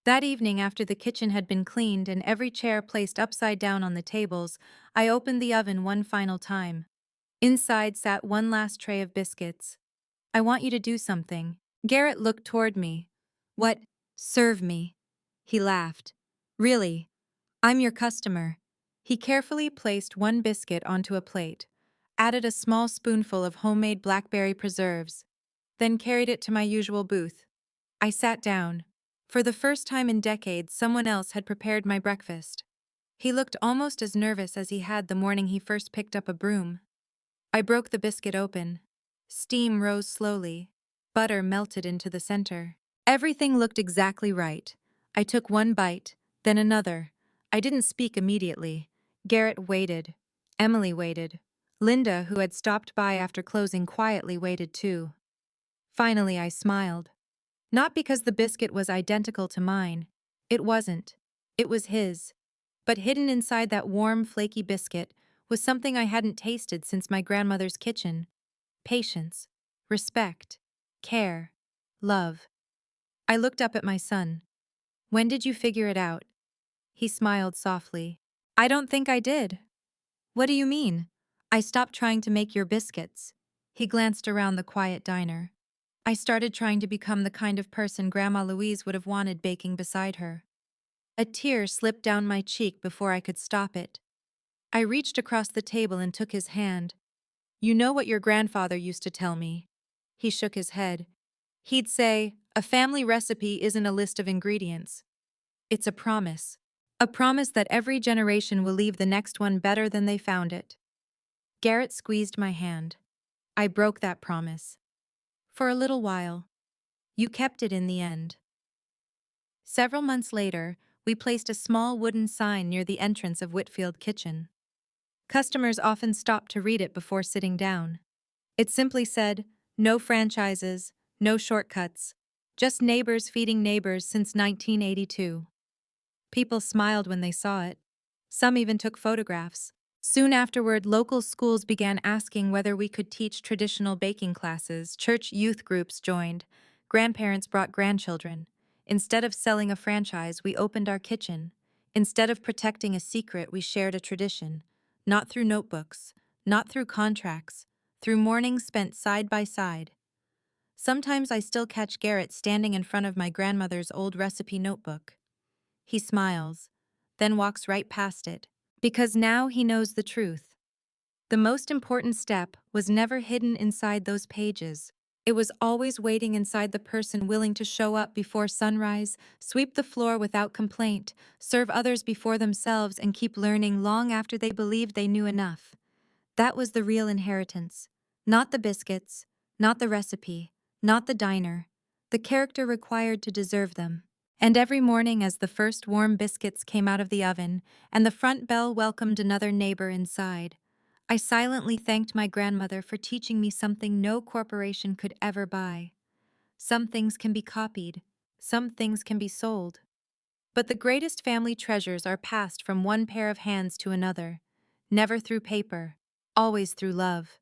That evening, after the kitchen had been cleaned and every chair placed upside down on the tables, I opened the oven one final time. Inside sat one last tray of biscuits. "I want you to do something." Garrett looked toward me. "What?" "Serve me." He laughed. "Really? I'm your customer." He carefully placed one biscuit onto a plate, added a small spoonful of homemade blackberry preserves, then carried it to my usual booth. I sat down. For the first time in decades, someone else had prepared my breakfast. He looked almost as nervous as he had the morning he first picked up a broom. I broke the biscuit open. Steam rose slowly. Butter melted into the center. Everything looked exactly right. I took one bite, then another. I didn't speak immediately. Garrett waited. Emily waited. Linda, who had stopped by after closing, quietly waited too. Finally, I smiled. Not because the biscuit was identical to mine. It wasn't. It was his. But hidden inside that warm, flaky biscuit was something I hadn't tasted since my grandmother's kitchen. Patience, respect, care, love. I looked up at my son. "When did you figure it out?" He smiled softly. "I don't think I did." "What do you mean?" "I stopped trying to make your biscuits." He glanced around the quiet diner. "I started trying to become the kind of person Grandma Louise would have wanted baking beside her." A tear slipped down my cheek before I could stop it. I reached across the table and took his hand. "You know what your grandfather used to tell me?" He shook his head. He'd say, "A family recipe isn't a list of ingredients. It's a promise. A promise that every generation will leave the next one better than they found it." Garrett squeezed my hand. "I broke that promise. For a little while. You kept it in the end." Several months later, we placed a small wooden sign near the entrance of Whitfield Kitchen. Customers often stopped to read it before sitting down. It simply said, "No franchises, no shortcuts. Just neighbors feeding neighbors since 1982. People smiled when they saw it. Some even took photographs. Soon afterward, local schools began asking whether we could teach traditional baking classes. Church youth groups joined. Grandparents brought grandchildren. Instead of selling a franchise, we opened our kitchen. Instead of protecting a secret, we shared a tradition. Not through notebooks, not through contracts, through mornings spent side by side. Sometimes I still catch Garrett standing in front of my grandmother's old recipe notebook. He smiles, then walks right past it, because now he knows the truth. The most important step was never hidden inside those pages. It was always waiting inside the person willing to show up before sunrise, sweep the floor without complaint, serve others before themselves, and keep learning long after they believed they knew enough. That was the real inheritance. Not the biscuits, not the recipe, not the diner, the character required to deserve them. And every morning, as the first warm biscuits came out of the oven and the front bell welcomed another neighbor inside, I silently thanked my grandmother for teaching me something no corporation could ever buy. Some things can be copied, some things can be sold. But the greatest family treasures are passed from one pair of hands to another, never through paper, always through love.